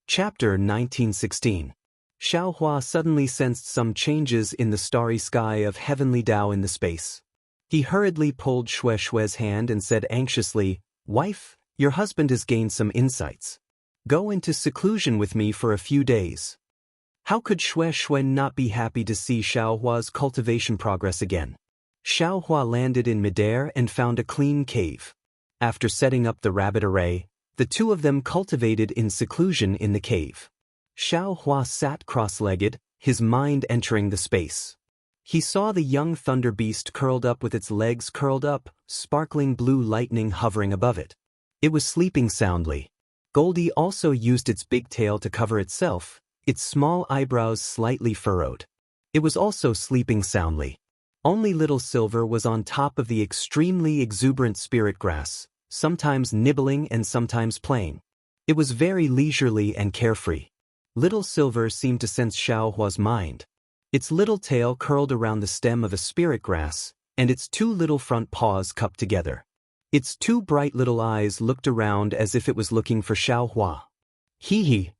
Chapter 1916. Xiaohua suddenly sensed some changes in the starry sky of heavenly Tao in the space. He hurriedly pulled Shue's hand and said anxiously, "Wife, your husband has gained some insights. Go into seclusion with me for a few days." How could Shui not be happy to see Xiaohua's cultivation progress again? Xiaohua landed in midair and found a clean cave. After setting up the rabbit array, the two of them cultivated in seclusion in the cave. Xiaohua sat cross-legged, his mind entering the space. He saw the young thunder beast curled up with its legs curled up, sparkling blue lightning hovering above it. It was sleeping soundly. Goldie also used its big tail to cover itself, its small eyebrows slightly furrowed. It was also sleeping soundly. Only Little Silver was on top of the extremely exuberant spirit grass, sometimes nibbling and sometimes playing. It was very leisurely and carefree. Little Silver seemed to sense Xiaohua's mind. Its little tail curled around the stem of a spirit grass, and its two little front paws cupped together. Its two bright little eyes looked around as if it was looking for Xiaohua. Hee.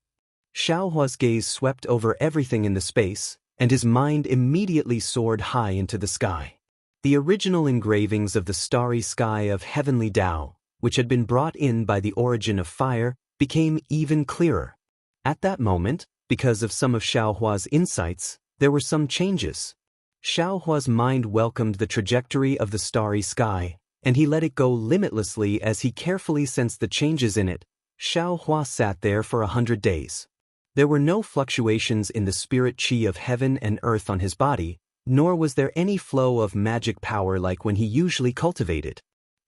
Xiaohua's gaze swept over everything in the space, and his mind immediately soared high into the sky. The original engravings of the starry sky of heavenly Tao, which had been brought in by the origin of fire, became even clearer. At that moment, because of some of Xiaohua's insights, there were some changes. Xiaohua's mind welcomed the trajectory of the starry sky, and he let it go limitlessly as he carefully sensed the changes in it. Xiaohua sat there for 100 days. There were no fluctuations in the spirit qi of heaven and earth on his body, nor was there any flow of magic power like when he usually cultivated.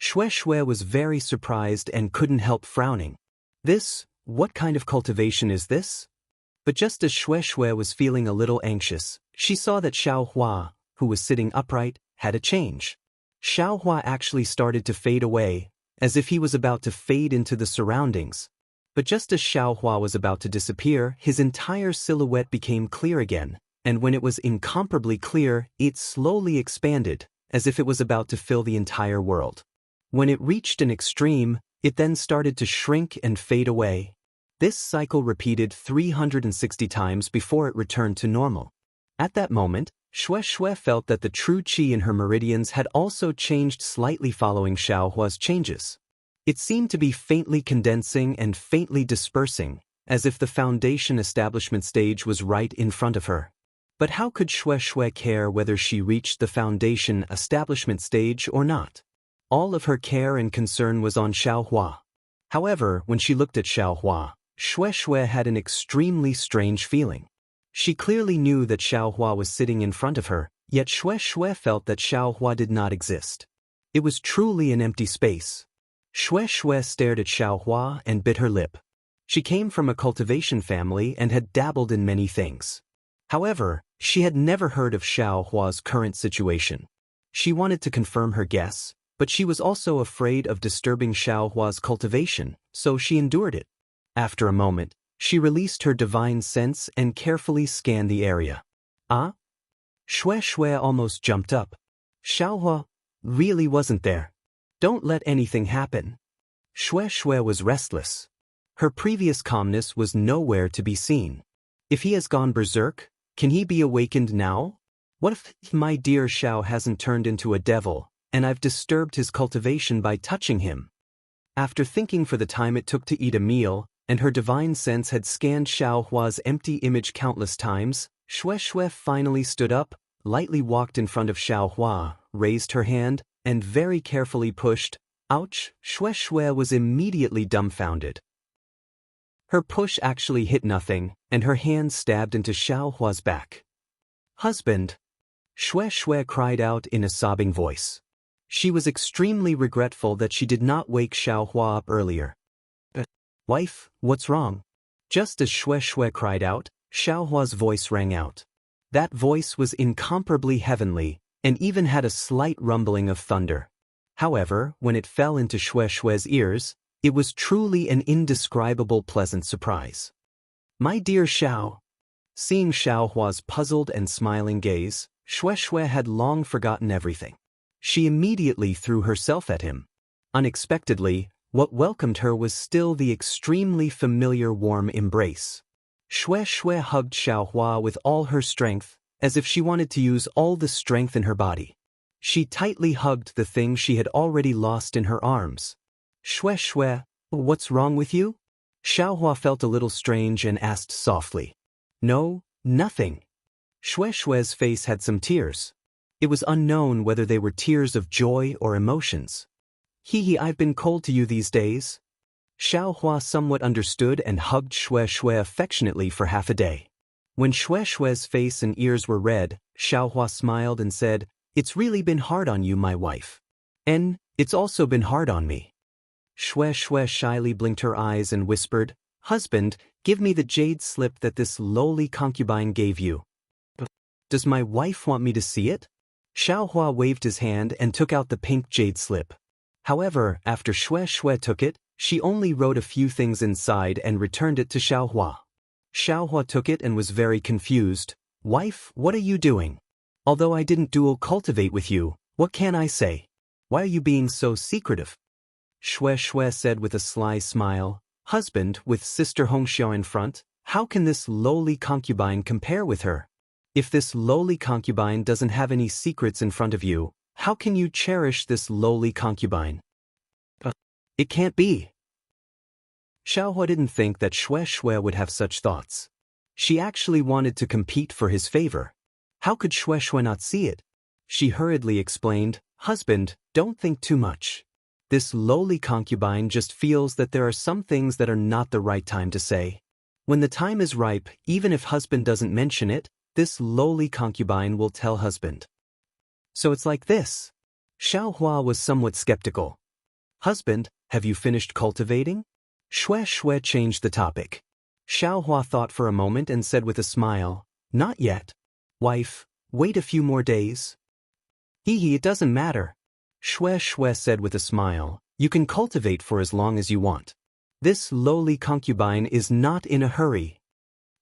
Shui was very surprised and couldn't help frowning. What kind of cultivation is this? But just as Shui was feeling a little anxious, she saw that Xiaohua, who was sitting upright, had a change. Xiaohua actually started to fade away, as if he was about to fade into the surroundings. But just as Xiaohua was about to disappear, his entire silhouette became clear again, and when it was incomparably clear, it slowly expanded, as if it was about to fill the entire world. When it reached an extreme, it then started to shrink and fade away. This cycle repeated 360 times before it returned to normal. At that moment, Shui felt that the true qi in her meridians had also changed slightly following Xiaohua's changes. It seemed to be faintly condensing and faintly dispersing, as if the foundation establishment stage was right in front of her. But how could Shui care whether she reached the foundation establishment stage or not? All of her care and concern was on Xiaohua. However, when she looked at Xiaohua, Shui had an extremely strange feeling. She clearly knew that Xiaohua was sitting in front of her, yet Shui felt that Xiaohua did not exist. It was truly an empty space. Shui stared at Xiaohua and bit her lip. She came from a cultivation family and had dabbled in many things. However, she had never heard of Xiaohua's current situation. She wanted to confirm her guess, but she was also afraid of disturbing Xiaohua's cultivation, so she endured it. After a moment, she released her divine sense and carefully scanned the area. Ah? Shui almost jumped up. Xiaohua really wasn't there. Don't let anything happen. Shui was restless. Her previous calmness was nowhere to be seen. If he has gone berserk, can he be awakened now? What if my dear Xiao hasn't turned into a devil, and I've disturbed his cultivation by touching him? After thinking for the time it took to eat a meal, and her divine sense had scanned Xiaohua's empty image countless times, Shui finally stood up, lightly walked in front of Xiaohua, raised her hand, and very carefully pushed. Ouch! Shui was immediately dumbfounded. Her push actually hit nothing, and her hand stabbed into Xiaohua's back. "Husband!" Shui cried out in a sobbing voice. She was extremely regretful that she did not wake Xiaohua up earlier. "Wife, what's wrong?" Just as Shui cried out, Xiaohua's voice rang out. That voice was incomparably heavenly, and even had a slight rumbling of thunder. However, when it fell into Shui's ears, it was truly an indescribable pleasant surprise. "My dear Xiao." Seeing Xiaohua's puzzled and smiling gaze, Shui had long forgotten everything. She immediately threw herself at him. Unexpectedly, What welcomed her was still the extremely familiar warm embrace. Xue Xue hugged Xiaohua with all her strength, as if she wanted to use all the strength in her body. She tightly hugged the thing she had already lost in her arms. Xue Xue, what's wrong with you? Xiaohua felt a little strange and asked softly. No, nothing. Xue Xue's face had some tears. It was unknown whether they were tears of joy or emotions. Hee, I've been cold to you these days. Xiaohua somewhat understood and hugged Xue Xue affectionately for half a day. When Xue Xue's face and ears were red, Xiaohua smiled and said, It's really been hard on you, my wife. And it's also been hard on me. Xue Xue shyly blinked her eyes and whispered, Husband, give me the jade slip that this lowly concubine gave you. Does my wife want me to see it? Xiaohua waved his hand and took out the pink jade slip. However, after Xue Xue took it, she only wrote a few things inside and returned it to Xiaohua. Xiaohua took it and was very confused. Wife, what are you doing? Although I didn't dual cultivate with you, what can I say? Why are you being so secretive? Xue Xue said with a sly smile, Husband, with Sister Hongxiao in front, how can this lowly concubine compare with her? If this lowly concubine doesn't have any secrets in front of you, how can you cherish this lowly concubine? It can't be. Xiaohua didn't think that Xue Xue would have such thoughts. She actually wanted to compete for his favor. How could Xue Xue not see it? She hurriedly explained, Husband, don't think too much. This lowly concubine just feels that there are some things that are not the right time to say. When the time is ripe, even if husband doesn't mention it, this lowly concubine will tell husband. So it's like this. Xiaohua was somewhat skeptical. Husband, have you finished cultivating? Xue Xue changed the topic. Xiaohua thought for a moment and said with a smile, Not yet. Wife, wait a few more days. Hee, it doesn't matter. Xue Xue said with a smile, You can cultivate for as long as you want. This lowly concubine is not in a hurry.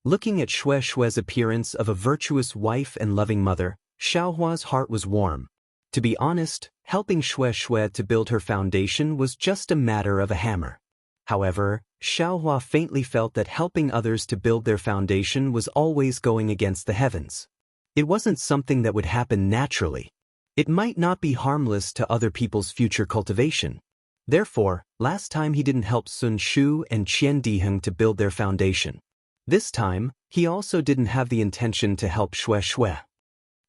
Looking at Xue Xue's appearance of a virtuous wife and loving mother, Xiaohua's heart was warm. To be honest, helping Xue Xue to build her foundation was just a matter of a hammer. However, Xiaohua faintly felt that helping others to build their foundation was always going against the heavens. It wasn't something that would happen naturally. It might not be harmless to other people's future cultivation. Therefore, last time he didn't help Sun Shu and Qian Diheng to build their foundation. This time, he also didn't have the intention to help Xue Xue.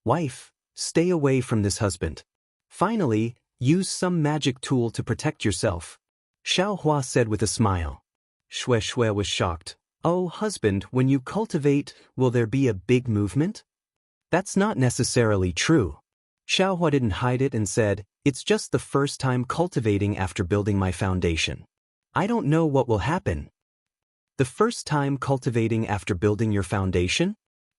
Wife, stay away from this husband. Finally, use some magic tool to protect yourself. Xiaohua said with a smile. Xue Xue was shocked. Oh, husband, when you cultivate, will there be a big movement? That's not necessarily true. Xiaohua didn't hide it and said, It's just the first time cultivating after building my foundation. I don't know what will happen. The first time cultivating after building your foundation?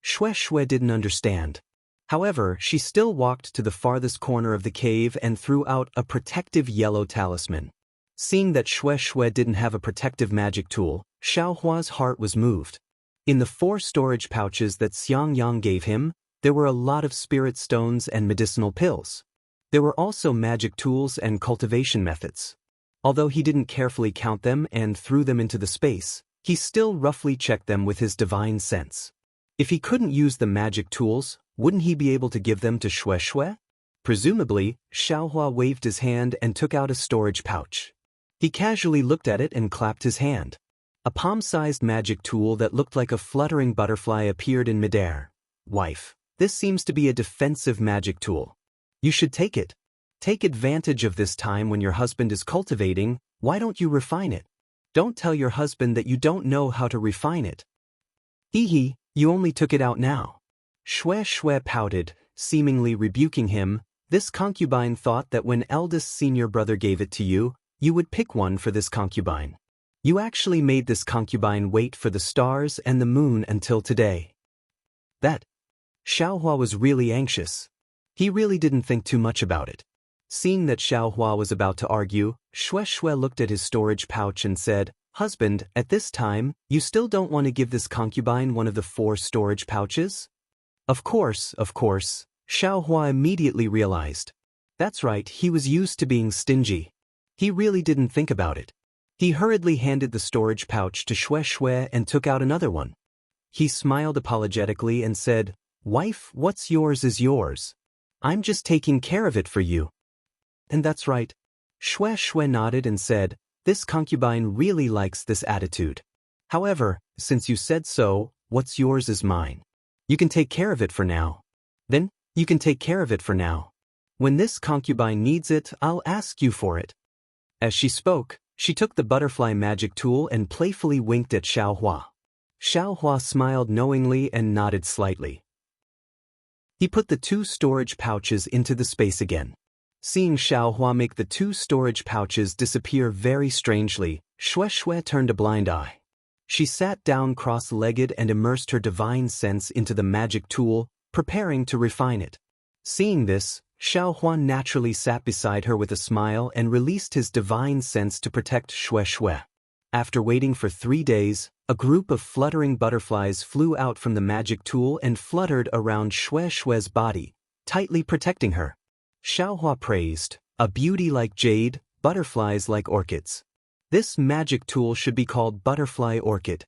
Xue Xue didn't understand. However, she still walked to the farthest corner of the cave and threw out a protective yellow talisman. Seeing that Xue Xue didn't have a protective magic tool, Xiaohua's heart was moved. In the 4 storage pouches that Xiang Yang gave him, there were a lot of spirit stones and medicinal pills. There were also magic tools and cultivation methods. Although he didn't carefully count them and threw them into the space, he still roughly checked them with his divine sense. If he couldn't use the magic tools, wouldn't he be able to give them to Xue Xue? Presumably, Xiaohua waved his hand and took out a storage pouch. He casually looked at it and clapped his hand. A palm-sized magic tool that looked like a fluttering butterfly appeared in midair. Wife, this seems to be a defensive magic tool. You should take it. Take advantage of this time when your husband is cultivating. Why don't you refine it? Don't tell your husband that you don't know how to refine it. Hee, you only took it out now. Xue Xue pouted, seemingly rebuking him. This concubine thought that when eldest senior brother gave it to you, you would pick one for this concubine. You actually made this concubine wait for the stars and the moon until today. That. Xiaohua was really anxious. He really didn't think too much about it. Seeing that Xiaohua was about to argue, Xue Xue looked at his storage pouch and said, Husband, at this time, you still don't want to give this concubine one of the 4 storage pouches? Of course, Xiaohua immediately realized. That's right, he was used to being stingy. He really didn't think about it. He hurriedly handed the storage pouch to Xue Xue and took out another one. He smiled apologetically and said, "Wife, what's yours is yours. I'm just taking care of it for you." And that's right. Xue Xue nodded and said, "This concubine really likes this attitude. However, since you said so, what's yours is mine. You can take care of it for now. Then, you can take care of it for now. When this concubine needs it, I'll ask you for it." As she spoke, she took the butterfly magic tool and playfully winked at Xiaohua. Xiaohua smiled knowingly and nodded slightly. He put the 2 storage pouches into the space again. Seeing Xiaohua make the 2 storage pouches disappear very strangely, Xue Xue turned a blind eye. She sat down cross-legged and immersed her divine sense into the magic tool, preparing to refine it. Seeing this, Xiaohua naturally sat beside her with a smile and released his divine sense to protect Xue Xue. After waiting for 3 days, a group of fluttering butterflies flew out from the magic tool and fluttered around Xue Xue's body, tightly protecting her. Xiaohua praised, "A beauty like jade, butterflies like orchids. This magic tool should be called Butterfly Orchid."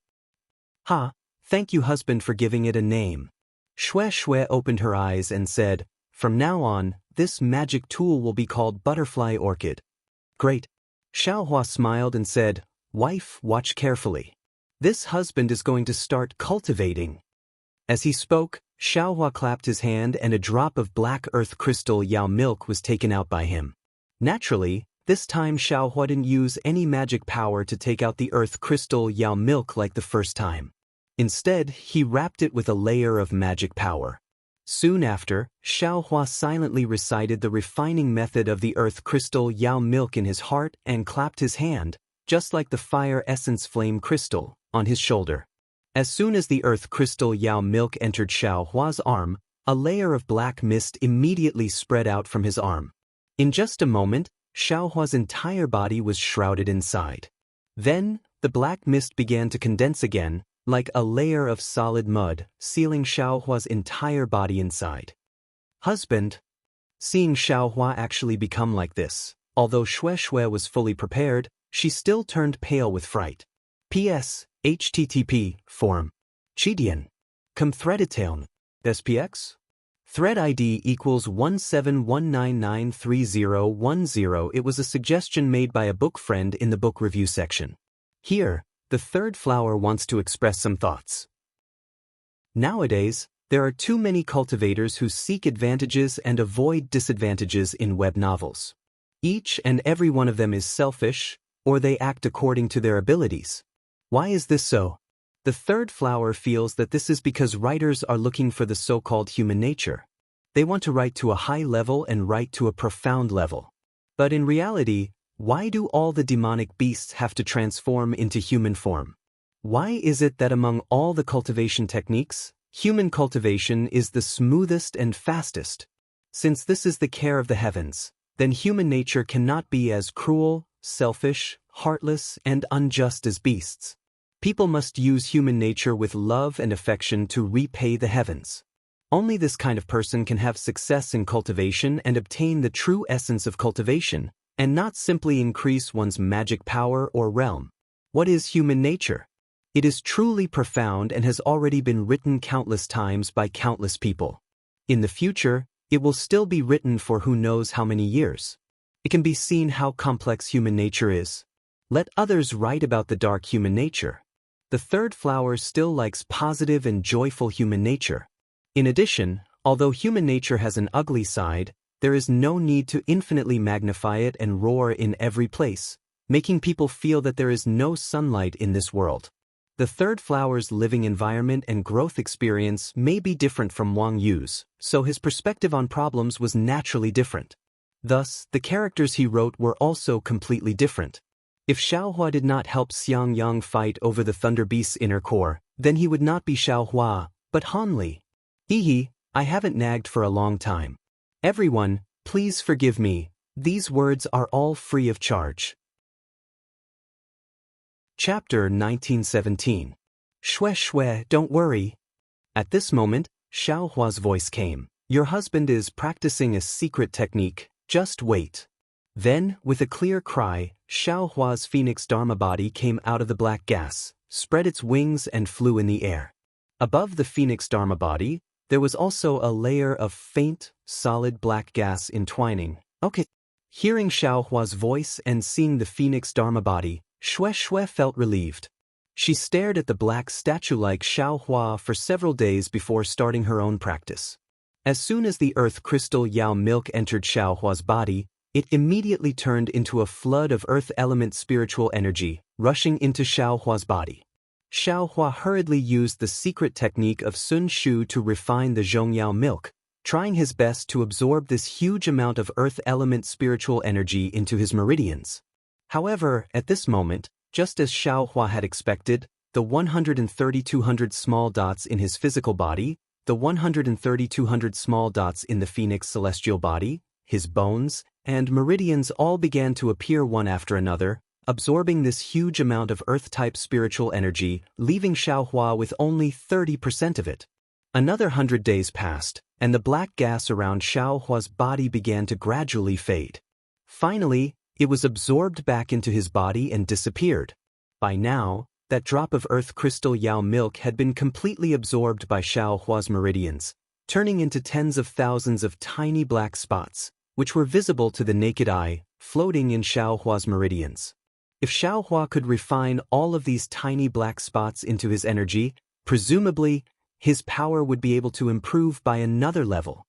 "Ha, thank you husband for giving it a name." Xue Xue opened her eyes and said, "From now on, this magic tool will be called Butterfly Orchid." "Great." Xiaohua smiled and said, "Wife, watch carefully. This husband is going to start cultivating." As he spoke, Xiaohua clapped his hand and a drop of black earth crystal Yao milk was taken out by him. Naturally, this time Xiaohua didn't use any magic power to take out the earth crystal Yao milk like the first time. Instead, he wrapped it with a layer of magic power. Soon after, Xiaohua silently recited the refining method of the earth crystal Yao milk in his heart and clapped his hand, just like the fire essence flame crystal, on his shoulder. As soon as the earth crystal Yao milk entered Xiaohua's arm, a layer of black mist immediately spread out from his arm. In just a moment, Xiaohua's entire body was shrouded inside. Then, the black mist began to condense again, like a layer of solid mud, sealing Xiaohua's entire body inside. "Husband." Seeing Xiaohua actually become like this, although Xue Xue was fully prepared, she still turned pale with fright. P.S. HTTP, forum. Chidian. Threaditown. SPX? Thread ID equals 171993010. It was a suggestion made by a book friend in the book review section. Here, the third flower wants to express some thoughts. Nowadays, there are too many cultivators who seek advantages and avoid disadvantages in web novels. Each and every one of them is selfish, or they act according to their abilities. Why is this so? The third flower feels that this is because writers are looking for the so-called human nature. They want to write to a high level and write to a profound level. But in reality, why do all the demonic beasts have to transform into human form? Why is it that among all the cultivation techniques, human cultivation is the smoothest and fastest? Since this is the care of the heavens, then human nature cannot be as cruel, selfish, heartless, and unjust as beasts. People must use human nature with love and affection to repay the heavens. Only this kind of person can have success in cultivation and obtain the true essence of cultivation, and not simply increase one's magic power or realm. What is human nature? It is truly profound and has already been written countless times by countless people. In the future, it will still be written for who knows how many years. It can be seen how complex human nature is. Let others write about the dark human nature. The third flower still likes positive and joyful human nature. In addition, although human nature has an ugly side, there is no need to infinitely magnify it and roar in every place, making people feel that there is no sunlight in this world. The third flower's living environment and growth experience may be different from Wang Yu's, so his perspective on problems was naturally different. Thus, the characters he wrote were also completely different. If Xiaohua did not help Xiang Yang fight over the Thunder Beast's inner core, then he would not be Xiaohua, but Han Li. Hee, I haven't nagged for a long time. Everyone, please forgive me, these words are all free of charge. Chapter 1917. Xue Xue, don't worry. At this moment, Xiaohua's voice came. Your husband is practicing a secret technique, just wait. Then, with a clear cry, Xiaohua's phoenix dharma body came out of the black gas, spread its wings and flew in the air. Above the phoenix dharma body, there was also a layer of faint, solid black gas entwining. Okay. Hearing Xiaohua's voice and seeing the phoenix dharma body, Shui felt relieved. She stared at the black statue-like Xiaohua for several days before starting her own practice. As soon as the earth crystal Yao milk entered Xiaohua's body, it immediately turned into a flood of earth element spiritual energy, rushing into Xiaohua's body. Xiaohua hurriedly used the secret technique of Sun Shu to refine the Zhongyao milk, trying his best to absorb this huge amount of earth element spiritual energy into his meridians. However, at this moment, just as Xiaohua had expected, the 13200 small dots in his physical body, the 13200 small dots in the phoenix celestial body, his bones, and meridians all began to appear one after another, absorbing this huge amount of earth-type spiritual energy, leaving Xiaohua with only 30% of it. Another 100 days passed, and the black gas around Xiaohua's body began to gradually fade. Finally, it was absorbed back into his body and disappeared. By now, that drop of earth crystal Yao milk had been completely absorbed by Xiaohua's meridians, turning into tens of thousands of tiny black spots, which were visible to the naked eye, floating in Xiaohua's meridians. If Xiaohua could refine all of these tiny black spots into his energy, presumably, his power would be able to improve by another level.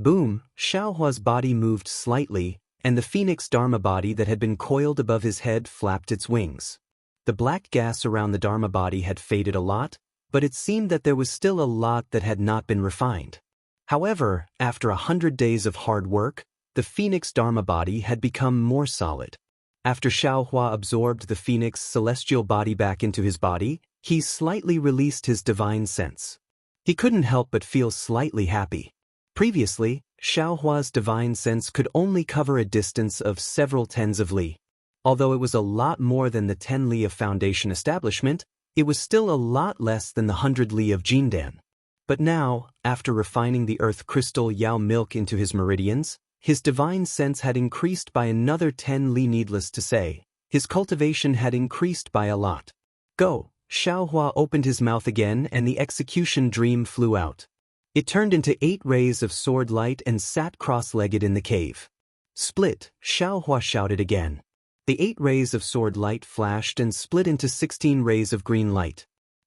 Boom, Xiaohua's body moved slightly, and the phoenix dharma body that had been coiled above his head flapped its wings. The black gas around the dharma body had faded a lot, but it seemed that there was still a lot that had not been refined. However, after 100 days of hard work, the phoenix dharma body had become more solid. After Xiaohua absorbed the phoenix celestial body back into his body, he slightly released his divine sense. He couldn't help but feel slightly happy. Previously, Xiaohua's divine sense could only cover a distance of several tens of li. Although it was a lot more than the 10 li of Foundation establishment, it was still a lot less than the 100 li of Jindan. But now, after refining the earth crystal Yao milk into his meridians, his divine sense had increased by another 10 li. Needless to say, his cultivation had increased by a lot. Go! Xiaohua opened his mouth again and the execution dream flew out. It turned into 8 rays of sword light and sat cross-legged in the cave. Split, Xiaohua shouted again. The 8 rays of sword light flashed and split into 16 rays of green light.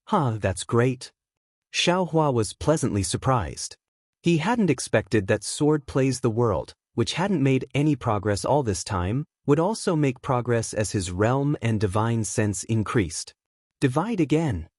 That's great. Xiaohua was pleasantly surprised. He hadn't expected that sword plays the world, which hadn't made any progress all this time, would also make progress as his realm and divine sense increased. Divide again.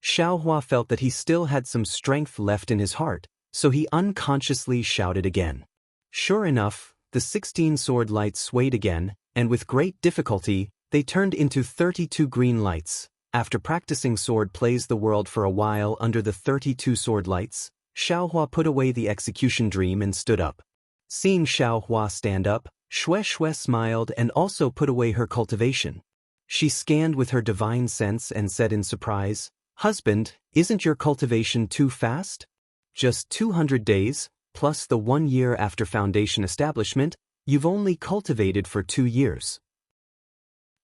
Xiaohua felt that he still had some strength left in his heart, so he unconsciously shouted again. Sure enough, the 16 sword lights swayed again, and with great difficulty, they turned into 32 green lights. After practicing sword plays the world for a while under the 32 sword lights, Xiaohua put away the execution dream and stood up. Seeing Xiaohua stand up, Shui smiled and also put away her cultivation. She scanned with her divine sense and said in surprise, "Husband, isn't your cultivation too fast? Just 200 days, plus the 1 year after Foundation establishment, you've only cultivated for 2 years.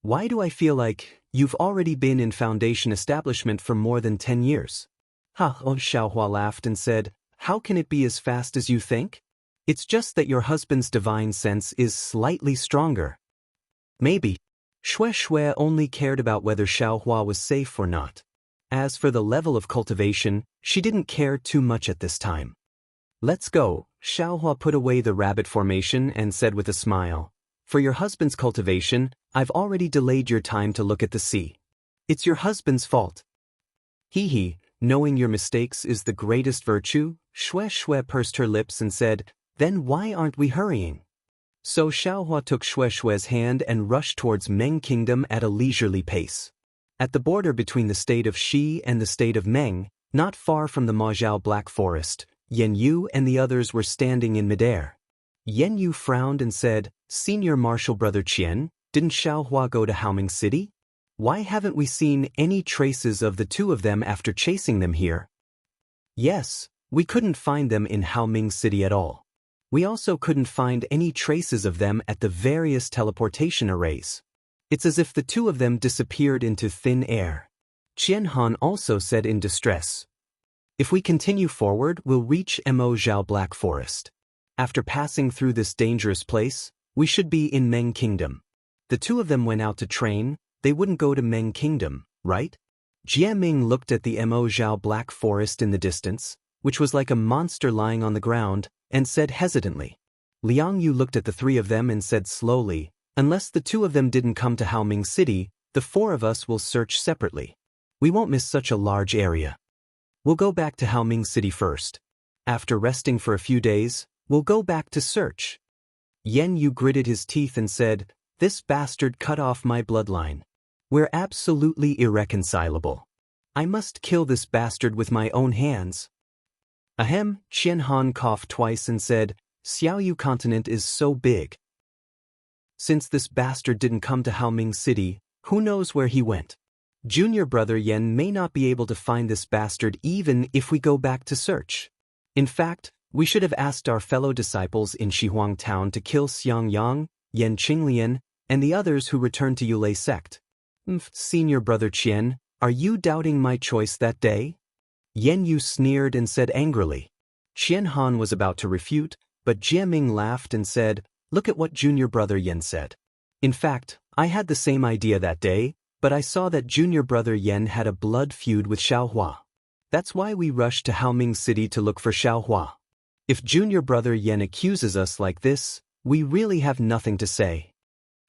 Why do I feel like you've already been in Foundation establishment for more than 10 years? Xiaohua laughed and said, "How can it be as fast as you think? It's just that your husband's divine sense is slightly stronger." Maybe. Shui only cared about whether Xiaohua was safe or not. As for the level of cultivation, she didn't care too much at this time. "Let's go." Xiaohua put away the rabbit formation and said with a smile, "For your husband's cultivation, I've already delayed your time to look at the sea. It's your husband's fault." Hee, knowing your mistakes is the greatest virtue, Shui pursed her lips and said, "Then why aren't we hurrying?" So Xiaohua took Shui's hand and rushed towards Meng Kingdom at a leisurely pace. At the border between the state of Shi and the state of Meng, not far from the Majiao Black Forest, Yan Yu and the others were standing in midair. Yan Yu frowned and said, "Senior Marshal Brother Qian, didn't Xiaohua go to Haoming City? Why haven't we seen any traces of the two of them after chasing them here?" "Yes, we couldn't find them in Haoming City at all. We also couldn't find any traces of them at the various teleportation arrays. It's as if the two of them disappeared into thin air. Qian Han also said in distress. If we continue forward, we'll reach Mo Zhao Black Forest. After passing through this dangerous place, we should be in Meng Kingdom. The two of them went out to train. They wouldn't go to Meng Kingdom, right? Jiaming looked at the Mo Zhao Black Forest in the distance, which was like a monster lying on the ground, and said hesitantly. Liang Yu looked at the three of them and said slowly, unless the two of them didn't come to Haoming City, the four of us will search separately. We won't miss such a large area. We'll go back to Haoming City first. After resting for a few days, we'll go back to search. Yen Yu gritted his teeth and said, this bastard cut off my bloodline. We're absolutely irreconcilable. I must kill this bastard with my own hands. Ahem, Qian Han coughed twice and said, Xiaoyu continent is so big. Since this bastard didn't come to Haoming City, who knows where he went? Junior brother Yen may not be able to find this bastard even if we go back to search. In fact, we should have asked our fellow disciples in Shihuang Town to kill Xiang Yang, Yan Qinglian, and the others who returned to Yulei sect. Senior brother Qian, are you doubting my choice that day? Yen Yu sneered and said angrily. Qian Han was about to refute, but Jiaming laughed and said, look at what junior brother Yen said. In fact, I had the same idea that day, but I saw that junior brother Yen had a blood feud with Xiaohua. That's why we rushed to Haoming City to look for Xiaohua. If junior brother Yen accuses us like this, we really have nothing to say.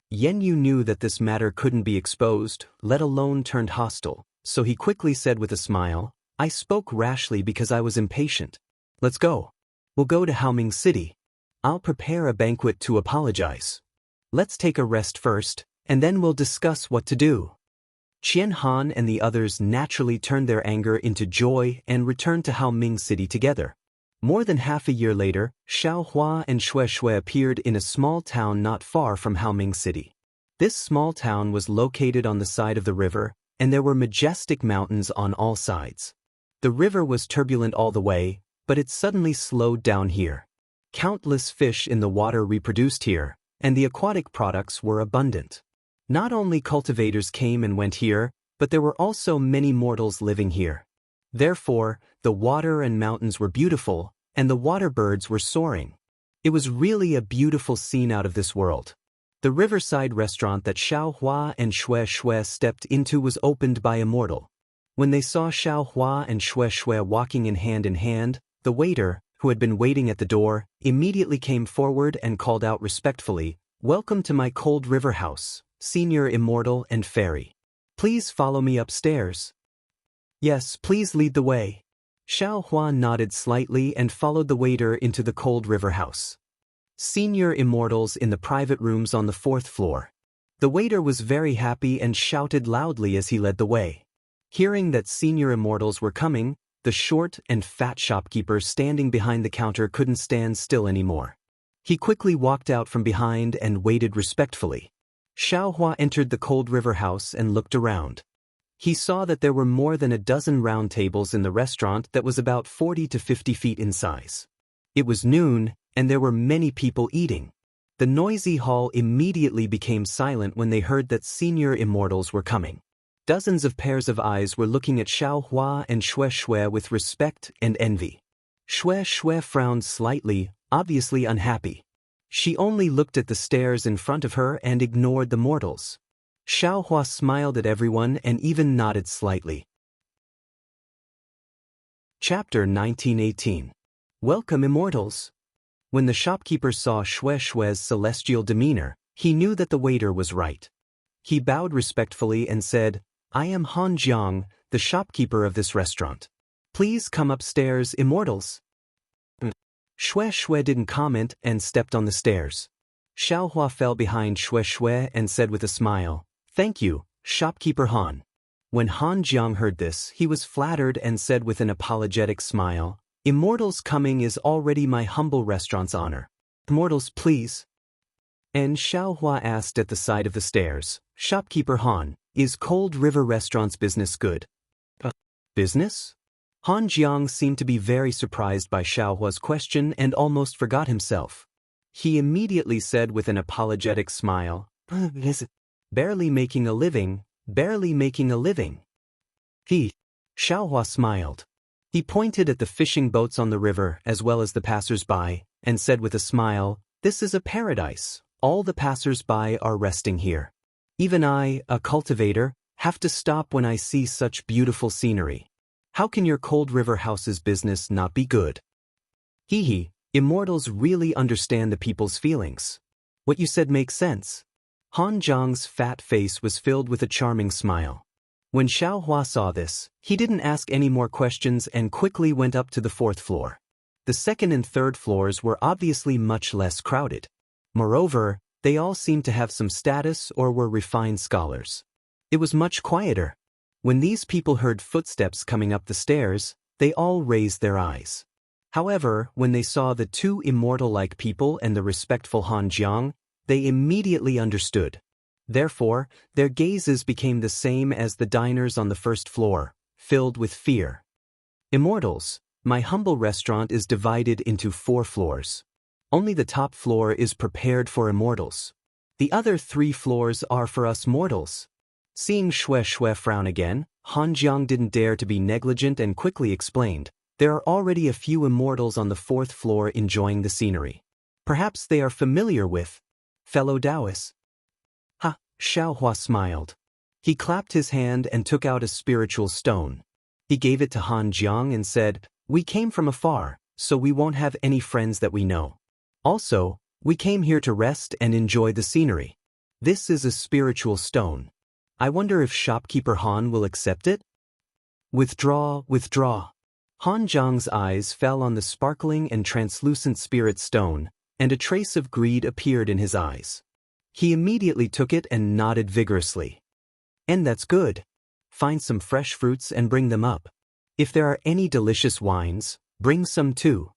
Yen Yu knew that this matter couldn't be exposed, let alone turned hostile, so he quickly said with a smile, I spoke rashly because I was impatient. Let's go. We'll go to Haoming City. I'll prepare a banquet to apologize. Let's take a rest first, and then we'll discuss what to do. Qian Han and the others naturally turned their anger into joy and returned to Haoming City together. More than half a year later, Xiaohua and Shui appeared in a small town not far from Haoming City. This small town was located on the side of the river, and there were majestic mountains on all sides. The river was turbulent all the way, but it suddenly slowed down here. Countless fish in the water reproduced here, and the aquatic products were abundant. Not only cultivators came and went here, but there were also many mortals living here. Therefore, the water and mountains were beautiful, and the water birds were soaring. It was really a beautiful scene out of this world. The riverside restaurant that Xiaohua and Shui stepped into was opened by a mortal. When they saw Xiaohua and Shui walking in hand, the waiter, who had been waiting at the door, immediately came forward and called out respectfully, Welcome to my cold river house, senior immortal and fairy. Please follow me upstairs. Yes, please lead the way. Xiaohua nodded slightly and followed the waiter into the cold river house. Senior immortals in the private rooms on the 4th floor. The waiter was very happy and shouted loudly as he led the way. Hearing that senior immortals were coming, the short and fat shopkeeper standing behind the counter couldn't stand still anymore. He quickly walked out from behind and waited respectfully. Xiaohua entered the cold river house and looked around. He saw that there were more than a dozen round tables in the restaurant that was about 40 to 50 feet in size. It was noon, and there were many people eating. The noisy hall immediately became silent when they heard that senior immortals were coming. Dozens of pairs of eyes were looking at Xiaohua and Shui with respect and envy. Shui frowned slightly, obviously unhappy. She only looked at the stairs in front of her and ignored the mortals. Xiaohua smiled at everyone and even nodded slightly. Chapter 1918. Welcome, immortals. When the shopkeeper saw Shui's celestial demeanor, he knew that the waiter was right. He bowed respectfully and said, I am Han Jiang, the shopkeeper of this restaurant. Please come upstairs, immortals. Shui didn't comment and stepped on the stairs. Xiaohua fell behind Shui and said with a smile, Thank you, shopkeeper Han. When Han Jiang heard this, he was flattered and said with an apologetic smile, Immortals coming is already my humble restaurant's honor. Immortals, please. And Xiaohua asked at the side of the stairs, Shopkeeper Han, is Cold River Restaurant's business good? Business? Han Jiang seemed to be very surprised by Xiaohua's question and almost forgot himself. He immediately said with an apologetic smile, barely making a living, barely making a living. Xiaohua smiled. He pointed at the fishing boats on the river as well as the passers-by, and said with a smile, "This is a paradise. All the passers-by are resting here. Even I, a cultivator, have to stop when I see such beautiful scenery. How can your cold river house's business not be good?" Immortals really understand the people's feelings. What you said makes sense. Han Jiang's fat face was filled with a charming smile. When Xiaohua saw this, he didn't ask any more questions and quickly went up to the 4th floor. The 2nd and 3rd floors were obviously much less crowded. Moreover, they all seemed to have some status or were refined scholars. It was much quieter. When these people heard footsteps coming up the stairs, they all raised their eyes. However, when they saw the two immortal-like people and the respectful Han Jiang, they immediately understood. Therefore, their gazes became the same as the diners on the 1st floor, filled with fear. "Immortals, my humble restaurant is divided into 4 floors. Only the top floor is prepared for immortals. The other 3 floors are for us mortals." Seeing Xue frown again, Han Jiang didn't dare to be negligent and quickly explained, "There are already a few immortals on the 4th floor enjoying the scenery. Perhaps they are familiar with fellow Taoists." Xiaohua smiled. He clapped his hand and took out a spiritual stone. He gave it to Han Jiang and said, "We came from afar, so we won't have any friends that we know. Also, we came here to rest and enjoy the scenery. This is a spiritual stone. I wonder if shopkeeper Han will accept it?" "Withdraw, withdraw." Han Jiang's eyes fell on the sparkling and translucent spirit stone, and a trace of greed appeared in his eyes. He immediately took it and nodded vigorously. "And that's good. Find some fresh fruits and bring them up. If there are any delicious wines, bring some too,"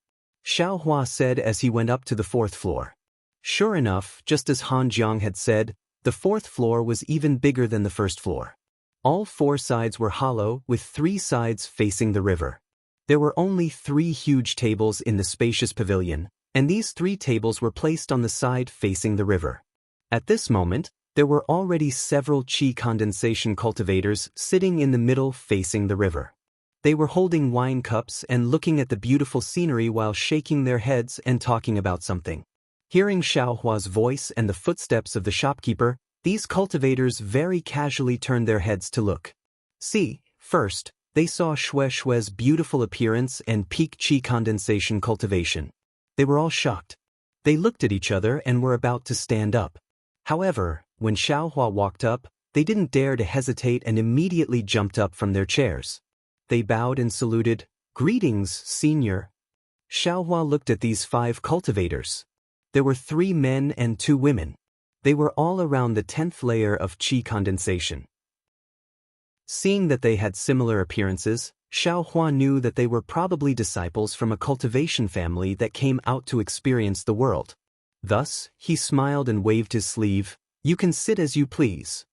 Xiaohua said as he went up to the 4th floor. Sure enough, just as Han Jiang had said, the 4th floor was even bigger than the 1st floor. All 4 sides were hollow, with 3 sides facing the river. There were only 3 huge tables in the spacious pavilion, and these 3 tables were placed on the side facing the river. At this moment, there were already several qi condensation cultivators sitting in the middle facing the river. They were holding wine cups and looking at the beautiful scenery while shaking their heads and talking about something. Hearing Xiaohua's voice and the footsteps of the shopkeeper, these cultivators very casually turned their heads to look. First, they saw Xue's beautiful appearance and peak qi condensation cultivation. They were all shocked. They looked at each other and were about to stand up. However, when Xiaohua walked up, they didn't dare to hesitate and immediately jumped up from their chairs. They bowed and saluted, "Greetings, senior." Xiaohua looked at these 5 cultivators. There were 3 men and 2 women. They were all around the 10th layer of qi condensation. Seeing that they had similar appearances, Xiaohua knew that they were probably disciples from a cultivation family that came out to experience the world. Thus, he smiled and waved his sleeve, "You can sit as you please."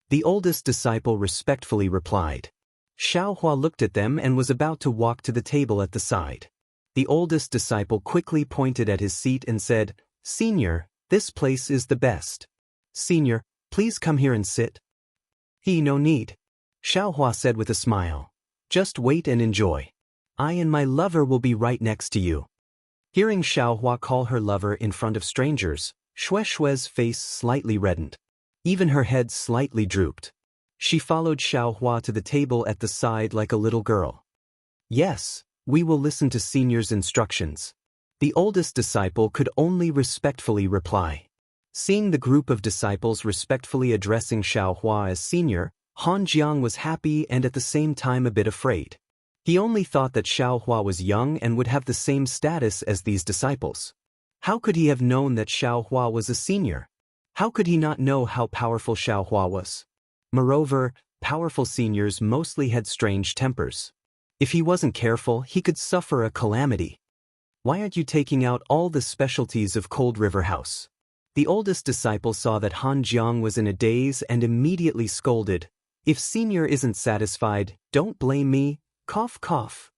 The oldest disciple respectfully replied. Xiaohua looked at them and was about to walk to the table at the side. The oldest disciple quickly pointed at his seat and said, "Senior, this place is the best. Senior, please come here and sit." "No need," Xiaohua said with a smile. "Just wait and enjoy. I and my lover will be right next to you." Hearing Xiaohua call her lover in front of strangers, Xue's face slightly reddened. Even her head slightly drooped. She followed Xiaohua to the table at the side like a little girl. "Yes, we will listen to senior's instructions." The oldest disciple could only respectfully reply. Seeing the group of disciples respectfully addressing Xiaohua as senior, Han Jiang was happy and at the same time a bit afraid. He only thought that Xiaohua was young and would have the same status as these disciples. How could he have known that Xiaohua was a senior? How could he not know how powerful Xiaohua was? Moreover, powerful seniors mostly had strange tempers. If he wasn't careful, he could suffer a calamity. "Why aren't you taking out all the specialties of Cold River House?" The oldest disciple saw that Han Jiang was in a daze and immediately scolded, "If senior isn't satisfied, don't blame me, Cough cough.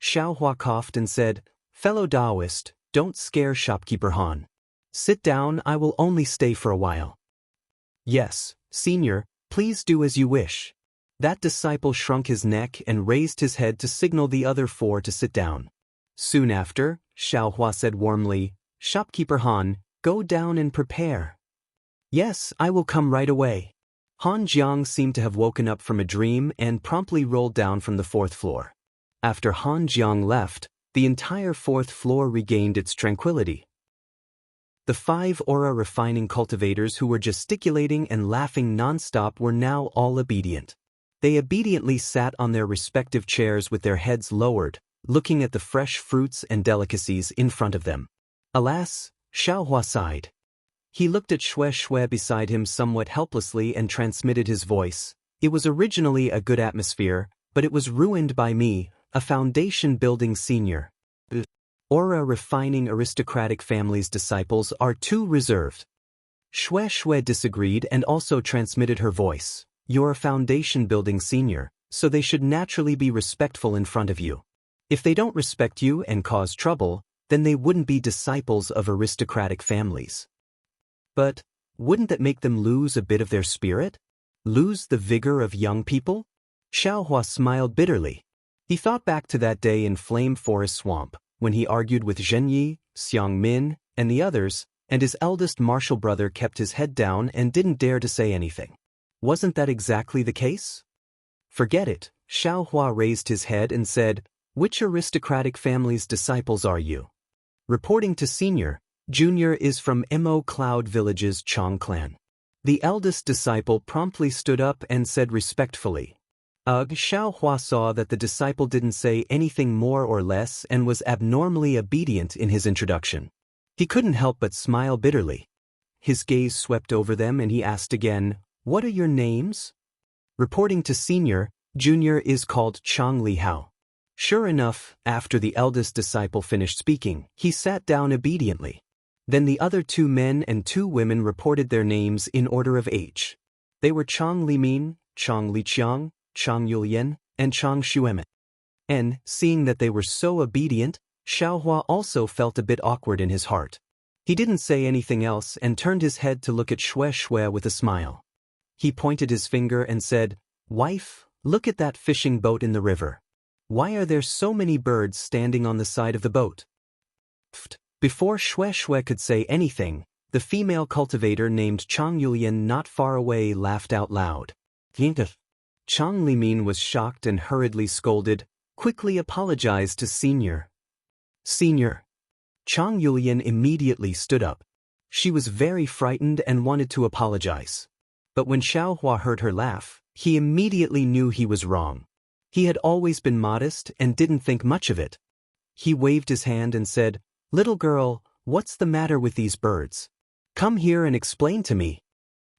Xiaohua coughed and said, "Fellow Taoist, don't scare shopkeeper Han. Sit down, I will only stay for a while." "Yes, senior, please do as you wish." That disciple shrunk his neck and raised his head to signal the other four to sit down. Soon after, Xiaohua said warmly, "Shopkeeper Han, go down and prepare." "Yes, I will come right away." Han Jiang seemed to have woken up from a dream and promptly rolled down from the fourth floor. After Han Jiang left, the entire fourth floor regained its tranquility. The 5 aura refining cultivators who were gesticulating and laughing non-stop were now all obedient. They obediently sat on their respective chairs with their heads lowered, looking at the fresh fruits and delicacies in front of them. Alas, Xiaohua sighed. He looked at Shui beside him somewhat helplessly and transmitted his voice. "It was originally a good atmosphere, but it was ruined by me, a foundation-building senior. Aura refining aristocratic family's disciples are too reserved." Shui disagreed and also transmitted her voice. "You're a foundation-building senior, so they should naturally be respectful in front of you. If they don't respect you and cause trouble, then they wouldn't be disciples of aristocratic families." "But wouldn't that make them lose a bit of their spirit? Lose the vigor of young people?" Xiaohua smiled bitterly. He thought back to that day in Flame Forest Swamp, when he argued with Zhenyi, Xiang Min, and the others, and his eldest martial brother kept his head down and didn't dare to say anything. Wasn't that exactly the case? "Forget it." Xiaohua raised his head and said, "Which aristocratic family's disciples are you?" Reporting to Senior, Junior is from Mo Cloud Village's Chong clan. The eldest disciple promptly stood up and said respectfully. Xiaohua saw that the disciple didn't say anything more or less and was abnormally obedient in his introduction. He couldn't help but smile bitterly. His gaze swept over them and he asked again, "What are your names?" Reporting to Senior, Junior is called Chang Li Hao. Sure enough, after the eldest disciple finished speaking, he sat down obediently. Then the other 2 men and 2 women reported their names in order of age. They were Chang Li Min, Chang Li Qiang, Chang Yulian, and Chang Xuemin. And, seeing that they were so obedient, Xiaohua also felt a bit awkward in his heart. He didn't say anything else and turned his head to look at Shui with a smile. He pointed his finger and said, "Wife, look at that fishing boat in the river. Why are there so many birds standing on the side of the boat?" Before Shui could say anything, the female cultivator named Chang Yulian not far away laughed out loud. Chang Limin was shocked and hurriedly scolded, quickly apologized to Senior. "Senior." Chang Yulian immediately stood up. She was very frightened and wanted to apologize. But when Xiaohua heard her laugh, he immediately knew he was wrong. He had always been modest and didn't think much of it. He waved his hand and said, "Little girl, what's the matter with these birds? Come here and explain to me."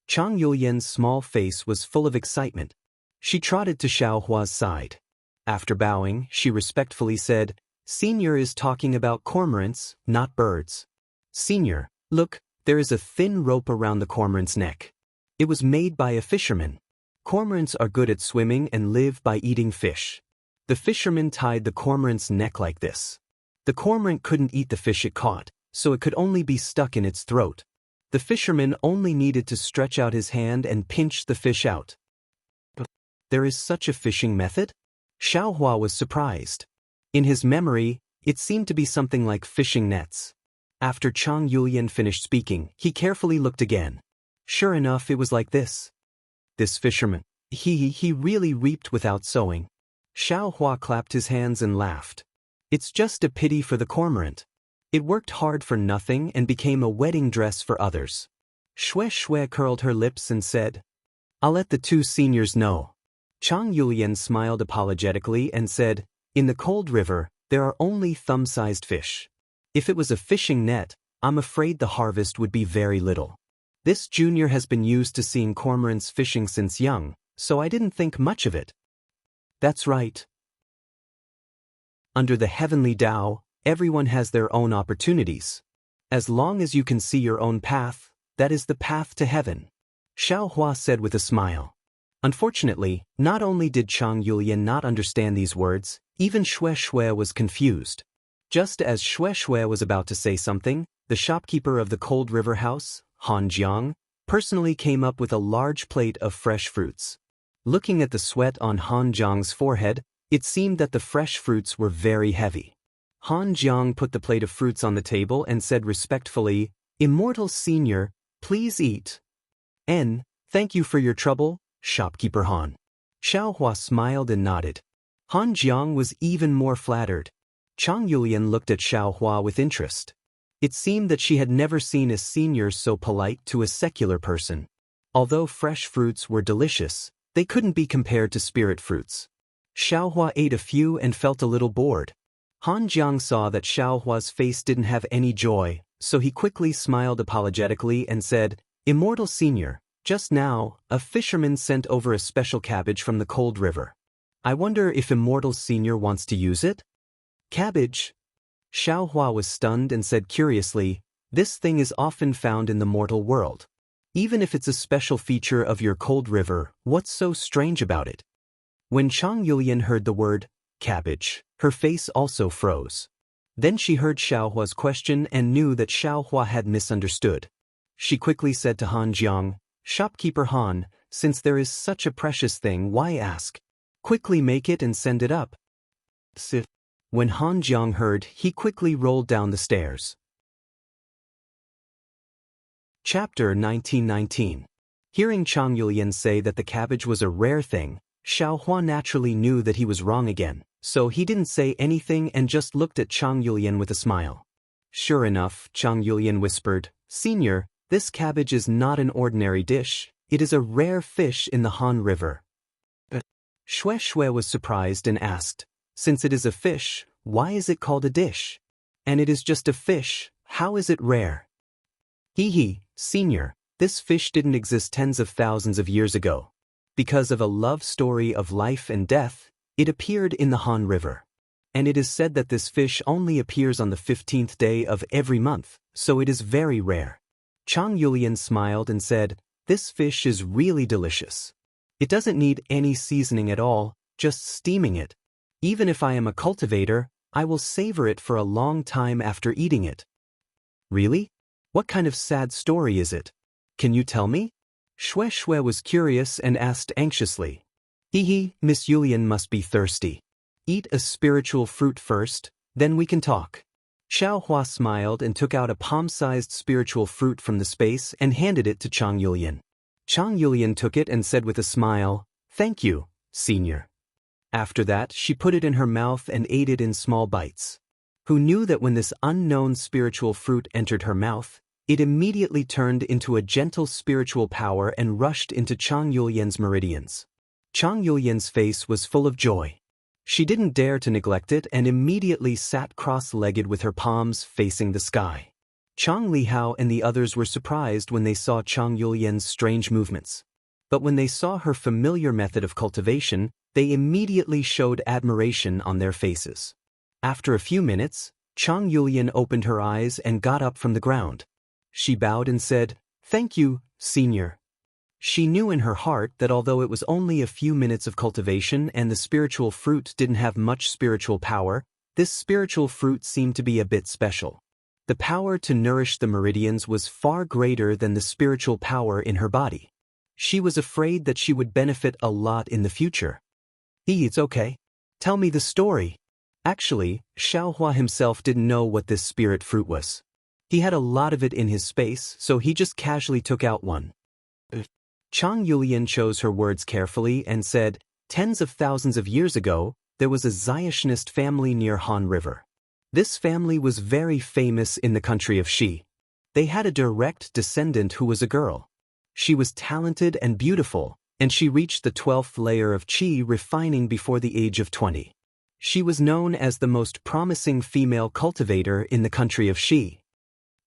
Chang Yulian's small face was full of excitement. She trotted to Xiaohua's side. After bowing, she respectfully said, "Senior is talking about cormorants, not birds." "Senior, look, there is a thin rope around the cormorant's neck. It was made by a fisherman. Cormorants are good at swimming and live by eating fish. The fisherman tied the cormorant's neck like this. The cormorant couldn't eat the fish it caught, so it could only be stuck in its throat. The fisherman only needed to stretch out his hand and pinch the fish out." There is such a fishing method? Xiaohua was surprised. In his memory, it seemed to be something like fishing nets. After Chang Yulian finished speaking, he carefully looked again. Sure enough, it was like this. This fisherman, he really reaped without sowing. Xiaohua clapped his hands and laughed. It's just a pity for the cormorant. It worked hard for nothing and became a wedding dress for others. Shui curled her lips and said, "I'll let the 2 seniors know." Chang Yulian smiled apologetically and said, "In the cold river, there are only thumb-sized fish. If it was a fishing net, I'm afraid the harvest would be very little. This junior has been used to seeing cormorants fishing since young, so I didn't think much of it." That's right. Under the heavenly Tao, everyone has their own opportunities. As long as you can see your own path, that is the path to heaven. Xiaohua said with a smile. Unfortunately, not only did Chang Yulian not understand these words, Even Xue Xue was confused. Just as Xue Xue was about to say something, the shopkeeper of the Cold River House, Han Jiang, personally came up with a large plate of fresh fruits. Looking at the sweat on Han Jiang's forehead, it seemed that the fresh fruits were very heavy. Han Jiang put the plate of fruits on the table and said respectfully, "Immortal Senior, please eat." Thank you for your trouble, shopkeeper Han. Xiaohua smiled and nodded. Han Jiang was even more flattered. Chang Yulian looked at Xiaohua with interest. It seemed that she had never seen a senior so polite to a secular person. Although fresh fruits were delicious, they couldn't be compared to spirit fruits. Xiaohua ate a few and felt a little bored. Han Jiang saw that Xiaohua's face didn't have any joy, so he quickly smiled apologetically and said, "Immortal Senior, just now, a fisherman sent over a special cabbage from the Cold River. I wonder if Immortal Senior wants to use it?" "Cabbage?" Xiaohua was stunned and said curiously, "This thing is often found in the mortal world. Even if it's a special feature of your Cold River, what's so strange about it?" When Chang Yulian heard the word, cabbage, her face also froze. Then she heard Xiaohua's question and knew that Xiaohua had misunderstood. She quickly said to Han Jiang, "Shopkeeper Han, since there is such a precious thing, why ask? Quickly make it and send it up." When Han Jiang heard, he quickly rolled down the stairs. Chapter 1919. Hearing Chang Yulian say that the cabbage was a rare thing, Xiaohua naturally knew that he was wrong again, so he didn't say anything and just looked at Chang Yulian with a smile. Sure enough, Chang Yulian whispered, "Senior, this cabbage is not an ordinary dish, it is a rare fish in the Han River." Xue Xue was surprised and asked, "Since it is a fish, why is it called a dish? And it is just a fish, how is it rare?" "Hee, Senior, this fish didn't exist tens of thousands of years ago. Because of a love story of life and death, it appeared in the Han River. And it is said that this fish only appears on the 15th day of every month, so it is very rare." Chang Yulian smiled and said, "This fish is really delicious. It doesn't need any seasoning at all, just steaming it. Even if I am a cultivator, I will savor it for a long time after eating it." "Really? What kind of sad story is it? Can you tell me?" Xue Xue was curious and asked anxiously. Miss Yulian must be thirsty. Eat a spiritual fruit first, then we can talk." Xiaohua smiled and took out a palm-sized spiritual fruit from the space and handed it to Chang Yulian. Chang Yulian took it and said with a smile, "Thank you, Senior." After that, she put it in her mouth and ate it in small bites. Who knew that when this unknown spiritual fruit entered her mouth, it immediately turned into a gentle spiritual power and rushed into Chang Yulian's meridians. Chang Yulian's face was full of joy. She didn't dare to neglect it and immediately sat cross-legged with her palms facing the sky. Chang Lihao and the others were surprised when they saw Chang Yulian's strange movements. But when they saw her familiar method of cultivation, they immediately showed admiration on their faces. After a few minutes, Chang Yulian opened her eyes and got up from the ground. She bowed and said, "Thank you, Senior." She knew in her heart that although it was only a few minutes of cultivation and the spiritual fruit didn't have much spiritual power, this spiritual fruit seemed to be a bit special. The power to nourish the meridians was far greater than the spiritual power in her body. She was afraid that she would benefit a lot in the future. It's okay. Tell me the story." Actually, Xiaohua himself didn't know what this spirit fruit was. He had a lot of it in his space, so he just casually took out one. Chang Yulian chose her words carefully and said, "Tens of thousands of years ago, there was a Zionist family near Han River. This family was very famous in the country of Xi. They had a direct descendant who was a girl. She was talented and beautiful, and she reached the 12th layer of Qi refining before the age of 20. She was known as the most promising female cultivator in the country of Xi.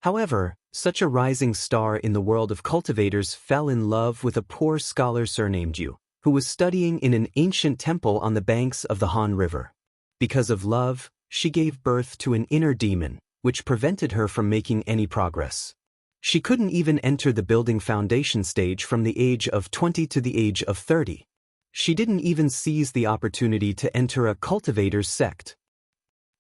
However, such a rising star in the world of cultivators fell in love with a poor scholar surnamed Yu, who was studying in an ancient temple on the banks of the Han River. Because of love, she gave birth to an inner demon, which prevented her from making any progress. She couldn't even enter the building foundation stage from the age of 20 to the age of 30. She didn't even seize the opportunity to enter a cultivator's sect.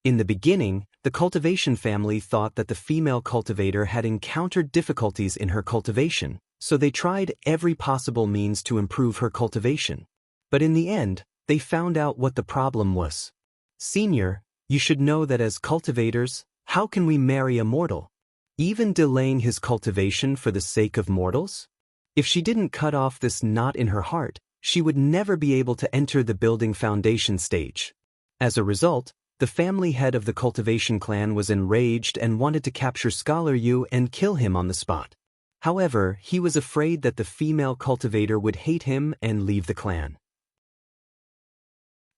In the beginning, the cultivation family thought that the female cultivator had encountered difficulties in her cultivation, so they tried every possible means to improve her cultivation. But in the end, they found out what the problem was. Senior, you should know that as cultivators, how can we marry a mortal? Even delaying his cultivation for the sake of mortals? If she didn't cut off this knot in her heart, she would never be able to enter the building foundation stage. As a result, the family head of the cultivation clan was enraged and wanted to capture Scholar Yu and kill him on the spot. However, he was afraid that the female cultivator would hate him and leave the clan.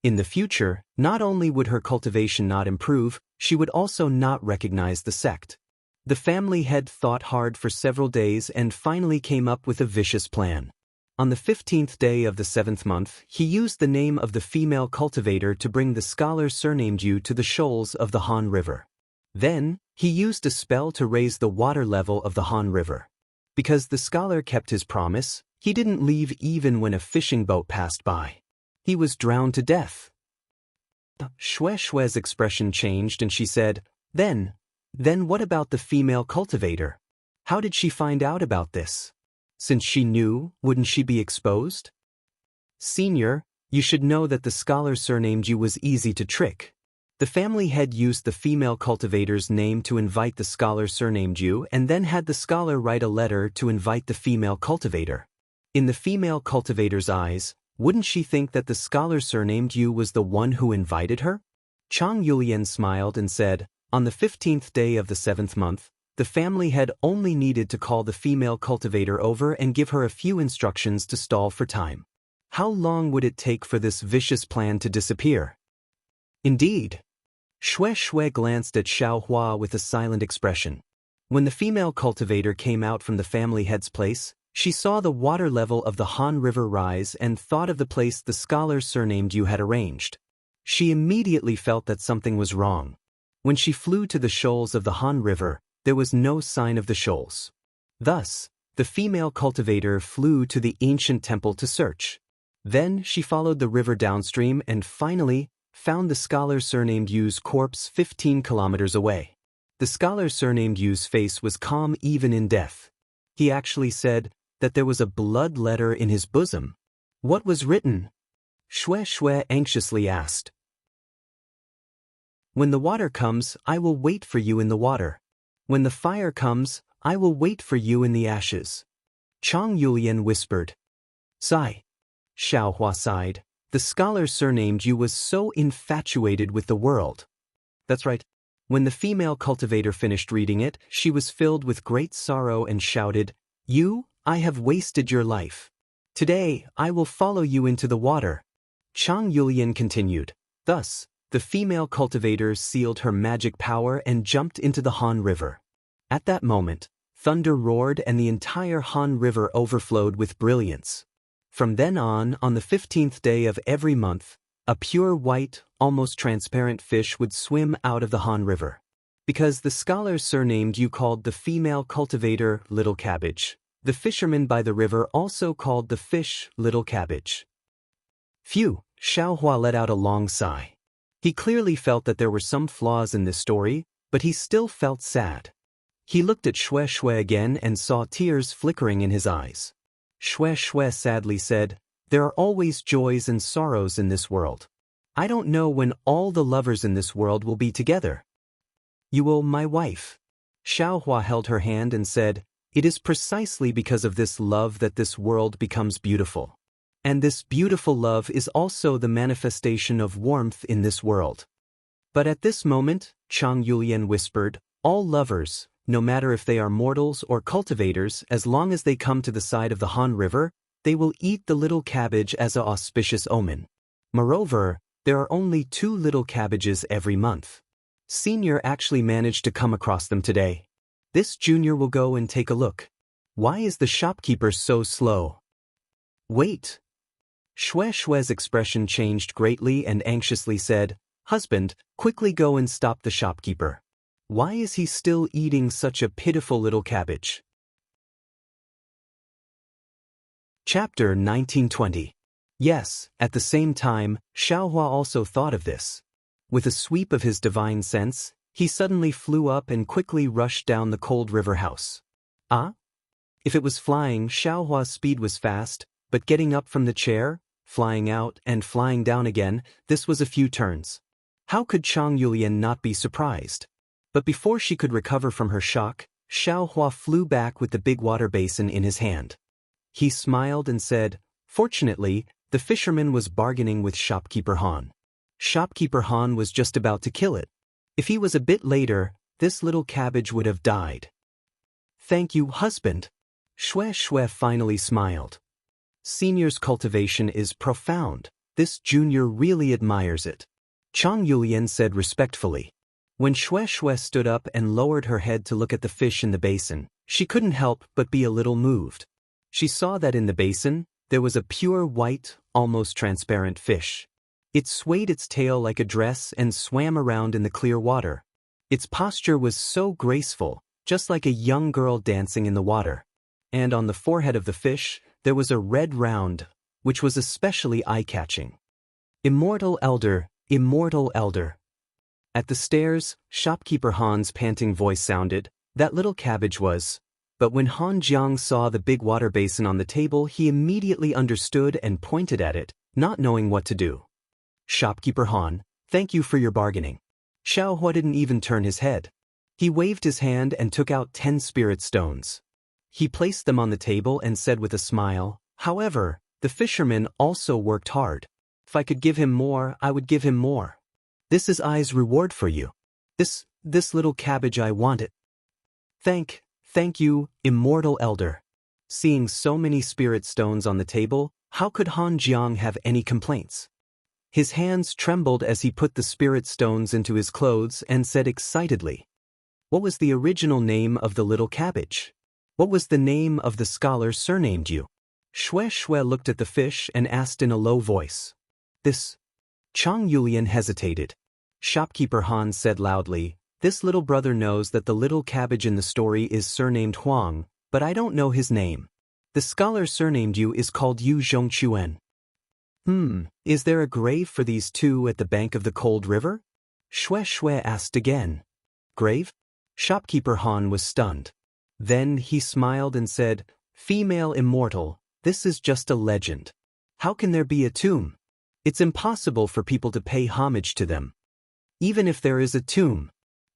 In the future, not only would her cultivation not improve, she would also not recognize the sect. The family head thought hard for several days and finally came up with a vicious plan. On the 15th day of the 7th month, he used the name of the female cultivator to bring the scholar surnamed Yu to the shoals of the Han River. Then, he used a spell to raise the water level of the Han River. Because the scholar kept his promise, he didn't leave even when a fishing boat passed by. He was drowned to death. Shue's expression changed and she said, Then what about the female cultivator? How did she find out about this? Since she knew, wouldn't she be exposed? Senior, you should know that the scholar surnamed Yu was easy to trick. The family head used the female cultivator's name to invite the scholar surnamed Yu and then had the scholar write a letter to invite the female cultivator. In the female cultivator's eyes, wouldn't she think that the scholar surnamed Yu was the one who invited her? Chang Yulian smiled and said, On the 15th day of the 7th month, the family head only needed to call the female cultivator over and give her a few instructions to stall for time. How long would it take for this vicious plan to disappear? Indeed. Shui glanced at Xiaohua with a silent expression. When the female cultivator came out from the family head's place, she saw the water level of the Han River rise and thought of the place the scholar surnamed Yu had arranged. She immediately felt that something was wrong. When she flew to the shoals of the Han River, there was no sign of the shoals. Thus, the female cultivator flew to the ancient temple to search. Then she followed the river downstream and finally found the scholar surnamed Yu's corpse 15 kilometers away. The scholar surnamed Yu's face was calm even in death. He actually said that there was a blood letter in his bosom. What was written? Shui anxiously asked. When the water comes, I will wait for you in the water. When the fire comes, I will wait for you in the ashes. Chang Yulian whispered. Sigh. Xiaohua sighed. The scholar surnamed Yu was so infatuated with the world. That's right. When the female cultivator finished reading it, she was filled with great sorrow and shouted, You, I have wasted your life. Today, I will follow you into the water. Chang Yulian continued. Thus, the female cultivator sealed her magic power and jumped into the Han River. At that moment, thunder roared and the entire Han River overflowed with brilliance. From then on the 15th day of every month, a pure white, almost transparent fish would swim out of the Han River. Because the scholar surnamed Yu called the female cultivator Little Cabbage, the fishermen by the river also called the fish Little Cabbage. Phew, Xiaohua let out a long sigh. He clearly felt that there were some flaws in this story, but he still felt sad. He looked at Shui again and saw tears flickering in his eyes. Shui sadly said, There are always joys and sorrows in this world. I don't know when all the lovers in this world will be together. You owe my wife. Xiaohua held her hand and said, It is precisely because of this love that this world becomes beautiful. And this beautiful love is also the manifestation of warmth in this world. But at this moment, Chang Yulian whispered, All lovers, no matter if they are mortals or cultivators, as long as they come to the side of the Han River, they will eat the little cabbage as an auspicious omen. Moreover, there are only 2 little cabbages every month. Senior actually managed to come across them today. This junior will go and take a look. Why is the shopkeeper so slow? Wait. Shui's expression changed greatly and anxiously said, Husband, quickly go and stop the shopkeeper. Why is he still eating such a pitiful little cabbage? Chapter 1920. Yes, at the same time, Xiaohua also thought of this. With a sweep of his divine sense, he suddenly flew up and quickly rushed down the cold river house. Ah? If it was flying, Xiaohua's speed was fast, but getting up from the chair, flying out and flying down again, this was a few turns. How could Chang Yulian not be surprised? But before she could recover from her shock, Xiaohua flew back with the big water basin in his hand. He smiled and said, "Fortunately, the fisherman was bargaining with shopkeeper Han. Shopkeeper Han was just about to kill it. If he was a bit later, this little cabbage would have died." "Thank you, husband." Shue Shue finally smiled. Senior's cultivation is profound. This junior really admires it. Chang Yulian said respectfully. When Shue Shue stood up and lowered her head to look at the fish in the basin, she couldn't help but be a little moved. She saw that in the basin, there was a pure white, almost transparent fish. It swayed its tail like a dress and swam around in the clear water. Its posture was so graceful, just like a young girl dancing in the water. And on the forehead of the fish, there was a red round, which was especially eye-catching. "Immortal elder, immortal elder." At the stairs, shopkeeper Han's panting voice sounded, "That little cabbage was..." But when Han Jiang saw the big water basin on the table, he immediately understood and pointed at it, not knowing what to do. "Shopkeeper Han, thank you for your bargaining." Xiaohua didn't even turn his head. He waved his hand and took out 10 spirit stones. He placed them on the table and said with a smile, "However, the fisherman also worked hard. If I could give him more, I would give him more. This is I's reward for you. This little cabbage, I want it." Thank you, immortal elder." Seeing so many spirit stones on the table, how could Han Jiang have any complaints? His hands trembled as he put the spirit stones into his clothes and said excitedly, "What was the original name of the little cabbage? What was the name of the scholar surnamed you?" Shue Shue looked at the fish and asked in a low voice. "This..." Chang Yulian hesitated. Shopkeeper Han said loudly, "This little brother knows that the little cabbage in the story is surnamed Huang, but I don't know his name. The scholar surnamed you is called Yu Zhongquan." Is there a grave for these two at the bank of the cold river?" Shue Shue asked again. "Grave?" Shopkeeper Han was stunned. Then he smiled and said, "Female immortal, this is just a legend. How can there be a tomb? It's impossible for people to pay homage to them. Even if there is a tomb,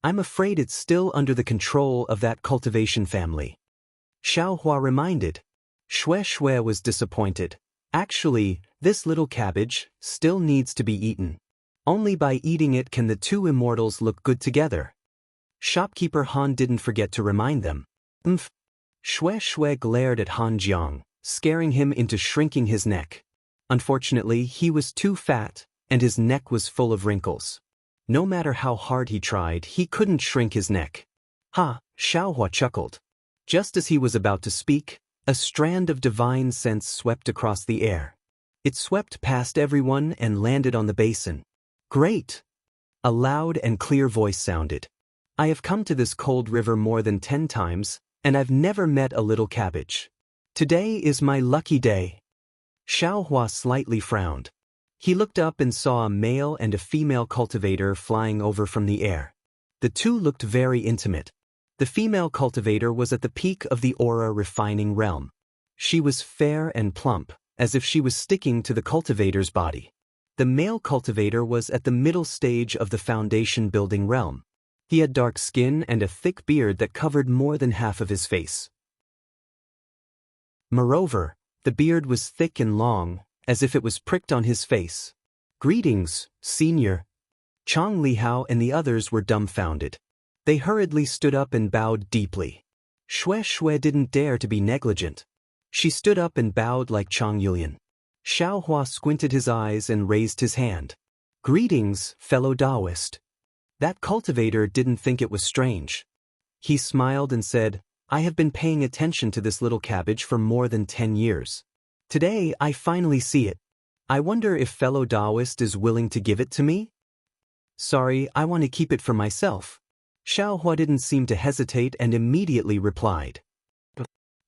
I'm afraid it's still under the control of that cultivation family." Xiaohua reminded. Shue Shue was disappointed. Actually, this little cabbage still needs to be eaten. Only by eating it can the two immortals look good together. Shopkeeper Han didn't forget to remind them. Shue Shue glared at Han Jiang, scaring him into shrinking his neck. Unfortunately, he was too fat, and his neck was full of wrinkles. No matter how hard he tried, he couldn't shrink his neck. "Ha!" Xiaohua chuckled. Just as he was about to speak, a strand of divine sense swept across the air. It swept past everyone and landed on the basin. "Great!" A loud and clear voice sounded. "I have come to this cold river more than 10 times, and I've never met a little cabbage. Today is my lucky day." Xiaohua slightly frowned. He looked up and saw a male and a female cultivator flying over from the air. The two looked very intimate. The female cultivator was at the peak of the aura refining realm. She was fair and plump, as if she was sticking to the cultivator's body. The male cultivator was at the middle stage of the foundation building realm. He had dark skin and a thick beard that covered more than half of his face. Moreover, the beard was thick and long, as if it was pricked on his face. "Greetings, senior." Chang Lihao and the others were dumbfounded. They hurriedly stood up and bowed deeply. Shue Shue didn't dare to be negligent. She stood up and bowed like Chang Yulian. Xiaohua squinted his eyes and raised his hand. "Greetings, fellow Taoist." That cultivator didn't think it was strange. He smiled and said, "I have been paying attention to this little cabbage for more than 10 years. Today I finally see it. I wonder if fellow Taoist is willing to give it to me?" "Sorry, I want to keep it for myself." Xiaohua didn't seem to hesitate and immediately replied.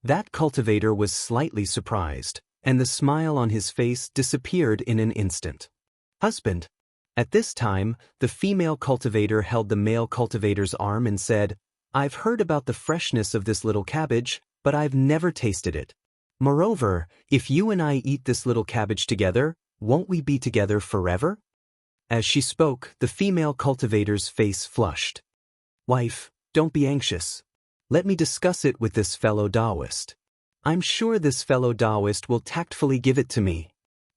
That cultivator was slightly surprised. and the smile on his face disappeared in an instant. Husband. At this time, the female cultivator held the male cultivator's arm and said, I've heard about the freshness of this little cabbage, but I've never tasted it. Moreover, if you and I eat this little cabbage together, won't we be together forever? As she spoke, the female cultivator's face flushed. Wife, don't be anxious. Let me discuss it with this fellow Taoist. I'm sure this fellow Taoist will tactfully give it to me.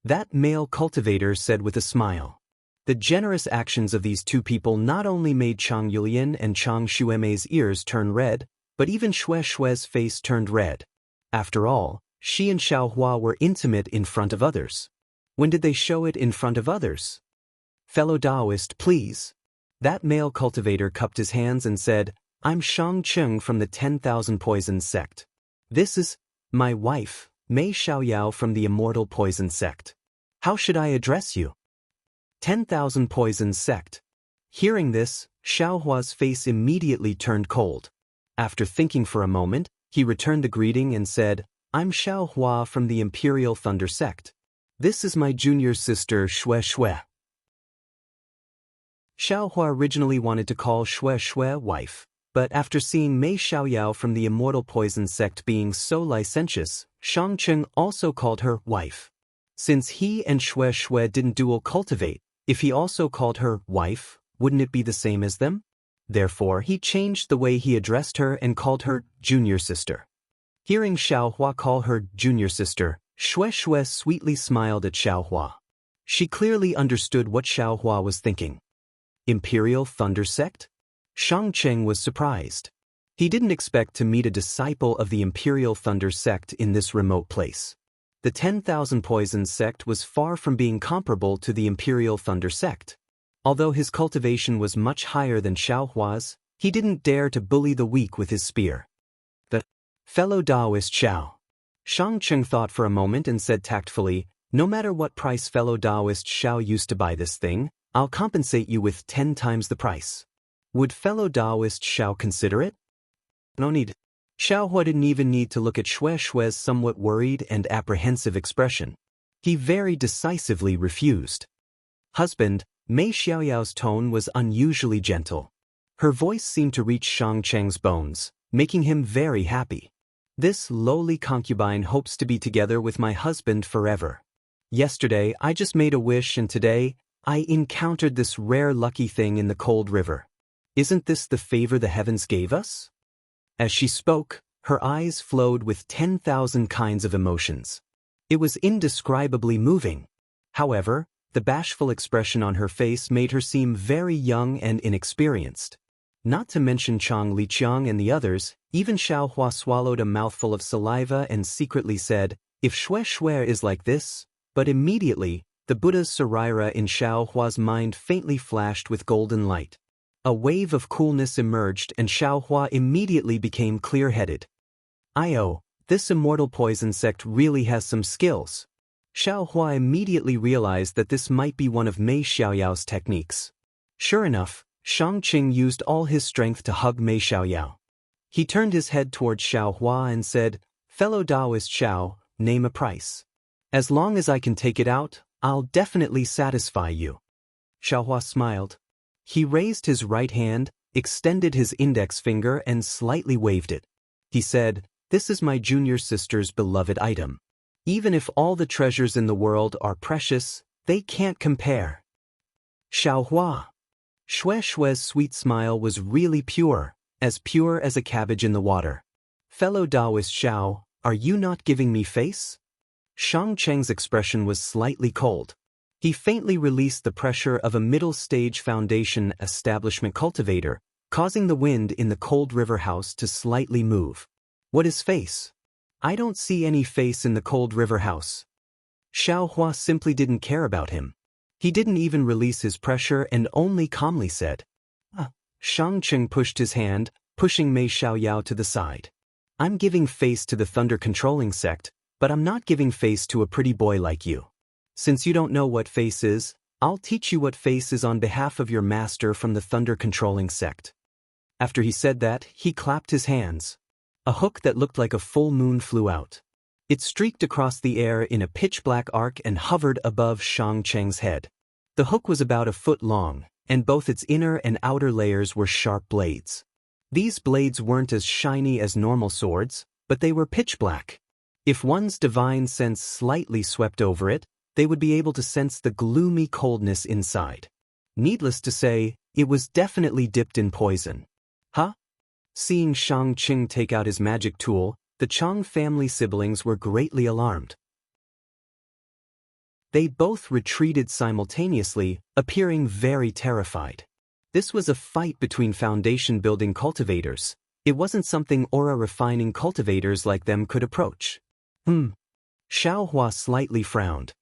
That male cultivator said with a smile. The generous actions of these two people not only made Chang Yulian and Chang Xuemei's ears turn red, but even Xue Xue's face turned red. After all, she and Xiaohua were intimate in front of others. When did they show it in front of others? Fellow Taoist, please. That male cultivator cupped his hands and said, I'm Shang Cheng from the 10,000 Poisons sect. This is my wife, Mei Xiaoyao from the Immortal Poison sect. How should I address you? 10,000 Poisons sect. Hearing this, Xiaohua's face immediately turned cold. After thinking for a moment, he returned the greeting and said, I'm Xiaohua from the Imperial Thunder sect. This is my junior sister Xue Xue. Xiaohua originally wanted to call Xue Xue wife, but after seeing Mei Xiaoyao from the Immortal Poison sect being so licentious, Shangcheng also called her wife. Since he and Xue Xue didn't dual cultivate, if he also called her wife, wouldn't it be the same as them? Therefore, he changed the way he addressed her and called her junior sister. Hearing Xiaohua call her junior sister, Xue Xue sweetly smiled at Xiaohua. She clearly understood what Xiaohua was thinking. Imperial Thunder Sect? Shangcheng was surprised. He didn't expect to meet a disciple of the Imperial Thunder Sect in this remote place. The 10,000 Poisons sect was far from being comparable to the Imperial Thunder sect. Although his cultivation was much higher than Xiaohua's, he didn't dare to bully the weak with his spear. The fellow Taoist Xiao. Shangcheng thought for a moment and said tactfully, no matter what price fellow Taoist Xiao used to buy this thing, I'll compensate you with 10 times the price. Would fellow Taoist Xiao consider it? No need. Xiaohua didn't even need to look at Xue Xue's somewhat worried and apprehensive expression. He very decisively refused. Husband, Mei Xiaoyao's tone was unusually gentle. Her voice seemed to reach Shangcheng's bones, making him very happy. This lowly concubine hopes to be together with my husband forever. Yesterday, I just made a wish and today, I encountered this rare lucky thing in the cold river. Isn't this the favor the heavens gave us? As she spoke, her eyes flowed with 10,000 kinds of emotions. It was indescribably moving. However, the bashful expression on her face made her seem very young and inexperienced. Not to mention Chang Liqiang and the others, even Xiaohua swallowed a mouthful of saliva and secretly said, if Xue Xue is like this, but immediately, the Buddha's Sarira in Xiaohua's mind faintly flashed with golden light. A wave of coolness emerged and Xiaohua immediately became clear-headed. This Immortal Poison sect really has some skills. Xiaohua immediately realized that this might be one of Mei Xiaoyao's techniques. Sure enough, Shangqing used all his strength to hug Mei Xiaoyao. He turned his head towards Xiaohua and said, fellow Taoist Xiao, name a price. As long as I can take it out, I'll definitely satisfy you. Xiaohua smiled. He raised his right hand, extended his index finger and slightly waved it. He said, this is my junior sister's beloved item. Even if all the treasures in the world are precious, they can't compare. Xiaohua. Xue Xue's sweet smile was really pure as a cabbage in the water. Fellow Taoist Xiao, are you not giving me face? Shangcheng's expression was slightly cold. He faintly released the pressure of a middle-stage foundation establishment cultivator, causing the wind in the cold river house to slightly move. What is face? I don't see any face in the cold river house. Xiaohua simply didn't care about him. He didn't even release his pressure and only calmly said, Shangcheng pushed his hand, pushing Mei Xiaoyao to the side. I'm giving face to the Thunder Controlling sect, but I'm not giving face to a pretty boy like you. Since you don't know what face is, I'll teach you what face is on behalf of your master from the Thunder Controlling sect. After he said that, he clapped his hands. A hook that looked like a full moon flew out. It streaked across the air in a pitch-black arc and hovered above Shang Cheng's head. The hook was about a foot long, and both its inner and outer layers were sharp blades. These blades weren't as shiny as normal swords, but they were pitch-black. If one's divine sense slightly swept over it, they would be able to sense the gloomy coldness inside. Needless to say, it was definitely dipped in poison. Huh? Seeing Shang Cheng take out his magic tool, the Chang family siblings were greatly alarmed. They both retreated simultaneously, appearing very terrified. This was a fight between foundation-building cultivators. It wasn't something aura-refining cultivators like them could approach. Xiaohua slightly frowned.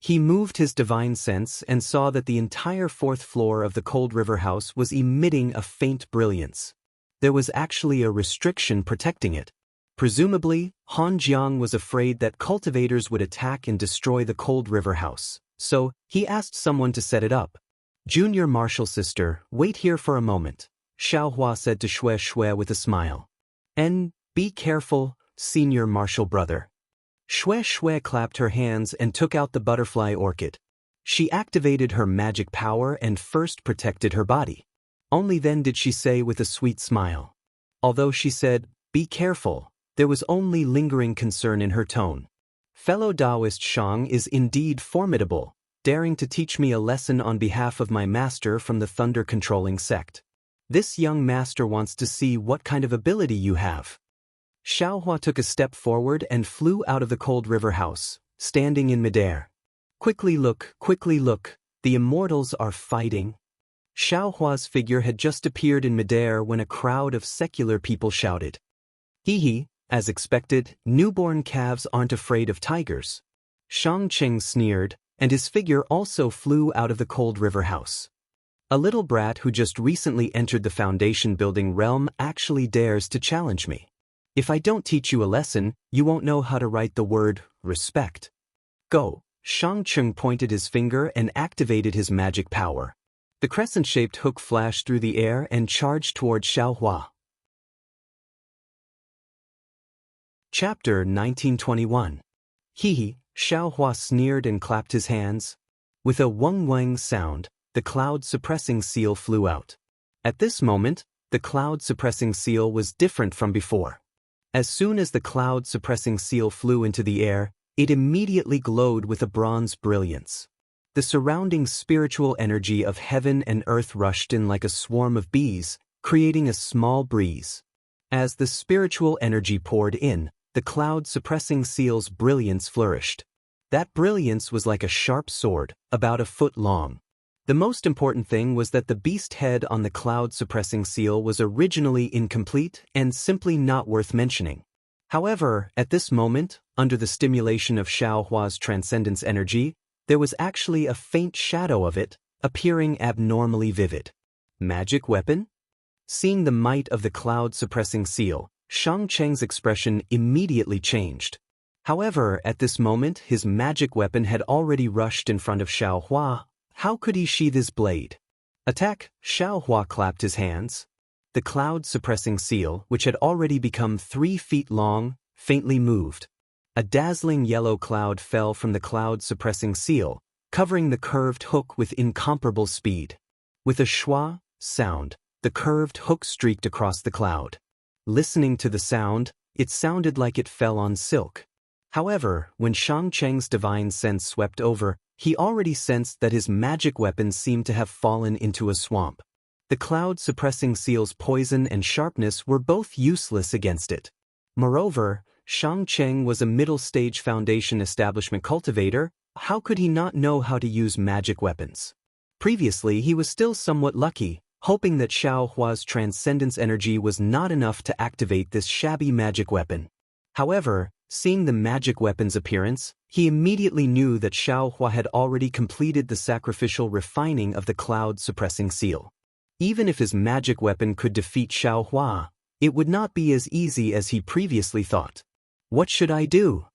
He moved his divine sense and saw that the entire fourth floor of the Cold River House was emitting a faint brilliance. There was actually a restriction protecting it. Presumably, Han Jiang was afraid that cultivators would attack and destroy the Cold River House, so he asked someone to set it up. "Junior Marshal Sister, wait here for a moment," Xiaohua said to Xue Xue with a smile. "And be careful, Senior Marshal Brother." Xue Xue clapped her hands and took out the butterfly orchid. She activated her magic power and first protected her body. Only then did she say with a sweet smile. Although she said, "Be careful," there was only lingering concern in her tone. "Fellow Taoist Shang is indeed formidable, daring to teach me a lesson on behalf of my master from the thunder-controlling sect. This young master wants to see what kind of ability you have." Xiaohua took a step forward and flew out of the Cold River House, standing in midair. Quickly look, the immortals are fighting." Xiaohua's figure had just appeared in midair when a crowd of secular people shouted. "Hee, as expected, newborn calves aren't afraid of tigers." Shang Cheng sneered, and his figure also flew out of the Cold River House. "A little brat who just recently entered the foundation-building realm actually dares to challenge me. If I don't teach you a lesson, you won't know how to write the word respect. Go." Shang Cheng pointed his finger and activated his magic power. The crescent-shaped hook flashed through the air and charged toward Xiaohua. Chapter 1921. Hee, Xiaohua sneered and clapped his hands. With a weng-weng sound, the cloud-suppressing seal flew out. At this moment, the cloud-suppressing seal was different from before. As soon as the cloud-suppressing seal flew into the air, it immediately glowed with a bronze brilliance. The surrounding spiritual energy of heaven and earth rushed in like a swarm of bees, creating a small breeze. As the spiritual energy poured in, the cloud-suppressing seal's brilliance flourished. That brilliance was like a sharp sword, about a foot long. The most important thing was that the beast head on the cloud-suppressing seal was originally incomplete and simply not worth mentioning. However, at this moment, under the stimulation of Xiaohua's transcendence energy, there was actually a faint shadow of it, appearing abnormally vivid. Magic weapon? Seeing the might of the cloud-suppressing seal, Shang Cheng's expression immediately changed. However, at this moment his magic weapon had already rushed in front of Xiaohua. How could he sheath his blade? "Attack!" Xiaohua clapped his hands. The cloud-suppressing seal, which had already become 3 feet long, faintly moved. A dazzling yellow cloud fell from the cloud-suppressing seal, covering the curved hook with incomparable speed. With a schwa sound, the curved hook streaked across the cloud. Listening to the sound, it sounded like it fell on silk. However, when Shang Cheng's divine sense swept over, he already sensed that his magic weapon seemed to have fallen into a swamp. The cloud-suppressing seal's poison and sharpness were both useless against it. Moreover, Shang Cheng was a middle-stage foundation establishment cultivator. How could he not know how to use magic weapons? Previously, he was still somewhat lucky, hoping that Xiaohua's transcendence energy was not enough to activate this shabby magic weapon. However, seeing the magic weapon's appearance, he immediately knew that Xiaohua had already completed the sacrificial refining of the cloud-suppressing seal. Even if his magic weapon could defeat Xiaohua, it would not be as easy as he previously thought. What should I do?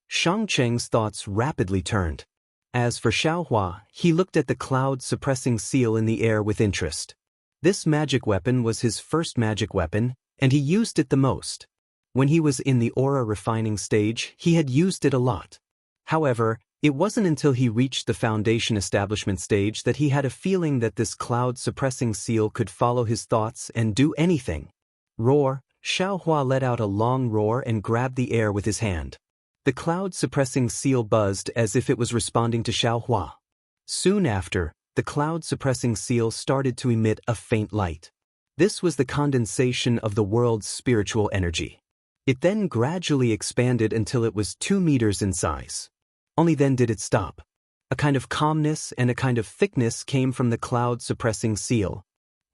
Shang Cheng's thoughts rapidly turned. As for Xiaohua, he looked at the cloud-suppressing seal in the air with interest. This magic weapon was his first magic weapon, and he used it the most. When he was in the aura refining stage, he had used it a lot. However, it wasn't until he reached the foundation establishment stage that he had a feeling that this cloud-suppressing seal could follow his thoughts and do anything. Roar! Xiaohua let out a long roar and grabbed the air with his hand. The cloud-suppressing seal buzzed as if it was responding to Xiaohua. Soon after, the cloud-suppressing seal started to emit a faint light. This was the condensation of the world's spiritual energy. It then gradually expanded until it was 2 meters in size. Only then did it stop. A kind of calmness and a kind of thickness came from the cloud-suppressing seal.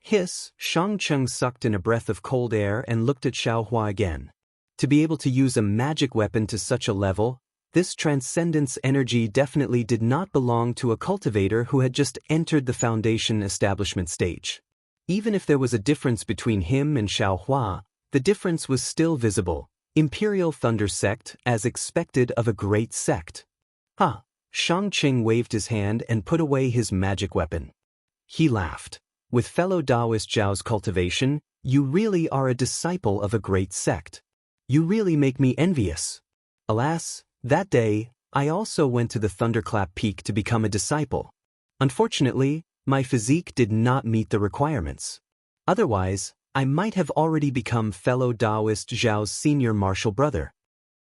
Hiss! Shangcheng sucked in a breath of cold air and looked at Xiaohua again. To be able to use a magic weapon to such a level, this transcendence energy definitely did not belong to a cultivator who had just entered the foundation establishment stage. Even if there was a difference between him and Xiaohua, the difference was still visible. Imperial Thunder Sect, as expected of a great sect. Ha! Shangqing waved his hand and put away his magic weapon. He laughed. With fellow Taoist Zhao's cultivation, you really are a disciple of a great sect. You really make me envious. Alas, that day, I also went to the Thunderclap Peak to become a disciple. Unfortunately, my physique did not meet the requirements. Otherwise, I might have already become fellow Taoist Zhao's senior martial brother.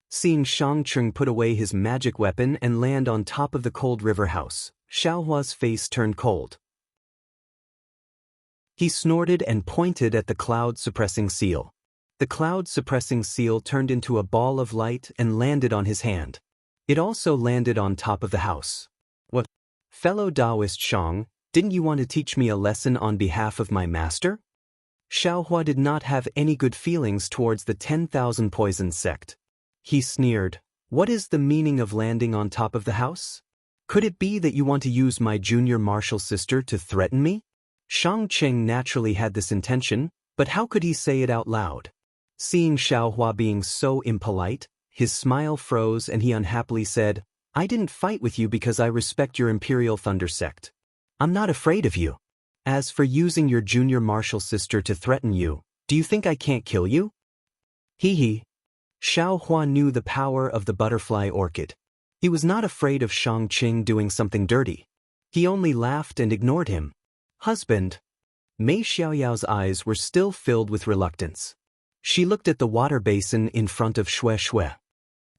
Seeing Shangcheng put away his magic weapon and land on top of the cold river house, Xiaohua's face turned cold. He snorted and pointed at the cloud-suppressing seal. The cloud-suppressing seal turned into a ball of light and landed on his hand. It also landed on top of the house. What? Fellow Taoist Shang, didn't you want to teach me a lesson on behalf of my master? Xiaohua did not have any good feelings towards the 10,000 Poison sect. He sneered, "What is the meaning of landing on top of the house? Could it be that you want to use my junior martial sister to threaten me?" Shangcheng naturally had this intention, but how could he say it out loud? Seeing Xiaohua being so impolite, his smile froze and he unhappily said, "I didn't fight with you because I respect your Imperial Thunder Sect. I'm not afraid of you. As for using your junior martial sister to threaten you, do you think I can't kill you?" Hee hee. Xiaohua knew the power of the butterfly orchid. He was not afraid of Shangqing doing something dirty. He only laughed and ignored him. "Husband." Mei Xiaoyao's eyes were still filled with reluctance. She looked at the water basin in front of Xue Xue.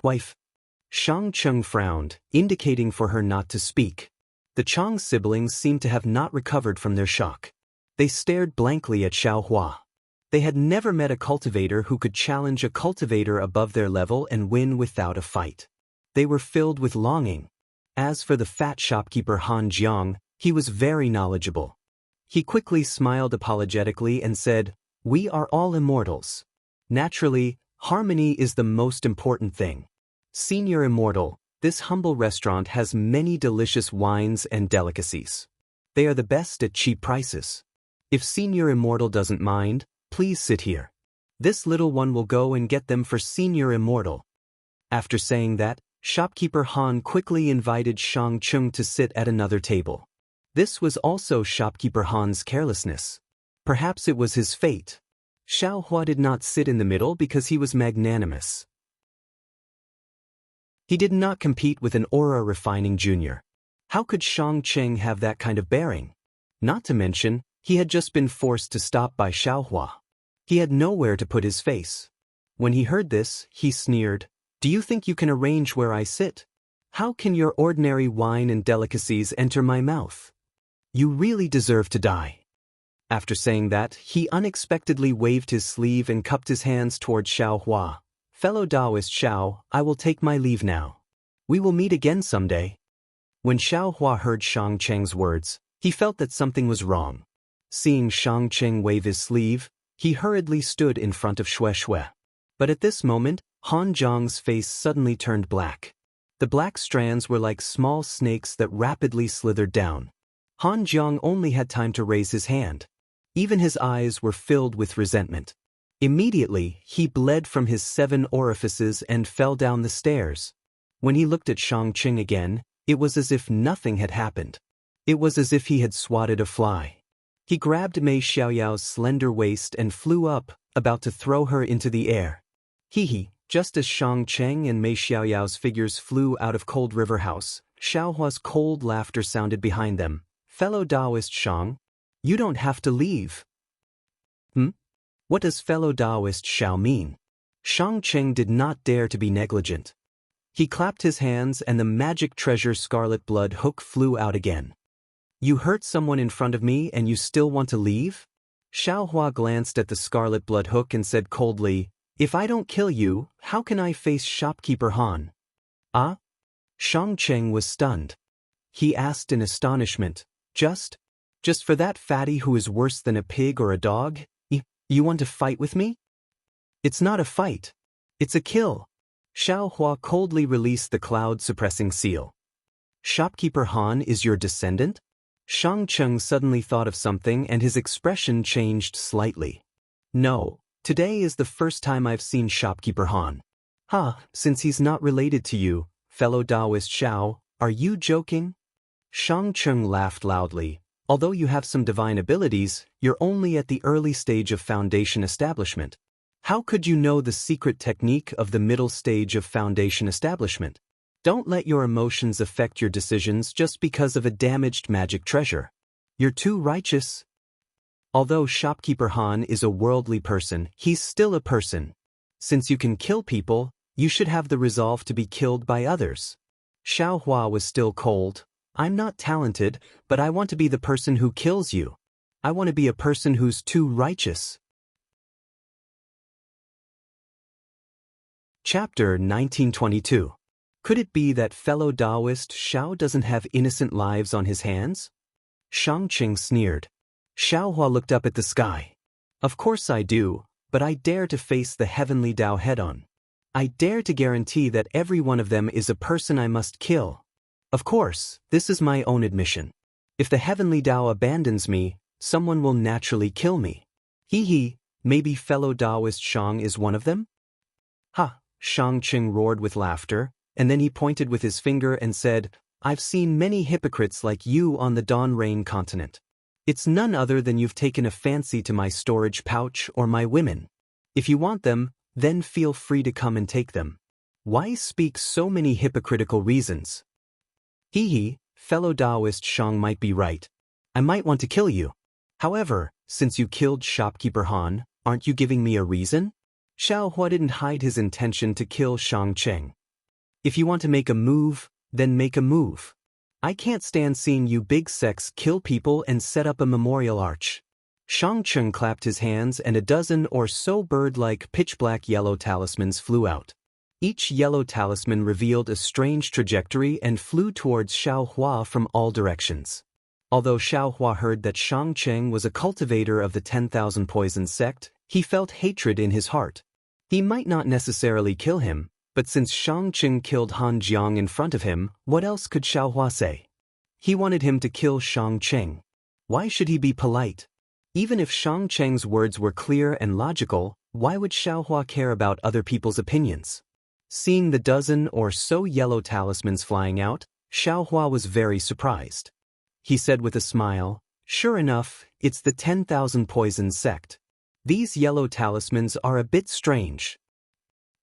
"Wife." Shangcheng frowned, indicating for her not to speak. The Chang siblings seemed to have not recovered from their shock. They stared blankly at Xiaohua. They had never met a cultivator who could challenge a cultivator above their level and win without a fight. They were filled with longing. As for the fat shopkeeper Han Jiang, he was very knowledgeable. He quickly smiled apologetically and said, "We are all immortals. Naturally, harmony is the most important thing. Senior Immortal, this humble restaurant has many delicious wines and delicacies. They are the best at cheap prices. If Senior Immortal doesn't mind, please sit here. This little one will go and get them for Senior Immortal." After saying that, shopkeeper Han quickly invited Shangcheng to sit at another table. This was also shopkeeper Han's carelessness. Perhaps it was his fate. Xiaohua did not sit in the middle because he was magnanimous. He did not compete with an aura-refining junior. How could Shangcheng have that kind of bearing? Not to mention, he had just been forced to stop by Xiaohua. He had nowhere to put his face. When he heard this, he sneered, "Do you think you can arrange where I sit? How can your ordinary wine and delicacies enter my mouth? You really deserve to die." After saying that, he unexpectedly waved his sleeve and cupped his hands toward Xiaohua. "Fellow Taoist Xiao, I will take my leave now. We will meet again someday." When Xiaohua heard Shangcheng's words, he felt that something was wrong. Seeing Shangcheng wave his sleeve, he hurriedly stood in front of Xue Xue. But at this moment, Han Jiang's face suddenly turned black. The black strands were like small snakes that rapidly slithered down. Han Jiang only had time to raise his hand. Even his eyes were filled with resentment. Immediately, he bled from his 7 orifices and fell down the stairs. When he looked at Shangcheng again, it was as if nothing had happened. It was as if he had swatted a fly. He grabbed Mei Xiaoyao's slender waist and flew up, about to throw her into the air. Hee. Just as Shang Cheng and Mei Xiaoyao's figures flew out of Cold River House, Xiaohua's cold laughter sounded behind them. Fellow Taoist Shang, you don't have to leave. What does fellow Taoist Xiao mean? Shang Cheng did not dare to be negligent. He clapped his hands and the magic treasure scarlet blood hook flew out again. You hurt someone in front of me and you still want to leave? Xiaohua glanced at the scarlet blood hook and said coldly, if I don't kill you, how can I face shopkeeper Han? Ah? Shang Cheng was stunned. He asked in astonishment, Just for that fatty who is worse than a pig or a dog? You want to fight with me? It's not a fight. It's a kill. Xiaohua coldly released the cloud-suppressing seal. Shopkeeper Han is your descendant? Shang Cheng suddenly thought of something and his expression changed slightly. No, today is the first time I've seen Shopkeeper Han. Since he's not related to you, fellow Taoist Xiao, are you joking? Shang Cheng laughed loudly. Although you have some divine abilities, you're only at the early stage of foundation establishment. How could you know the secret technique of the middle stage of foundation establishment? Don't let your emotions affect your decisions just because of a damaged magic treasure. You're too righteous. Although Shopkeeper Han is a worldly person, he's still a person. Since you can kill people, you should have the resolve to be killed by others. Xiaohua was still cold. I'm not talented, but I want to be the person who kills you. I want to be a person who's too righteous. Chapter 1922. Could it be that fellow Taoist Xiao doesn't have innocent lives on his hands? Shang Cheng sneered. Xiaohua looked up at the sky. Of course I do, but I dare to face the heavenly Tao head-on. I dare to guarantee that every one of them is a person I must kill. Of course, this is my own admission. If the heavenly Tao abandons me, someone will naturally kill me. Maybe fellow Taoist Shang is one of them? Shang Cheng roared with laughter, and then he pointed with his finger and said, I've seen many hypocrites like you on the Dawn Rain continent. It's none other than you've taken a fancy to my storage pouch or my women. If you want them, then feel free to come and take them. Why speak so many hypocritical reasons? Fellow Taoist Shang might be right. I might want to kill you. However, since you killed Shopkeeper Han, aren't you giving me a reason? Xiaohua didn't hide his intention to kill Shang Cheng. If you want to make a move, then make a move. I can't stand seeing you big sex kill people and set up a memorial arch. Shang Cheng clapped his hands and a dozen or so bird-like pitch-black yellow talismans flew out. Each yellow talisman revealed a strange trajectory and flew towards Xiaohua from all directions. Although Xiaohua heard that Shang Cheng was a cultivator of the 10,000 Poison sect, he felt hatred in his heart. He might not necessarily kill him, but since Shang Cheng killed Han Jiang in front of him, what else could Xiaohua say? He wanted him to kill Shang Cheng. Why should he be polite? Even if Shang Cheng's words were clear and logical, why would Xiaohua care about other people's opinions? Seeing the dozen or so yellow talismans flying out, Xiaohua was very surprised. He said with a smile, Sure enough, it's the 10,000 Poison sect. These yellow talismans are a bit strange.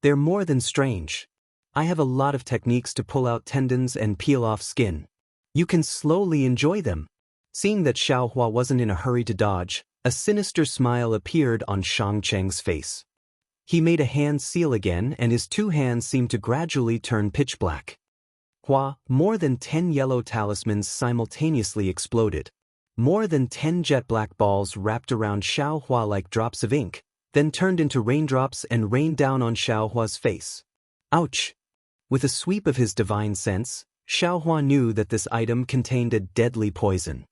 They're more than strange. I have a lot of techniques to pull out tendons and peel off skin. You can slowly enjoy them. Seeing that Xiaohua wasn't in a hurry to dodge, a sinister smile appeared on Shang Cheng's face. He made a hand seal again and his two hands seemed to gradually turn pitch black. More than 10 yellow talismans simultaneously exploded. More than 10 jet black balls wrapped around Xiaohua like drops of ink, then turned into raindrops and rained down on Xiaohua's face. Ouch! With a sweep of his divine sense, Xiaohua knew that this item contained a deadly poison.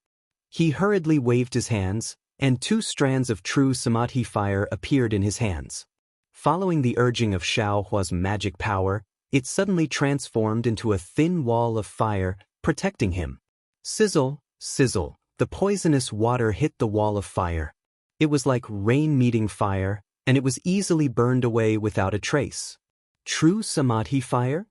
He hurriedly waved his hands, and 2 strands of true samadhi fire appeared in his hands. Following the urging of Xiaohua's magic power, it suddenly transformed into a thin wall of fire, protecting him. Sizzle, sizzle, the poisonous water hit the wall of fire. It was like rain meeting fire, and it was easily burned away without a trace. True samadhi fire?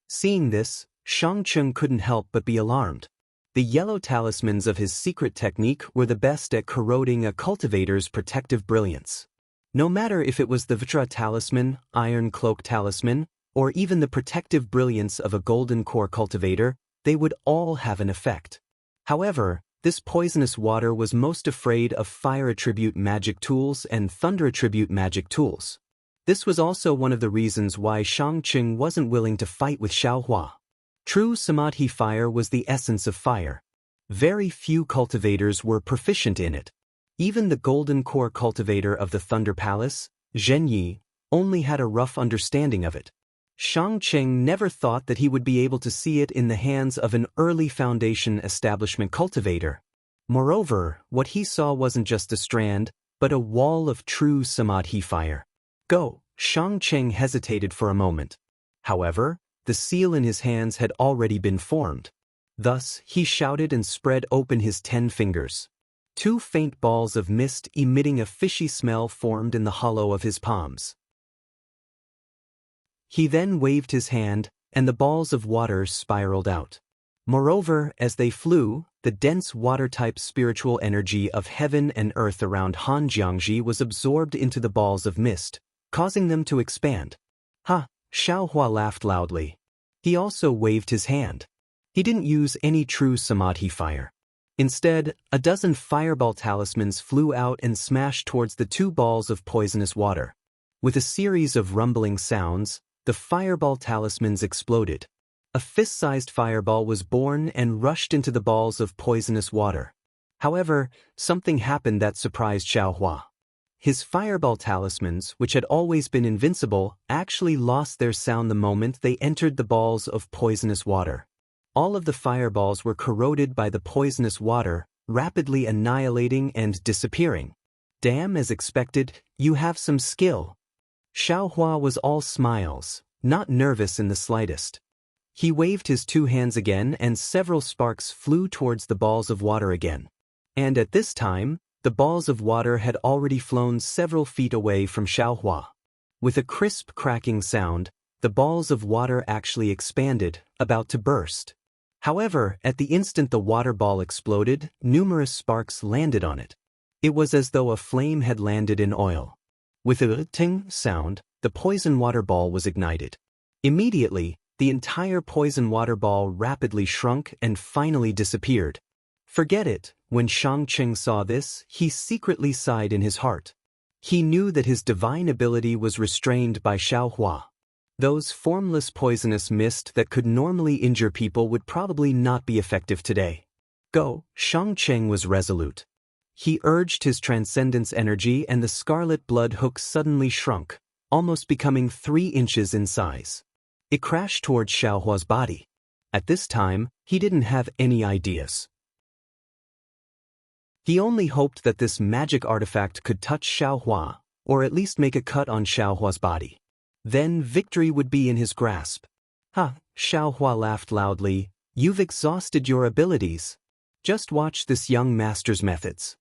Seeing this, Shang Cheng couldn't help but be alarmed. The yellow talismans of his secret technique were the best at corroding a cultivator's protective brilliance. No matter if it was the Vajra talisman, iron cloak talisman, or even the protective brilliance of a golden core cultivator, they would all have an effect. However, this poisonous water was most afraid of fire attribute magic tools and thunder attribute magic tools. This was also one of the reasons why Shangqing wasn't willing to fight with Xiaohua. True Samadhi fire was the essence of fire. Very few cultivators were proficient in it. Even the golden core cultivator of the Thunder Palace, Zhen Yi, only had a rough understanding of it. Shangqing never thought that he would be able to see it in the hands of an early foundation establishment cultivator. Moreover, what he saw wasn't just a strand, but a wall of true Samadhi fire. Go, Shangqing hesitated for a moment. However, the seal in his hands had already been formed. Thus, he shouted and spread open his 10 fingers. 2 faint balls of mist emitting a fishy smell formed in the hollow of his palms. He then waved his hand, and the balls of water spiraled out. Moreover, as they flew, the dense water-type spiritual energy of heaven and earth around Han Jiangji was absorbed into the balls of mist, causing them to expand. Ha! Xiaohua laughed loudly. He also waved his hand. He didn't use any true Samadhi fire. Instead, a dozen fireball talismans flew out and smashed towards the 2 balls of poisonous water. With a series of rumbling sounds, the fireball talismans exploded. A fist-sized fireball was born and rushed into the balls of poisonous water. However, something happened that surprised Xiaohua. His fireball talismans, which had always been invincible, actually lost their sound the moment they entered the balls of poisonous water. All of the fireballs were corroded by the poisonous water, rapidly annihilating and disappearing. Damn, as expected, you have some skill. Xiaohua was all smiles, not nervous in the slightest. He waved his 2 hands again and several sparks flew towards the balls of water again. And at this time, the balls of water had already flown several feet away from Xiaohua. With a crisp cracking sound, the balls of water actually expanded, about to burst. However, at the instant the water ball exploded, numerous sparks landed on it. It was as though a flame had landed in oil. With a ting sound, the poison water ball was ignited. Immediately, the entire poison water ball rapidly shrunk and finally disappeared. Forget it, when Shangqing saw this, he secretly sighed in his heart. He knew that his divine ability was restrained by Xiaohua. Those formless poisonous mist that could normally injure people would probably not be effective today. Go, Shangqing was resolute. He urged his transcendence energy and the scarlet blood hook suddenly shrunk, almost becoming 3 inches in size. It crashed towards Xiaohua's body. At this time, he didn't have any ideas. He only hoped that this magic artifact could touch Xiaohua, or at least make a cut on Xiaohua's body. Then victory would be in his grasp. Ha! Xiaohua laughed loudly. You've exhausted your abilities. Just watch this young master's methods.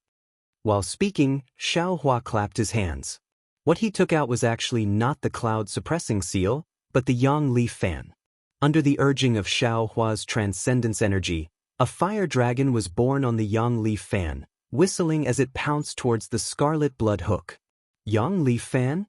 While speaking, Xiaohua clapped his hands. What he took out was actually not the cloud-suppressing seal, but the yang leaf fan. Under the urging of Xiaohua's transcendence energy, a fire dragon was born on the yang leaf fan, whistling as it pounced towards the scarlet blood hook. Yang leaf fan?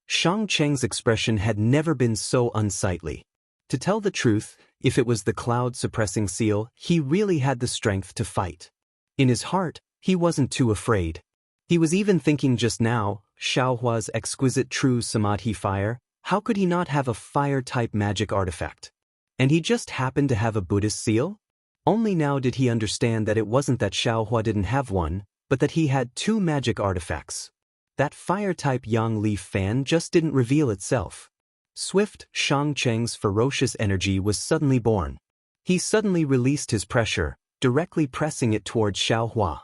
Shangqing's expression had never been so unsightly. To tell the truth, if it was the cloud-suppressing seal, he really had the strength to fight. In his heart, he wasn't too afraid. He was even thinking just now, Xiaohua's exquisite true Samadhi fire, how could he not have a fire-type magic artifact? And he just happened to have a Buddhist seal? Only now did he understand that it wasn't that Xiaohua didn't have one, but that he had 2 magic artifacts. That fire-type yang leaf fan just didn't reveal itself. Swift, Shangqing's ferocious energy was suddenly born. He suddenly released his pressure, directly pressing it towards Xiaohua.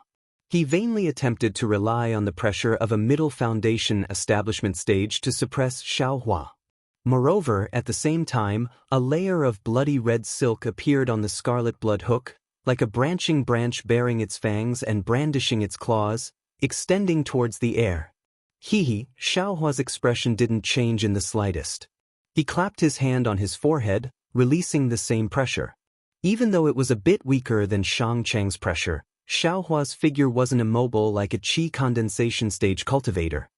He vainly attempted to rely on the pressure of a middle foundation establishment stage to suppress Xiaohua. Moreover, at the same time, a layer of bloody red silk appeared on the scarlet blood hook, like a branching branch bearing its fangs and brandishing its claws, extending towards the air. Xiaohua's expression didn't change in the slightest. He clapped his hand on his forehead, releasing the same pressure. Even though it was a bit weaker than Shangqing's pressure, Xiaohua's figure wasn't immobile like a qi condensation stage cultivator.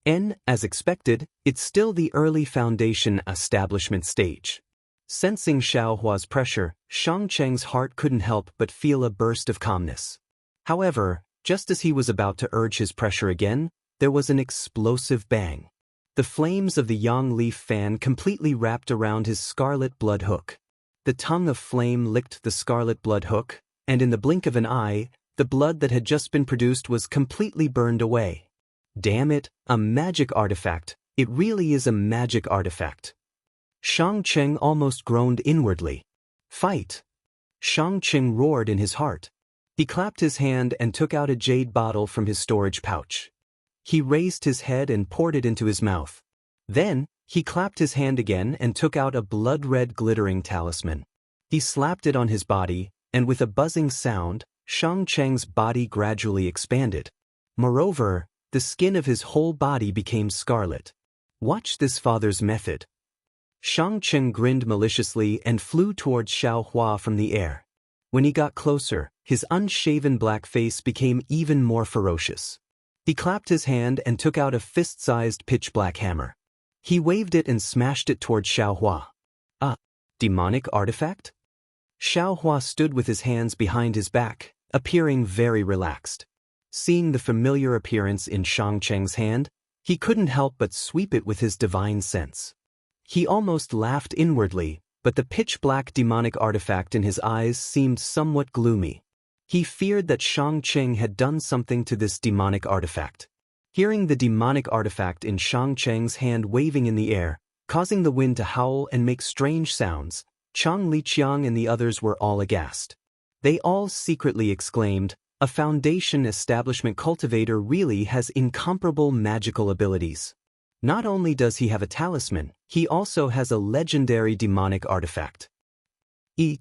As expected, it's still the early foundation establishment stage. Sensing Xiaohua's pressure, Shangcheng's heart couldn't help but feel a burst of calmness. However, just as he was about to urge his pressure again, there was an explosive bang. The flames of the yang leaf fan completely wrapped around his scarlet blood hook. The tongue of flame licked the scarlet blood hook, and in the blink of an eye, the blood that had just been produced was completely burned away. Damn it, a magic artifact. It really is a magic artifact. Shangcheng almost groaned inwardly. Fight! Shangcheng roared in his heart. He clapped his hand and took out a jade bottle from his storage pouch. He raised his head and poured it into his mouth. Then, he clapped his hand again and took out a blood-red glittering talisman. He slapped it on his body, and with a buzzing sound, Shangcheng's body gradually expanded. Moreover, the skin of his whole body became scarlet. Watch this father's method. Shangcheng grinned maliciously and flew towards Xiaohua from the air. When he got closer, his unshaven black face became even more ferocious. He clapped his hand and took out a fist-sized pitch-black hammer. He waved it and smashed it towards Xiaohua. A demonic artifact? Xiaohua stood with his hands behind his back, appearing very relaxed. Seeing the familiar appearance in Shangcheng's hand, he couldn't help but sweep it with his divine sense. He almost laughed inwardly, but the pitch-black demonic artifact in his eyes seemed somewhat gloomy. He feared that Shangcheng had done something to this demonic artifact. Hearing the demonic artifact in Shangcheng's hand waving in the air, causing the wind to howl and make strange sounds, Chang Liqiang and the others were all aghast. They all secretly exclaimed, "A foundation establishment cultivator really has incomparable magical abilities. Not only does he have a talisman, he also has a legendary demonic artifact."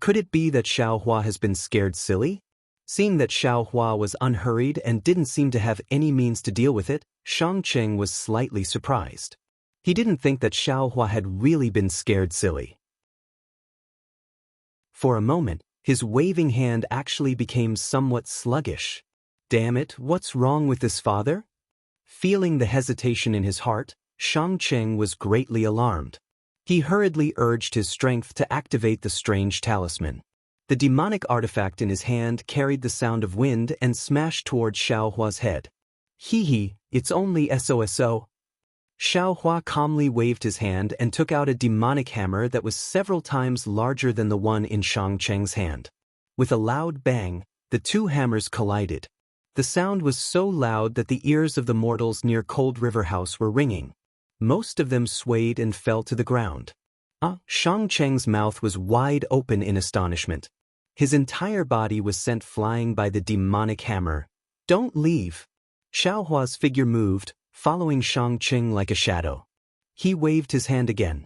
Could it be that Xiaohua has been scared silly? Seeing that Xiaohua was unhurried and didn't seem to have any means to deal with it, Shangcheng was slightly surprised. He didn't think that Xiaohua had really been scared silly. For a moment, his waving hand actually became somewhat sluggish. Damn it, what's wrong with this father? Feeling the hesitation in his heart, Shangcheng was greatly alarmed. He hurriedly urged his strength to activate the strange talisman. The demonic artifact in his hand carried the sound of wind and smashed towards Xiaohua's head. Hee, it's only SOSO. Xiaohua calmly waved his hand and took out a demonic hammer that was several times larger than the one in Shangcheng's hand. With a loud bang, the two hammers collided. The sound was so loud that the ears of the mortals near Cold River House were ringing. Most of them swayed and fell to the ground. Shangcheng's mouth was wide open in astonishment. His entire body was sent flying by the demonic hammer. Don't leave. Xiaohua's figure moved, following Shangcheng like a shadow. He waved his hand again.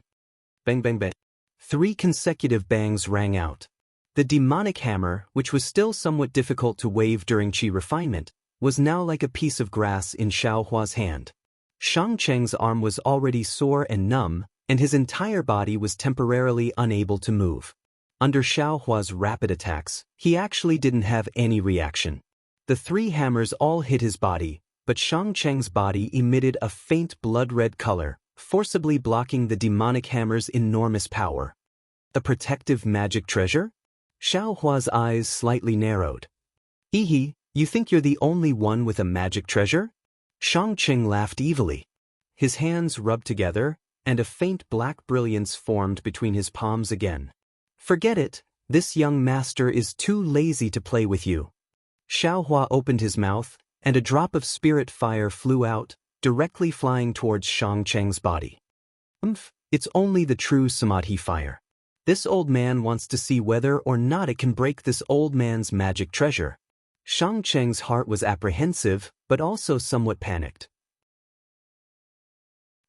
Bang bang bang. 3 consecutive bangs rang out. The demonic hammer, which was still somewhat difficult to wave during qi refinement, was now like a piece of grass in Xiaohua's hand. Shangcheng's arm was already sore and numb, and his entire body was temporarily unable to move. Under Xiaohua's rapid attacks, he actually didn't have any reaction. The 3 hammers all hit his body, but Shangcheng's body emitted a faint blood-red color, forcibly blocking the demonic hammer's enormous power. A protective magic treasure? Xiaohua's eyes slightly narrowed. You think you're the only one with a magic treasure? Shangcheng laughed evilly. His hands rubbed together, and a faint black brilliance formed between his palms again. Forget it, this young master is too lazy to play with you. Xiaohua opened his mouth, and a drop of spirit fire flew out, directly flying towards Shangcheng's body. It's only the true samadhi fire. This old man wants to see whether or not it can break this old man's magic treasure. Shangcheng's heart was apprehensive, but also somewhat panicked.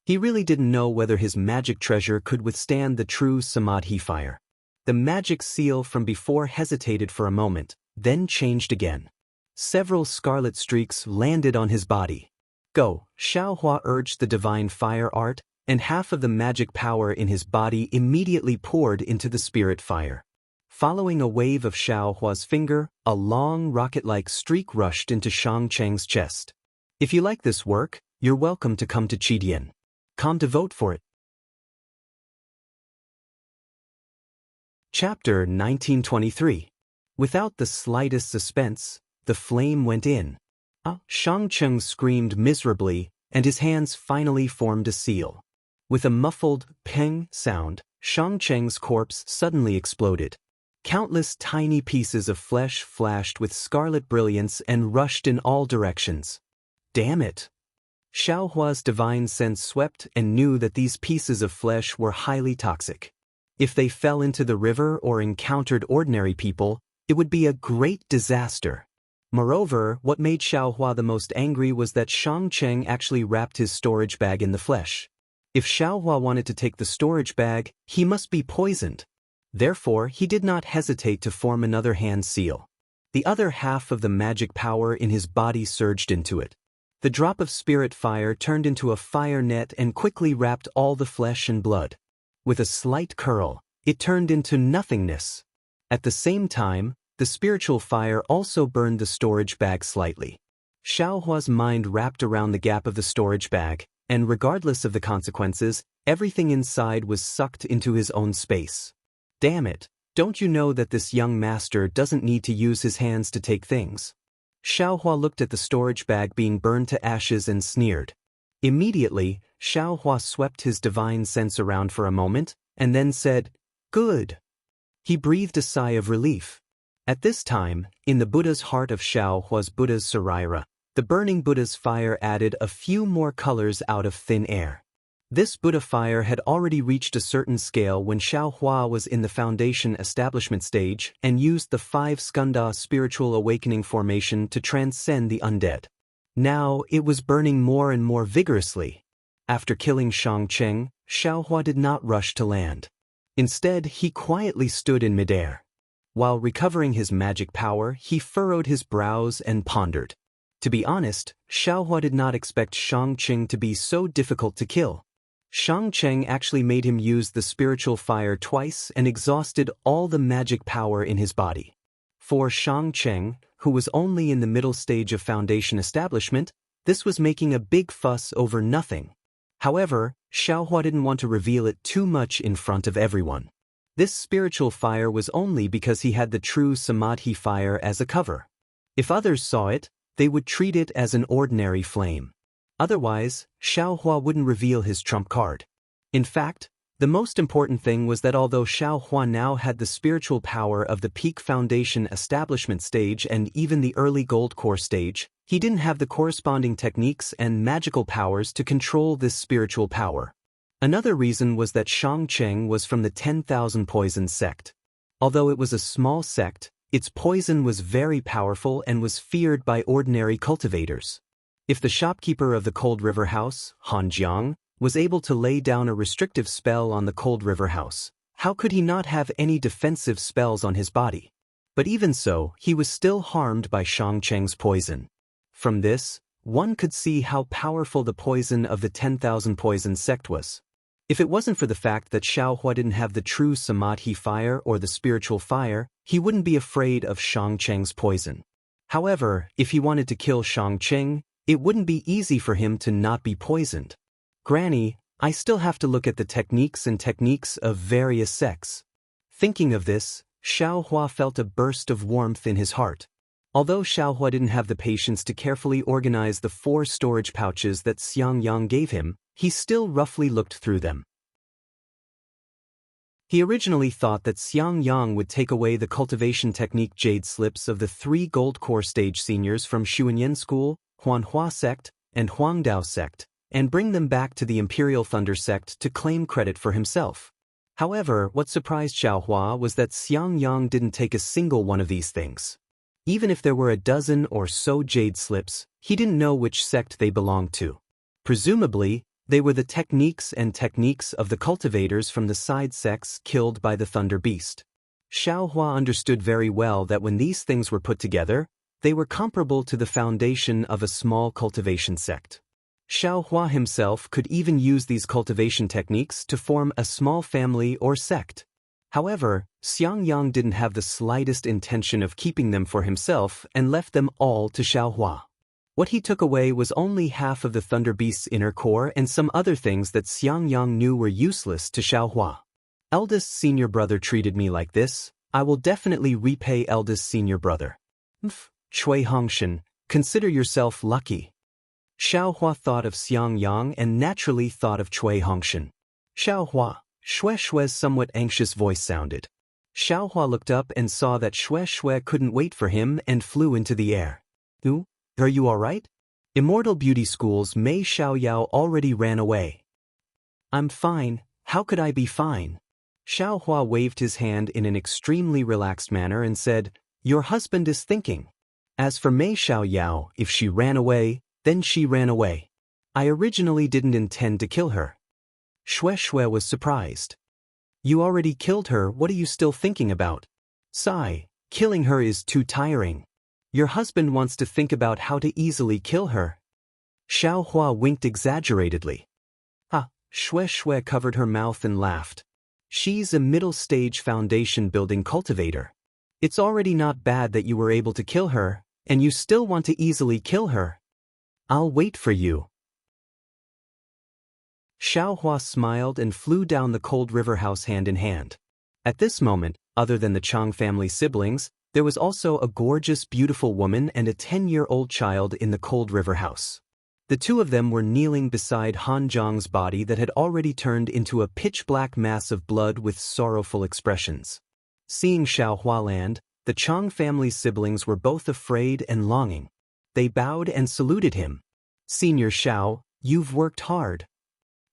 He really didn't know whether his magic treasure could withstand the true samadhi fire. The magic seal from before hesitated for a moment, then changed again. Several scarlet streaks landed on his body. Go, Xiaohua urged the divine fire art, and half of the magic power in his body immediately poured into the spirit fire. Following a wave of Xiaohua's finger, a long rocket-like streak rushed into Shangcheng's chest. If you like this work, You're welcome to come to Qidian. Come to vote for it. Chapter 1923. Without the slightest suspense, the flame went in. Shangcheng screamed miserably, and his hands finally formed a seal. With a muffled peng sound, Shangcheng's corpse suddenly exploded. Countless tiny pieces of flesh flashed with scarlet brilliance and rushed in all directions. Damn it! Xiaohua's divine sense swept and knew that these pieces of flesh were highly toxic. If they fell into the river or encountered ordinary people, it would be a great disaster. Moreover, what made Xiaohua the most angry was that Shangcheng actually wrapped his storage bag in the flesh. If Xiaohua wanted to take the storage bag, he must be poisoned. Therefore, he did not hesitate to form another hand seal. The other half of the magic power in his body surged into it. The drop of spirit fire turned into a fire net and quickly wrapped all the flesh and blood. With a slight curl, it turned into nothingness. At the same time, the spiritual fire also burned the storage bag slightly. Xiaohua's mind wrapped around the gap of the storage bag, and regardless of the consequences, everything inside was sucked into his own space. Damn it, don't you know that this young master doesn't need to use his hands to take things? Xiaohua looked at the storage bag being burned to ashes and sneered. Immediately, Xiaohua swept his divine sense around for a moment, and then said, "Good." He breathed a sigh of relief. At this time, in the Buddha's heart of Xiaohua's Buddha's Saraira, the burning Buddha's fire added a few more colors out of thin air. This Buddha fire had already reached a certain scale when Xiaohua was in the foundation establishment stage and used the 5 skanda spiritual awakening formation to transcend the undead. Now it was burning more and more vigorously. After killing Shangcheng, Xiaohua did not rush to land. Instead, he quietly stood in midair. While recovering his magic power, he furrowed his brows and pondered. To be honest, Xiaohua did not expect Shangcheng to be so difficult to kill. Shangcheng actually made him use the spiritual fire twice and exhausted all the magic power in his body. For Shangcheng, who was only in the middle stage of foundation establishment, this was making a big fuss over nothing. However, Xiaohua didn't want to reveal it too much in front of everyone. This spiritual fire was only because he had the true Samadhi fire as a cover. If others saw it, they would treat it as an ordinary flame. Otherwise, Xiaohua wouldn't reveal his trump card. In fact, the most important thing was that although Xiaohua now had the spiritual power of the peak foundation establishment stage and even the early gold core stage, he didn't have the corresponding techniques and magical powers to control this spiritual power. Another reason was that Shangcheng was from the 10,000 Poison sect. Although it was a small sect, its poison was very powerful and was feared by ordinary cultivators. If the shopkeeper of the Cold River House, Han Jiang, was able to lay down a restrictive spell on the Cold River House, how could he not have any defensive spells on his body? But even so, he was still harmed by Shangcheng's poison. From this, one could see how powerful the poison of the 10,000 Poison sect was. If it wasn't for the fact that Xiaohua didn't have the true Samadhi fire or the spiritual fire, he wouldn't be afraid of Shangcheng's poison. However, if he wanted to kill Shangcheng, it wouldn't be easy for him to not be poisoned. Granny, I still have to look at the techniques of various sects. Thinking of this, Xiaohua felt a burst of warmth in his heart. Although Xiaohua didn't have the patience to carefully organize the 4 storage pouches that Xiang Yang gave him, he still roughly looked through them. He originally thought that Xiang Yang would take away the cultivation technique jade slips of the 3 gold core stage seniors from Xuanyan School, Huanhua sect, and Huangdao sect, and bring them back to the Imperial Thunder sect to claim credit for himself. However, what surprised Xiaohua was that Xiang Yang didn't take a single one of these things. Even if there were a dozen or so jade slips, he didn't know which sect they belonged to. Presumably, they were the techniques of the cultivators from the side sects killed by the Thunder Beast. Xiaohua understood very well that when these things were put together, they were comparable to the foundation of a small cultivation sect. Xiaohua himself could even use these cultivation techniques to form a small family or sect. However, Xiang Yang didn't have the slightest intention of keeping them for himself and left them all to Xiaohua. What he took away was only half of the Thunder Beast's inner core and some other things that Xiangyang knew were useless to Xiaohua. Eldest senior brother treated me like this, I will definitely repay eldest senior brother. Chui Hongshan, consider yourself lucky. Xiaohua thought of Xiangyang and naturally thought of Chui Hongshan. Xiaohua, Xue Xue's somewhat anxious voice sounded. Xiaohua looked up and saw that Xue Xue couldn't wait for him and flew into the air. Ooh, are you alright? Immortal Beauty School's Mei Xiaoyao already ran away. I'm fine, how could I be fine? Xiaohua waved his hand in an extremely relaxed manner and said, Your husband is thinking. As for Mei Xiaoyao, if she ran away, then she ran away. I originally didn't intend to kill her. Xue Xue was surprised. You already killed her, what are you still thinking about? Sigh, killing her is too tiring. Your husband wants to think about how to easily kill her. Xiaohua winked exaggeratedly. Xue Xue covered her mouth and laughed. She's a middle-stage foundation-building cultivator. It's already not bad that you were able to kill her, and you still want to easily kill her. I'll wait for you. Xiaohua smiled and flew down the cold river house hand in hand. At this moment, other than the Chang family siblings, there was also a gorgeous, beautiful woman and a 10-year-old child in the cold river house. The two of them were kneeling beside Han Zhang's body that had already turned into a pitch-black mass of blood with sorrowful expressions. Seeing Xiaohua land, the Chang family's siblings were both afraid and longing. They bowed and saluted him. Senior Xiao, you've worked hard.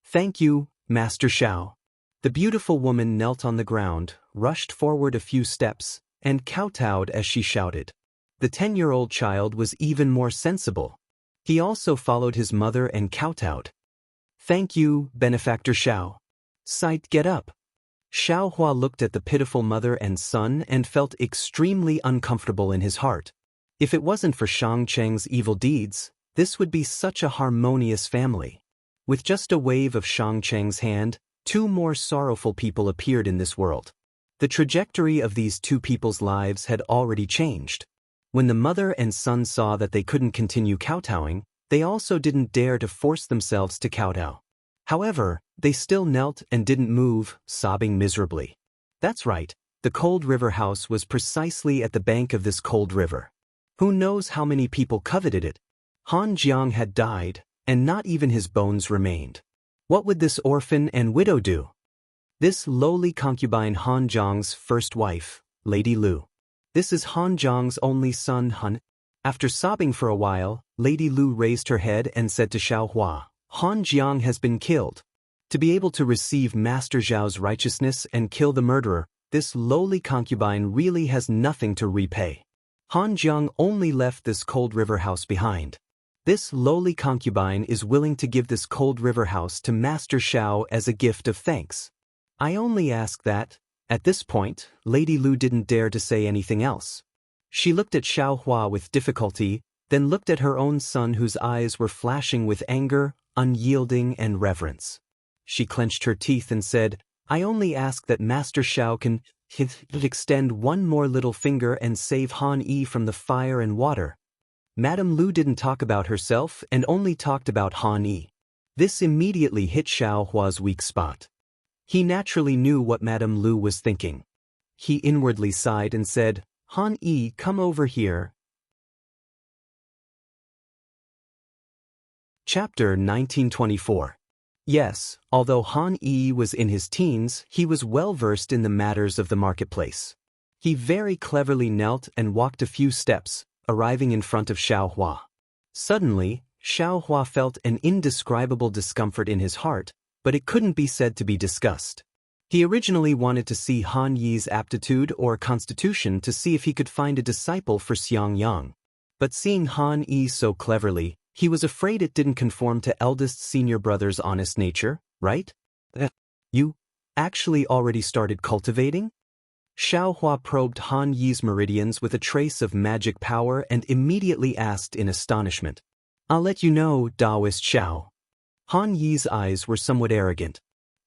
Thank you, Master Xiao. The beautiful woman knelt on the ground, rushed forward a few steps, and kowtowed as she shouted. The 10-year-old child was even more sensible. He also followed his mother and kowtowed. Thank you, Benefactor Xiao. Sight, get up. Xiaohua looked at the pitiful mother and son and felt extremely uncomfortable in his heart. If it wasn't for Shang Cheng's evil deeds, this would be such a harmonious family. With just a wave of Shang Cheng's hand, two more sorrowful people appeared in this world. The trajectory of these two people's lives had already changed. When the mother and son saw that they couldn't continue kowtowing, they also didn't dare to force themselves to kowtow. However, they still knelt and didn't move, sobbing miserably. That's right, the cold river house was precisely at the bank of this cold river. Who knows how many people coveted it? Han Jiang had died, and not even his bones remained. What would this orphan and widow do? This lowly concubine Han Zhang's first wife, Lady Lu. This is Han Zhang's only son Han. After sobbing for a while, Lady Lu raised her head and said to Xiaohua, Han Jiang has been killed. To be able to receive Master Zhao's righteousness and kill the murderer, this lowly concubine really has nothing to repay. Han Jiang only left this cold river house behind. This lowly concubine is willing to give this cold river house to Master Xiao as a gift of thanks. I only ask that. At this point, Lady Lu didn't dare to say anything else. She looked at Xiaohua with difficulty, then looked at her own son whose eyes were flashing with anger, unyielding and reverence. She clenched her teeth and said, I only ask that Master Xiao can extend one more little finger and save Han Yi from the fire and water. Madame Lu didn't talk about herself and only talked about Han Yi. This immediately hit Xiaohua's weak spot. He naturally knew what Madame Lu was thinking. He inwardly sighed and said, Han Yi, come over here. Chapter 1924. Yes, although Han Yi was in his teens, he was well versed in the matters of the marketplace. He very cleverly knelt and walked a few steps, arriving in front of Xiaohua. Suddenly, Xiaohua felt an indescribable discomfort in his heart, but it couldn't be said to be discussed. He originally wanted to see Han Yi's aptitude or constitution to see if he could find a disciple for Xiangyang. But seeing Han Yi so cleverly, he was afraid it didn't conform to eldest senior brother's honest nature, right? You actually already started cultivating? Xiaohua probed Han Yi's meridians with a trace of magic power and immediately asked in astonishment. I'll let you know, Taoist Xiao. Han Yi's eyes were somewhat arrogant.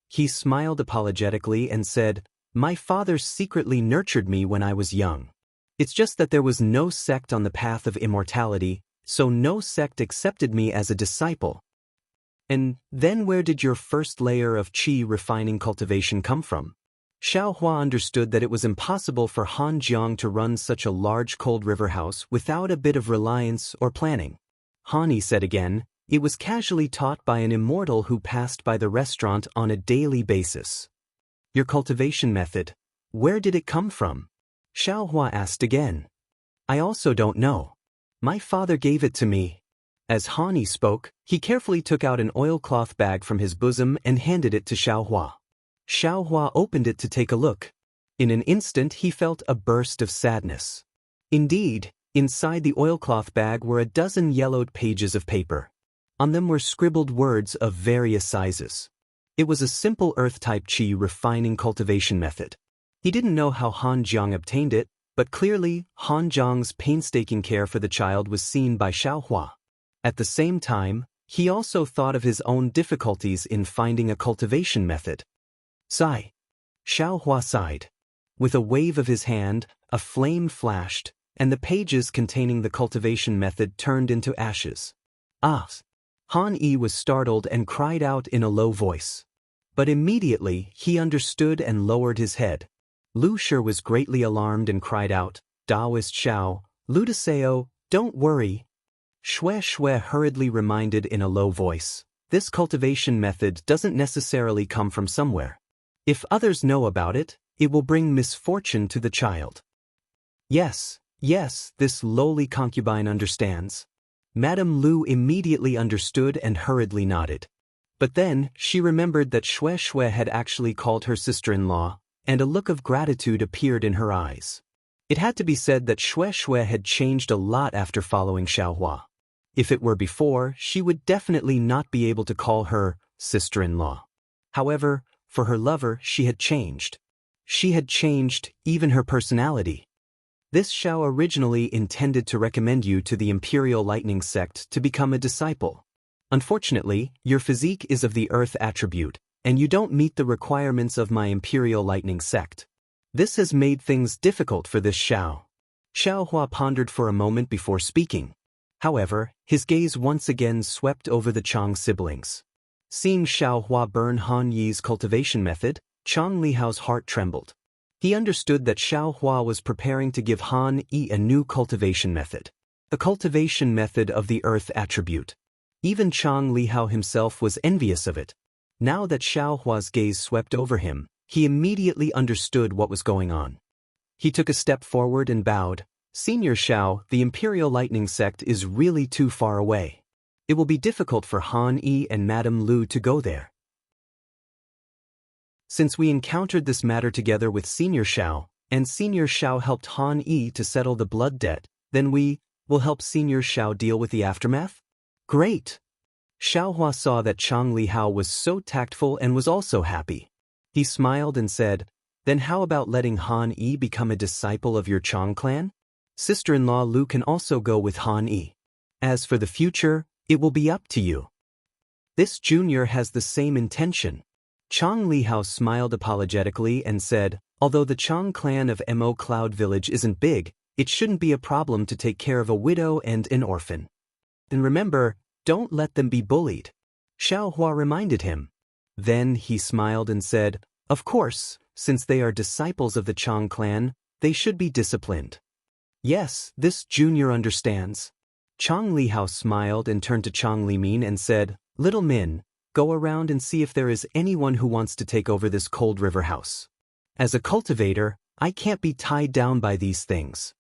He smiled apologetically and said, My father secretly nurtured me when I was young. It's just that there was no sect on the path of immortality, So no sect accepted me as a disciple. And then where did your first layer of qi refining cultivation come from? Xiao Hua understood that it was impossible for Han Jiang to run such a large cold river house without a bit of reliance or planning. Han Yi said again, it was casually taught by an immortal who passed by the restaurant on a daily basis. Your cultivation method, where did it come from? Xiao Hua asked again. I also don't know. My father gave it to me. As Han Yi spoke, he carefully took out an oilcloth bag from his bosom and handed it to Xiao Hua. Xiao Hua opened it to take a look. In an instant he felt a burst of sadness. Indeed, inside the oilcloth bag were a dozen yellowed pages of paper. On them were scribbled words of various sizes. It was a simple earth-type qi refining cultivation method. He didn't know how Han Jiang obtained it, but clearly, Han Jiang's painstaking care for the child was seen by Xiao Hua. At the same time, he also thought of his own difficulties in finding a cultivation method. Sigh. Xiao Hua sighed. With a wave of his hand, a flame flashed, and the pages containing the cultivation method turned into ashes. Ah! Han Yi was startled and cried out in a low voice. But immediately, he understood and lowered his head. Lu Shi was greatly alarmed and cried out, Taoist Xiao, Ludiseo, don't worry. Shui hurriedly reminded in a low voice, this cultivation method doesn't necessarily come from somewhere. If others know about it, it will bring misfortune to the child. Yes, this lowly concubine understands. Madame Lu immediately understood and hurriedly nodded. But then, she remembered that Shui had actually called her sister-in-law, and a look of gratitude appeared in her eyes. It had to be said that Shui had changed a lot after following Xiao Hua. If it were before, she would definitely not be able to call her sister-in-law. However, for her lover, she had changed. She had changed even her personality. This Xiao originally intended to recommend you to the Imperial Lightning sect to become a disciple. Unfortunately, your physique is of the Earth attribute, and you don't meet the requirements of my Imperial Lightning sect. This has made things difficult for this Xiao. Xiao Hua pondered for a moment before speaking. However, his gaze once again swept over the Chang siblings. Seeing Xiao Hua burn Han Yi's cultivation method, Chang Lihao's heart trembled. He understood that Xiao Hua was preparing to give Han Yi a new cultivation method. The cultivation method of the Earth attribute. Even Chang Lihao himself was envious of it. Now that Xiao Hua's gaze swept over him, he immediately understood what was going on. He took a step forward and bowed. Senior Xiao, the Imperial Lightning sect is really too far away. It will be difficult for Han Yi and Madame Lu to go there. Since we encountered this matter together with Senior Xiao, and Senior Xiao helped Han Yi to settle the blood debt, then we will help Senior Xiao deal with the aftermath? Great! Xiao Hua saw that Chang Lihao was so tactful and was also happy. He smiled and said, then how about letting Han Yi become a disciple of your Chang clan? Sister-in-law Lu can also go with Han Yi. As for the future, it will be up to you. This junior has the same intention. Chang Lihao smiled apologetically and said, although the Chang clan of Mo Cloud Village isn't big, it shouldn't be a problem to take care of a widow and an orphan. And remember, don't let them be bullied. Xiao Hua reminded him. Then he smiled and said, of course, since they are disciples of the Chang clan, they should be disciplined. Yes, this junior understands. Chang Lihao smiled and turned to Chang Limin and said, Little Min, go around and see if there is anyone who wants to take over this cold river house. As a cultivator, I can't be tied down by these things.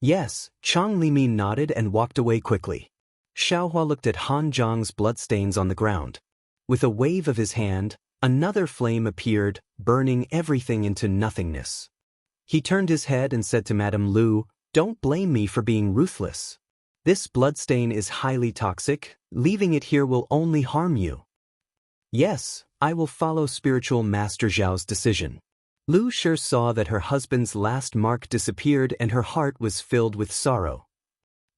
Yes, Chang Limin nodded and walked away quickly. Xiao Hua looked at Han Zhang's bloodstains on the ground. With a wave of his hand, another flame appeared, burning everything into nothingness. He turned his head and said to Madame Lu, don't blame me for being ruthless. This bloodstain is highly toxic, leaving it here will only harm you. Yes, I will follow Spiritual Master Zhao's decision. Lu Shi saw that her husband's last mark disappeared and her heart was filled with sorrow.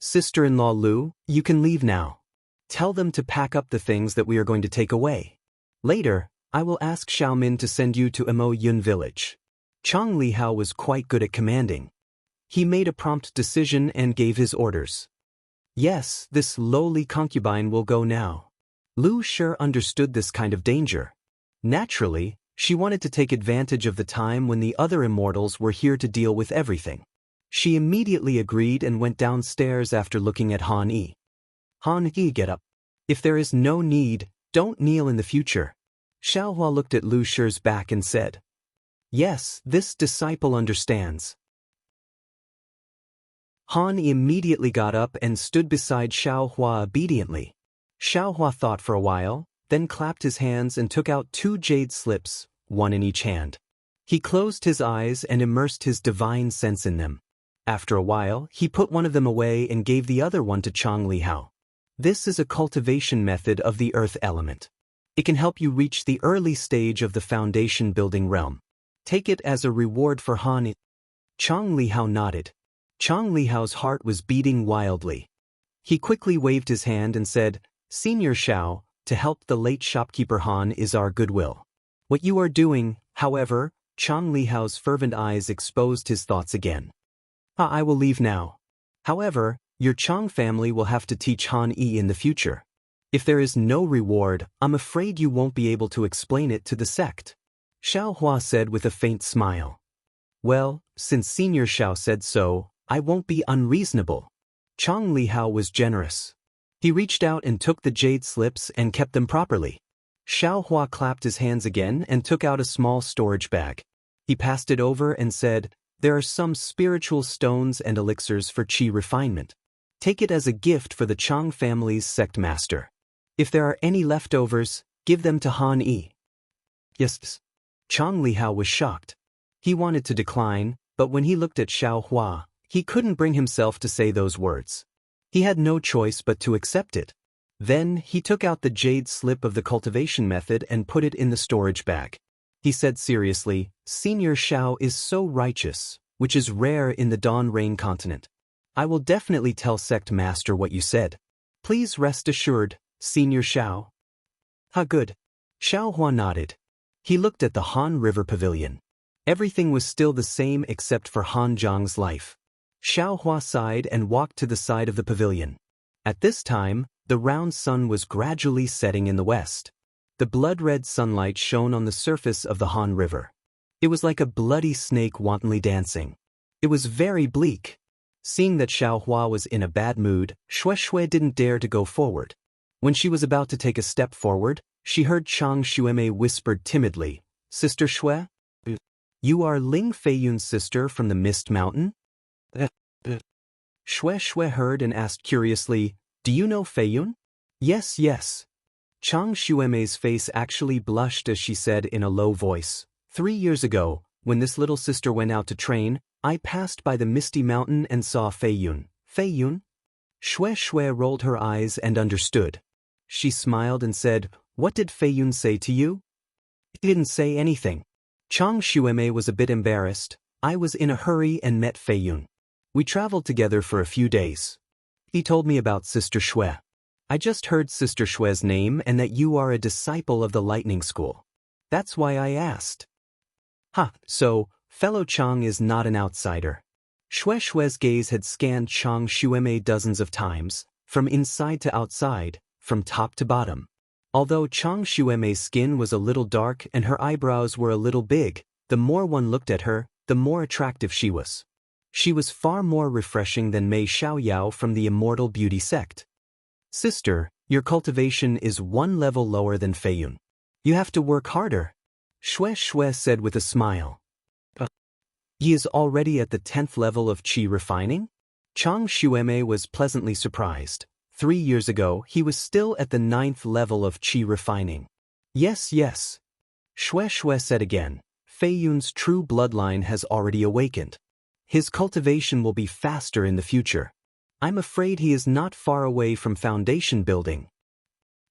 Sister-in-law Lu, you can leave now. Tell them to pack up the things that we are going to take away. Later, I will ask Xiaomin to send you to Mo Yun village. Chang Lihao was quite good at commanding. He made a prompt decision and gave his orders. Yes, this lowly concubine will go now. Lu Shi understood this kind of danger. Naturally, she wanted to take advantage of the time when the other immortals were here to deal with everything. She immediately agreed and went downstairs after looking at Han Yi. Han Yi, get up. If there is no need, don't kneel in the future. Xiaohua looked at Lu Shi's back and said, yes, this disciple understands. Han immediately got up and stood beside Xiaohua obediently. Xiaohua thought for a while, then clapped his hands and took out 2 jade slips, one in each hand. He closed his eyes and immersed his divine sense in them. After a while, he put one of them away and gave the other one to Chang Lihao. This is a cultivation method of the earth element. It can help you reach the early stage of the foundation building realm. Take it as a reward for Han. Chang Lihao nodded. Chang Lihao's heart was beating wildly. He quickly waved his hand and said, Senior Xiao, to help the late shopkeeper Han is our goodwill. What you are doing, however, Chang Lihao's fervent eyes exposed his thoughts again. I will leave now. However, your Chang family will have to teach Han Yi in the future. If there is no reward, I'm afraid you won't be able to explain it to the sect. Xiaohua said with a faint smile. Well, since Senior Xiao said so, I won't be unreasonable. Chang Lihao was generous. He reached out and took the jade slips and kept them properly. Xiaohua clapped his hands again and took out a small storage bag. He passed it over and said, there are some spiritual stones and elixirs for qi refinement. Take it as a gift for the Chang family's sect master. If there are any leftovers, give them to Han Yi. Yes. Chang Lihao was shocked. He wanted to decline, but when he looked at Xiaohua, he couldn't bring himself to say those words. He had no choice but to accept it. Then he took out the jade slip of the cultivation method and put it in the storage bag. He said seriously, Senior Xiao is so righteous, which is rare in the Dawn Rain continent. I will definitely tell Sect Master what you said. Please rest assured, Senior Xiao. Good. Xiaohua nodded. He looked at the Han River Pavilion. Everything was still the same except for Han Zhang's life. Xiaohua sighed and walked to the side of the pavilion. At this time, the round sun was gradually setting in the west. The blood-red sunlight shone on the surface of the Han River. It was like a bloody snake wantonly dancing. It was very bleak. Seeing that Xiaohua was in a bad mood, Shui didn't dare to go forward. When she was about to take a step forward, she heard Chang Xuemei whispered timidly, Sister Shui? You are Ling Feiyun's sister from the Mist Mountain? Shui heard and asked curiously, do you know Feiyun? Yes, yes. Chang Xuemei's face actually blushed as she said in a low voice, 3 years ago, when this little sister went out to train, I passed by the Misty Mountain and saw Feiyun. Feiyun? Shui rolled her eyes and understood. She smiled and said, what did Feiyun say to you? He didn't say anything. Chang Xuemei was a bit embarrassed. I was in a hurry and met Feiyun. We traveled together for a few days. He told me about Sister Shui. I just heard Sister Shui's name and that you are a disciple of the Lightning School. That's why I asked. So, fellow Chang is not an outsider. Shui's gaze had scanned Chang Xuemei dozens of times, from inside to outside, from top to bottom. Although Chang Xuemei's skin was a little dark and her eyebrows were a little big, the more one looked at her, the more attractive she was. She was far more refreshing than Mei Xiaoyao from the Immortal Beauty sect. Sister, your cultivation is 1 level lower than Feiyun. You have to work harder. Shui said with a smile. He is already at the 10th level of qi refining? Chang Xuemei was pleasantly surprised. 3 years ago, he was still at the 9th level of qi refining. Yes, yes. Shui said again. Feiyun's true bloodline has already awakened. His cultivation will be faster in the future. I'm afraid he is not far away from foundation building.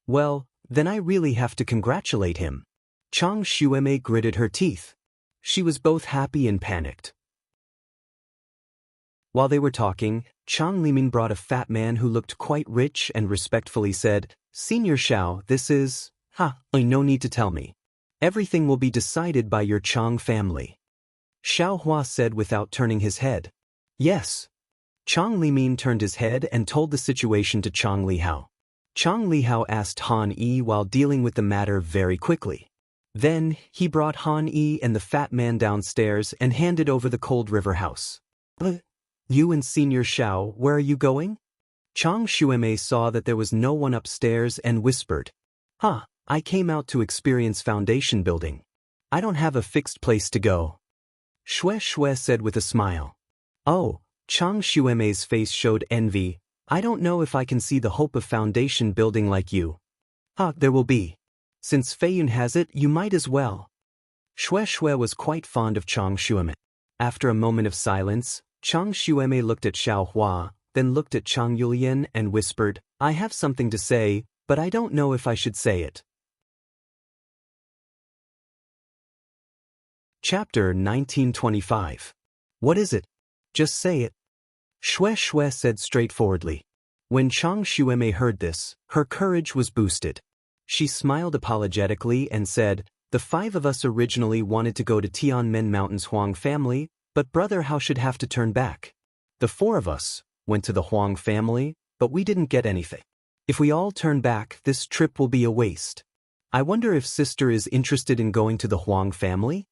Well, then I really have to congratulate him. Chang Xuemei gritted her teeth. She was both happy and panicked. While they were talking, Chang Limin brought a fat man who looked quite rich and respectfully said, Senior Xiao, this is… no need to tell me. Everything will be decided by your Chang family. Xiaohua said without turning his head. Yes. Chang Limin turned his head and told the situation to Chang Lihao. Chang Lihao asked Han Yi while dealing with the matter very quickly. Then, he brought Han Yi and the fat man downstairs and handed over the cold river house. You and Senior Xiao, where are you going? Chang Xuemei saw that there was no one upstairs and whispered. I came out to experience foundation building. I don't have a fixed place to go. Shue said with a smile. Oh, Chang Xuemei's face showed envy. I don't know if I can see the hope of foundation building like you. There will be. Since Feiyun has it, you might as well. Shue was quite fond of Chang Xuemei. After a moment of silence, Chang Xuemei looked at Xiao Hua, then looked at Chang Yulian and whispered, I have something to say, but I don't know if I should say it. Chapter 1925. What is it? Just say it. Shue said straightforwardly. When Chang Xuemei heard this, her courage was boosted. She smiled apologetically and said, The 5 of us originally wanted to go to Tianmen Mountain's Huang family, but Brother Hao should have to turn back. The 4 of us went to the Huang family, but we didn't get anything. If we all turn back, this trip will be a waste. I wonder if Sister is interested in going to the Huang family?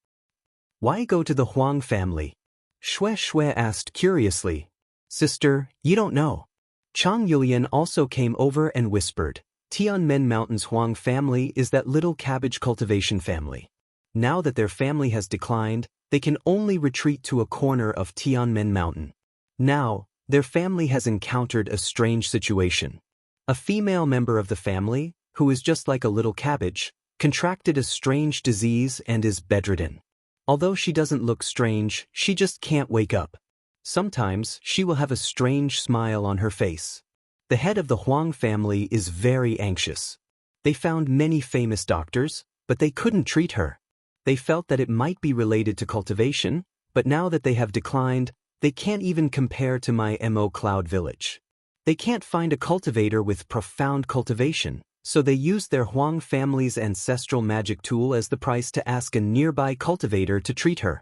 Why go to the Huang family? Shue asked curiously. Sister, you don't know. Chang Yulian also came over and whispered. Tianmen Mountain's Huang family is that little cabbage cultivation family. Now that their family has declined, they can only retreat to a corner of Tianmen Mountain. Now, their family has encountered a strange situation. A female member of the family, who is just like a little cabbage, contracted a strange disease and is bedridden. Although she doesn't look strange, she just can't wake up. Sometimes, she will have a strange smile on her face. The head of the Huang family is very anxious. They found many famous doctors, but they couldn't treat her. They felt that it might be related to cultivation, but now that they have declined, they can't even compare to my Mo Cloud Village. They can't find a cultivator with profound cultivation, so they used their Huang family's ancestral magic tool as the price to ask a nearby cultivator to treat her.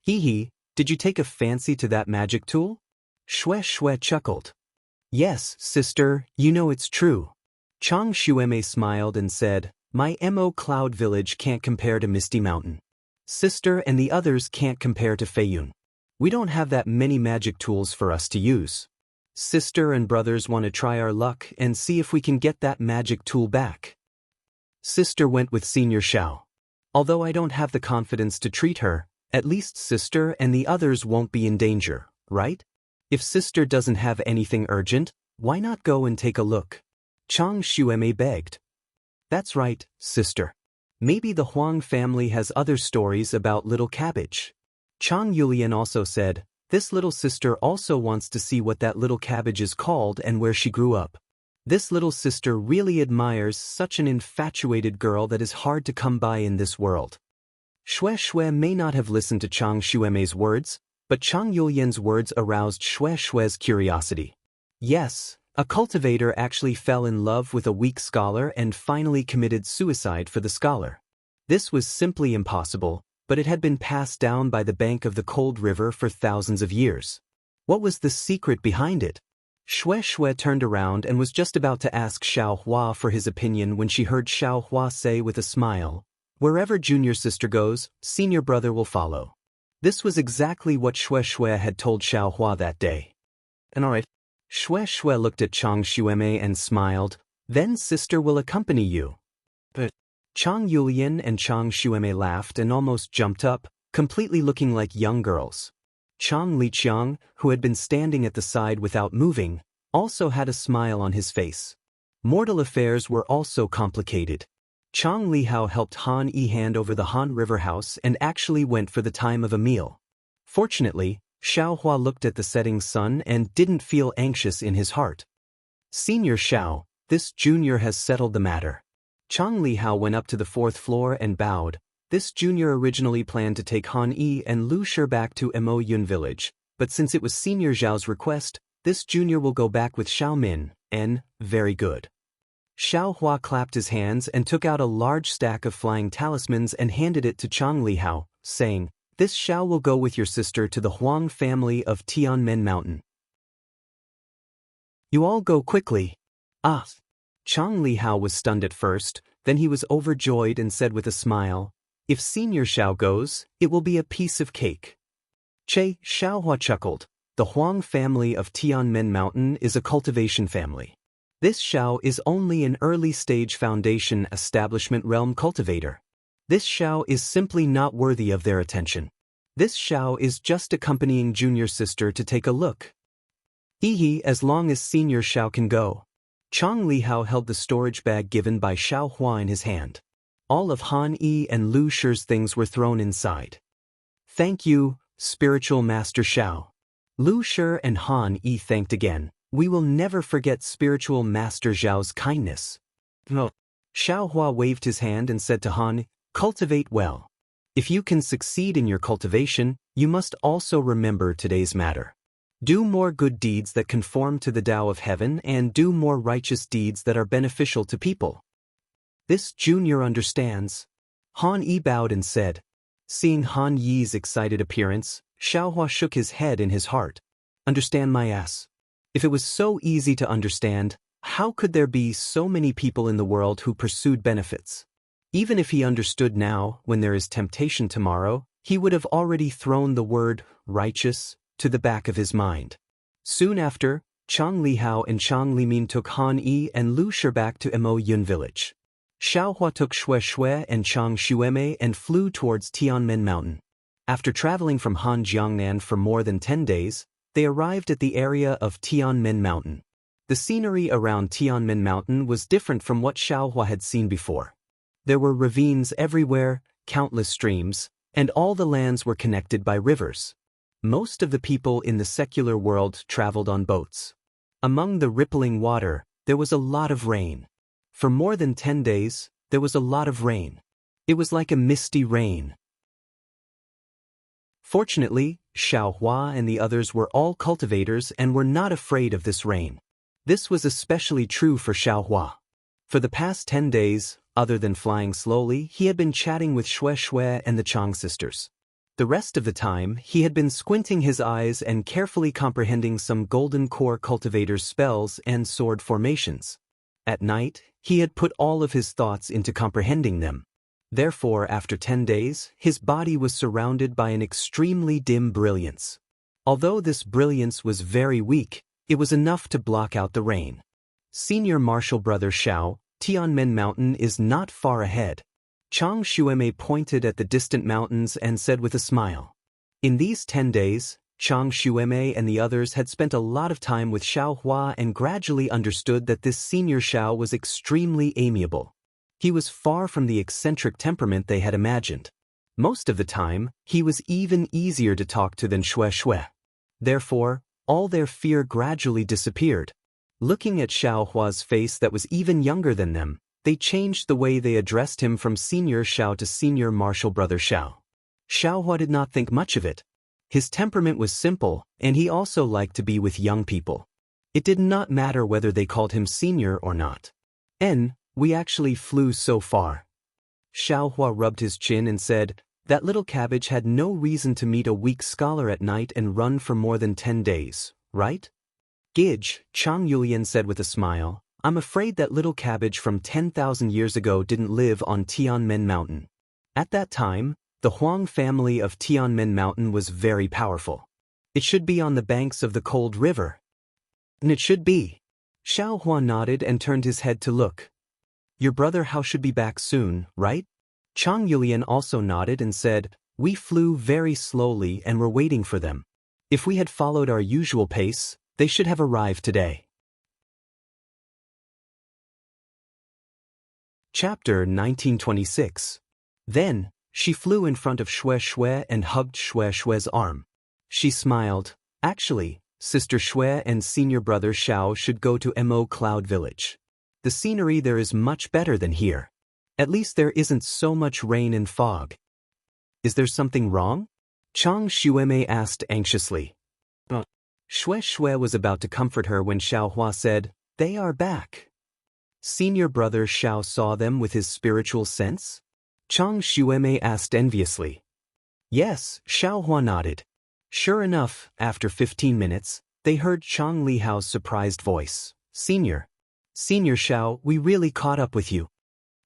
Hee, did you take a fancy to that magic tool? Shue chuckled. Yes, sister, you know it's true. Chang Xuemei smiled and said, My Mo Cloud Village can't compare to Misty Mountain. Sister and the others can't compare to Feiyun. We don't have that many magic tools for us to use. Sister and brothers want to try our luck and see if we can get that magic tool back. Sister went with Senior Xiao. Although I don't have the confidence to treat her, at least Sister and the others won't be in danger, right? If Sister doesn't have anything urgent, why not go and take a look? Chang Xuemei begged. That's right, Sister. Maybe the Huang family has other stories about little cabbage. Chang Yulian also said, This little sister also wants to see what that little cabbage is called and where she grew up. This little sister really admires such an infatuated girl that is hard to come by in this world. Shue may not have listened to Chang Xuemei's words, but Chang Yulian's words aroused Shue's curiosity. Yes, a cultivator actually fell in love with a weak scholar and finally committed suicide for the scholar. This was simply impossible, but it had been passed down by the bank of the cold river for thousands of years. What was the secret behind it? Shue turned around and was just about to ask Xiao Hua for his opinion when she heard Xiao Hua say with a smile, Wherever junior sister goes, senior brother will follow. This was exactly what Shue had told Xiao Hua that day. And alright. Shue looked at Chang Xuemei and smiled, Then sister will accompany you. But Chang Yulian and Chang Xuemei laughed and almost jumped up, completely looking like young girls. Chang Liqiang, who had been standing at the side without moving, also had a smile on his face. Mortal affairs were also complicated. Chang Lihao helped Han Yi hand over the Han River House and actually went for the time of a meal. Fortunately, Xiao Hua looked at the setting sun and didn't feel anxious in his heart. Senior Xiao, this junior has settled the matter. Chang Lihao went up to the 4th floor and bowed. This junior originally planned to take Han Yi and Lu Shi back to Mo Yun village, but since it was Senior Zhao's request, this junior will go back with Xiao Min, very good. Xiao Hua clapped his hands and took out a large stack of flying talismans and handed it to Chang Lihao, saying, This Xiao will go with your sister to the Huang family of Tianmen Mountain. You all go quickly. Ah. Chang Li Hao was stunned at first, then he was overjoyed and said with a smile, if Senior Xiao goes, it will be a piece of cake. Che, Xiaohua chuckled. The Huang family of Tianmen Mountain is a cultivation family. This Xiao is only an early-stage foundation establishment realm cultivator. This Xiao is simply not worthy of their attention. This Xiao is just accompanying junior sister to take a look. Hee, as long as Senior Xiao can go. Chang Li Hao held the storage bag given by Xiao Hua in his hand. All of Han Yi and Lu Shi's things were thrown inside. Thank you, Spiritual Master Xiao. Lu Shi and Han Yi thanked again. We will never forget Spiritual Master Zhao's kindness. No. Xiao Hua waved his hand and said to Han, cultivate well. If you can succeed in your cultivation, you must also remember today's matter. Do more good deeds that conform to the Tao of heaven and do more righteous deeds that are beneficial to people. This junior understands. Han Yi bowed and said. Seeing Han Yi's excited appearance, Xiao Hua shook his head in his heart. Understand my ass. If it was so easy to understand, how could there be so many people in the world who pursued benefits? Even if he understood now, when there is temptation tomorrow, he would have already thrown the word righteous to the back of his mind. Soon after, Chang Li Hao and Chang Li Min took Han Yi and Lu Shi back to Mo Yun village. Xiao Hua took Shui and Chang Xuemei and flew towards Tianmen Mountain. After traveling from Han Jiangnan for more than 10 days, they arrived at the area of Tianmen Mountain. The scenery around Tianmen Mountain was different from what Xiao Hua had seen before. There were ravines everywhere, countless streams, and all the lands were connected by rivers. Most of the people in the secular world traveled on boats. Among the rippling water, there was a lot of rain. For more than 10 days, there was a lot of rain. It was like a misty rain. Fortunately, Xiao Hua and the others were all cultivators and were not afraid of this rain. This was especially true for Xiao Hua. For the past 10 days, other than flying slowly, he had been chatting with Shui and the Chang sisters. The rest of the time, he had been squinting his eyes and carefully comprehending some golden core cultivator's spells and sword formations. At night, he had put all of his thoughts into comprehending them. Therefore, after 10 days, his body was surrounded by an extremely dim brilliance. Although this brilliance was very weak, it was enough to block out the rain. Senior Martial Brother Xiao, Tianmen Mountain is not far ahead. Chang Xuemei pointed at the distant mountains and said with a smile. In these 10 days, Chang Xuemei and the others had spent a lot of time with Xiao Hua and gradually understood that this senior Xiao was extremely amiable. He was far from the eccentric temperament they had imagined. Most of the time, he was even easier to talk to than Shui. Therefore, all their fear gradually disappeared. Looking at Xiao Hua's face that was even younger than them, they changed the way they addressed him from Senior Xiao to Senior Martial Brother Xiao. Xiao Hua did not think much of it. His temperament was simple, and he also liked to be with young people. It did not matter whether they called him senior or not. We actually flew so far. Xiao Hua rubbed his chin and said, that little cabbage had no reason to meet a weak scholar at night and run for more than 10 days, right? Gidge, Chang Yulian said with a smile, I'm afraid that little cabbage from 10,000 years ago didn't live on Tianmen Mountain. At that time, the Huang family of Tianmen Mountain was very powerful. It should be on the banks of the cold river. And it should be. Xiao Hua nodded and turned his head to look. Your brother Hao should be back soon, right? Chang Yulian also nodded and said, we flew very slowly and were waiting for them. If we had followed our usual pace, they should have arrived today. Chapter 1926. Then, she flew in front of Shui and hugged Shui's arm. She smiled. Actually, Sister Shui and Senior Brother Xiao should go to Mo Cloud Village. The scenery there is much better than here. At least there isn't so much rain and fog. Is there something wrong? Chang Xuemei asked anxiously. Shui was about to comfort her when Xiao Hua said, they are back. Senior Brother Xiao saw them with his spiritual sense? Chang Xuemei asked enviously. Yes, Xiao Hua nodded. Sure enough, after 15 minutes, they heard Chang Lihao's surprised voice. Senior Xiao, we really caught up with you.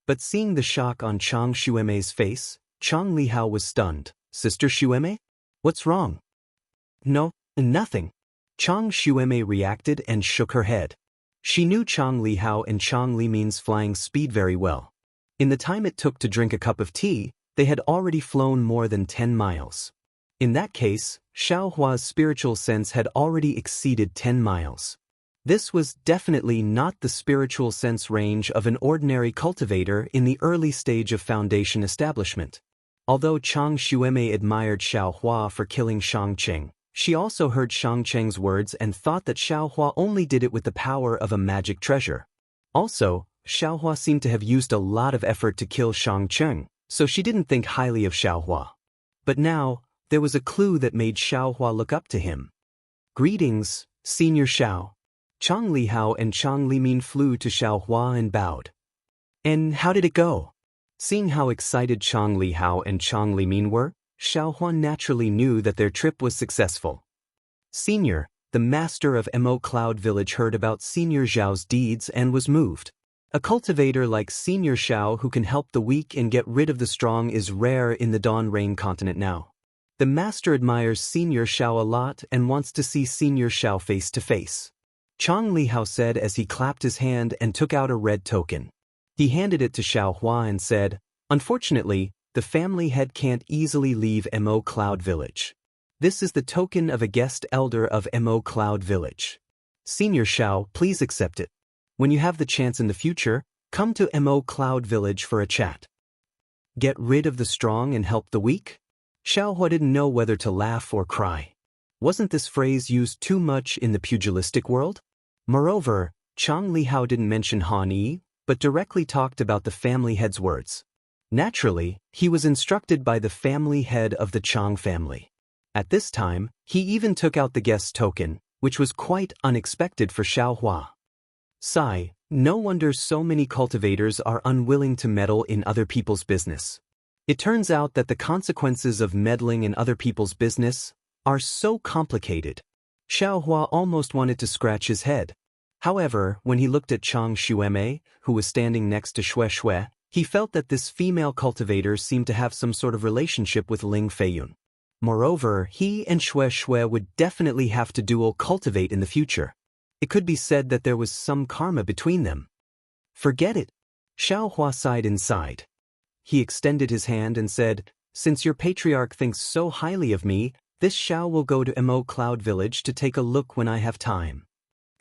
But seeing the shock on Chang Xueme's face, Chang Lihao was stunned. Sister Xueme? What's wrong? No, nothing. Chang Xueme reacted and shook her head. She knew Chang Lihao and Chang Limin's flying speed very well. In the time it took to drink a cup of tea, they had already flown more than 10 miles. In that case, Xiaohua's spiritual sense had already exceeded 10 miles. This was definitely not the spiritual sense range of an ordinary cultivator in the early stage of foundation establishment. Although Chang Xueme admired Xiaohua for killing Shangcheng, she also heard Shangcheng's words and thought that Xiaohua only did it with the power of a magic treasure. Also, Xiaohua seemed to have used a lot of effort to kill Shangcheng, so she didn't think highly of Xiaohua. But now, there was a clue that made Xiaohua look up to him. Greetings, Senior Xiao. Chang Lihao and Chang Limin flew to Xiaohua and bowed. And how did it go? Seeing how excited Chang Lihao and Chang Limin were, Xiaohua naturally knew that their trip was successful. Senior, the master of Mo Cloud Village heard about Senior Zhao's deeds and was moved. A cultivator like Senior Xiao who can help the weak and get rid of the strong is rare in the Dawn Rain continent now. The master admires Senior Xiao a lot and wants to see Senior Xiao face to face. Chang Lihao said as he clapped his hand and took out a red token. He handed it to Xiaohua and said, "Unfortunately, the family head can't easily leave Mo Cloud Village. This is the token of a guest elder of Mo Cloud Village. Senior Xiao, please accept it. When you have the chance in the future, come to Mo Cloud Village for a chat. Get rid of the strong and help the weak?" Xiaohua didn't know whether to laugh or cry. Wasn't this phrase used too much in the pugilistic world? Moreover, Chang Lihao didn't mention Han Yi, but directly talked about the family head's words. Naturally, he was instructed by the family head of the Chang family. At this time, he even took out the guest token, which was quite unexpected for Xiaohua. Sigh, no wonder so many cultivators are unwilling to meddle in other people's business. It turns out that the consequences of meddling in other people's business are so complicated. Xiaohua almost wanted to scratch his head. However, when he looked at Chang Xueme, who was standing next to Xue, he felt that this female cultivator seemed to have some sort of relationship with Ling Feiyun. Moreover, he and Xue would definitely have to dual cultivate in the future. It could be said that there was some karma between them. Forget it. Xiaohua sighed inside. He extended his hand and said, "Since your patriarch thinks so highly of me, this Xiao will go to Mo Cloud Village to take a look when I have time."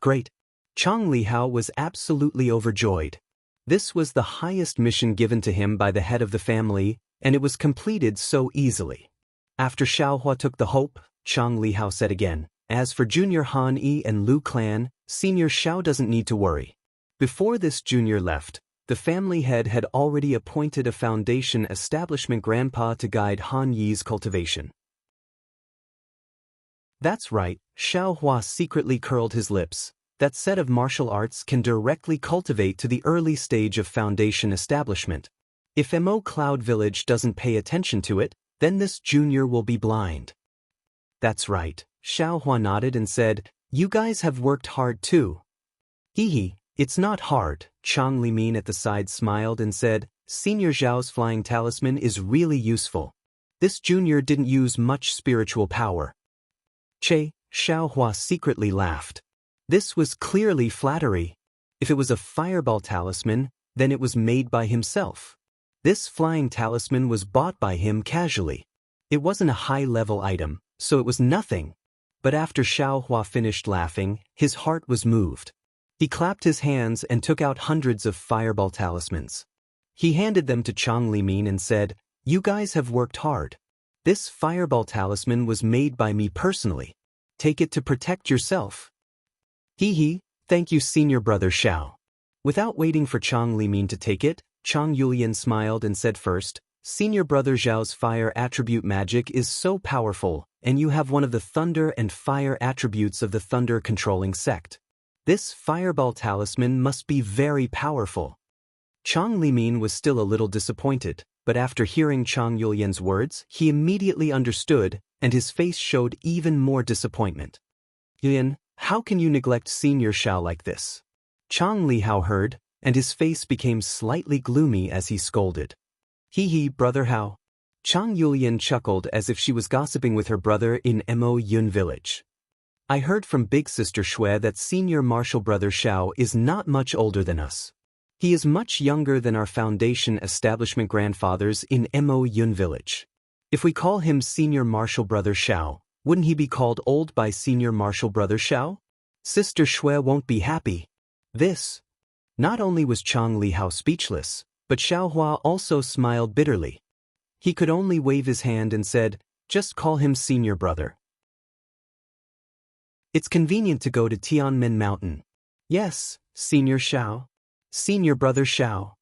Great. Chang Lihao was absolutely overjoyed. This was the highest mission given to him by the head of the family, and it was completed so easily. After Xiaohua took the hope, Chang Lihao said again, "As for Junior Han Yi and Lu Clan, Senior Xiao doesn't need to worry." Before this junior left, the family head had already appointed a foundation establishment grandpa to guide Han Yi's cultivation. That's right, Xiaohua secretly curled his lips. That set of martial arts can directly cultivate to the early stage of foundation establishment. If Mo Cloud Village doesn't pay attention to it, then this junior will be blind. That's right, Xiaohua nodded and said, "You guys have worked hard too." Hee, it's not hard, Chang Limin at the side smiled and said, "Senior Zhao's flying talisman is really useful. This junior didn't use much spiritual power." Che, Xiaohua secretly laughed. This was clearly flattery. If it was a fireball talisman, then it was made by himself. This flying talisman was bought by him casually. It wasn't a high-level item, so it was nothing. But after Xiaohua finished laughing, his heart was moved. He clapped his hands and took out hundreds of fireball talismans. He handed them to Chang Limin and said, "You guys have worked hard. This fireball talisman was made by me personally. Take it to protect yourself." Hee, thank you Senior Brother Xiao. Without waiting for Chang Limin to take it, Chang Yulian smiled and said first, "Senior Brother Zhao's fire attribute magic is so powerful, and you have one of the thunder and fire attributes of the thunder controlling sect. This fireball talisman must be very powerful." Chang Limin was still a little disappointed, but after hearing Chang Yulian's words, he immediately understood, and his face showed even more disappointment. "Yulian, How can you neglect Senior Xiao like this? Chang Lihao heard, and his face became slightly gloomy as he scolded. Hee, brother Hao. Chang Yulian chuckled as if she was gossiping with her brother in Mo Yun village. I heard from big sister Shui that senior martial brother Xiao is not much older than us. He is much younger than our foundation establishment grandfathers in Mo Yun village. If we call him senior martial brother Xiao, wouldn't he be called old by senior martial brother Xiao? Sister Shui won't be happy. This. Not only was Chang Lihao speechless, but Xiao Hua also smiled bitterly. He could only wave his hand and said, just call him senior brother. It's convenient to go to Tianmen Mountain. Yes, Senior Xiao. Senior brother Xiao.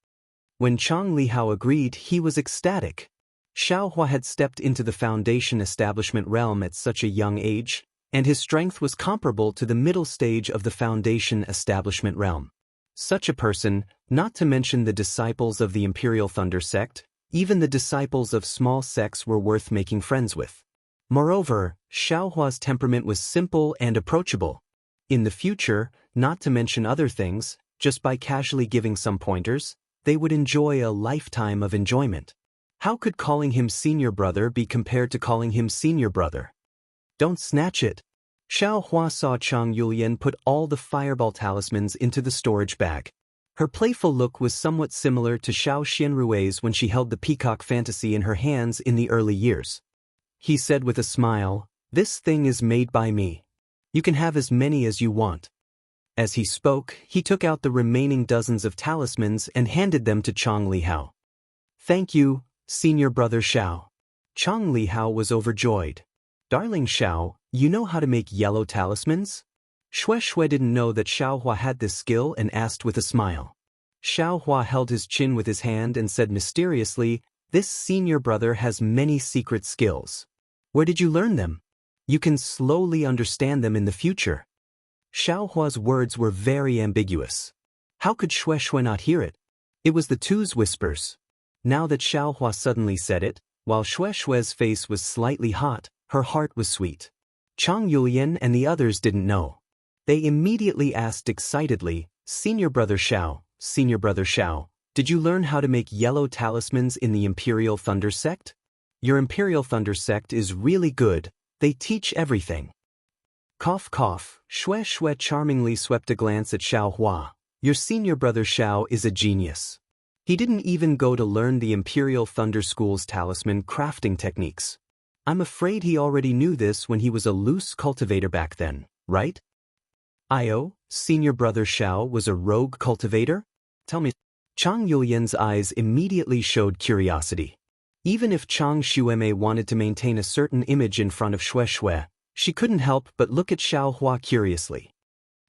When Chang Lihao agreed, he was ecstatic. Xiao Hua had stepped into the foundation establishment realm at such a young age, and his strength was comparable to the middle stage of the foundation establishment realm. Such a person, not to mention the disciples of the Imperial Thunder sect, even the disciples of small sects were worth making friends with. Moreover, Xiao Hua's temperament was simple and approachable. In the future, not to mention other things, just by casually giving some pointers, they would enjoy a lifetime of enjoyment. How could calling him senior brother be compared to calling him senior brother? Don't snatch it. Xiao Hua saw Chang Yulian put all the fireball talismans into the storage bag. Her playful look was somewhat similar to Xiao Xianrui's when she held the peacock fantasy in her hands in the early years. He said with a smile, this thing is made by me. You can have as many as you want. As he spoke, he took out the remaining dozens of talismans and handed them to Chang Lihao. Thank you, senior brother Xiao. Chang Lihao was overjoyed. Darling Xiao, you know how to make yellow talismans? Shui didn't know that Xiao Hua had this skill and asked with a smile. Xiao Hua held his chin with his hand and said mysteriously, this senior brother has many secret skills. Where did you learn them? You can slowly understand them in the future. Xiao Hua's words were very ambiguous. How could Shui not hear it? It was the two's whispers. Now that Xiao Hua suddenly said it, while Shui's face was slightly hot, her heart was sweet. Chang Yulian and the others didn't know. They immediately asked excitedly, Senior brother Xiao, did you learn how to make yellow talismans in the Imperial Thunder sect? Your Imperial Thunder sect is really good, they teach everything. Cough cough, Shui charmingly swept a glance at Xiao Hua. Your senior brother Xiao is a genius. He didn't even go to learn the Imperial Thunder School's talisman crafting techniques. I'm afraid he already knew this when he was a loose cultivator back then, right? Senior brother Xiao was a rogue cultivator? Tell me. Chang Yulian's eyes immediately showed curiosity. Even if Chang Xuemei wanted to maintain a certain image in front of Shui, she couldn't help but look at Xiao Hua curiously.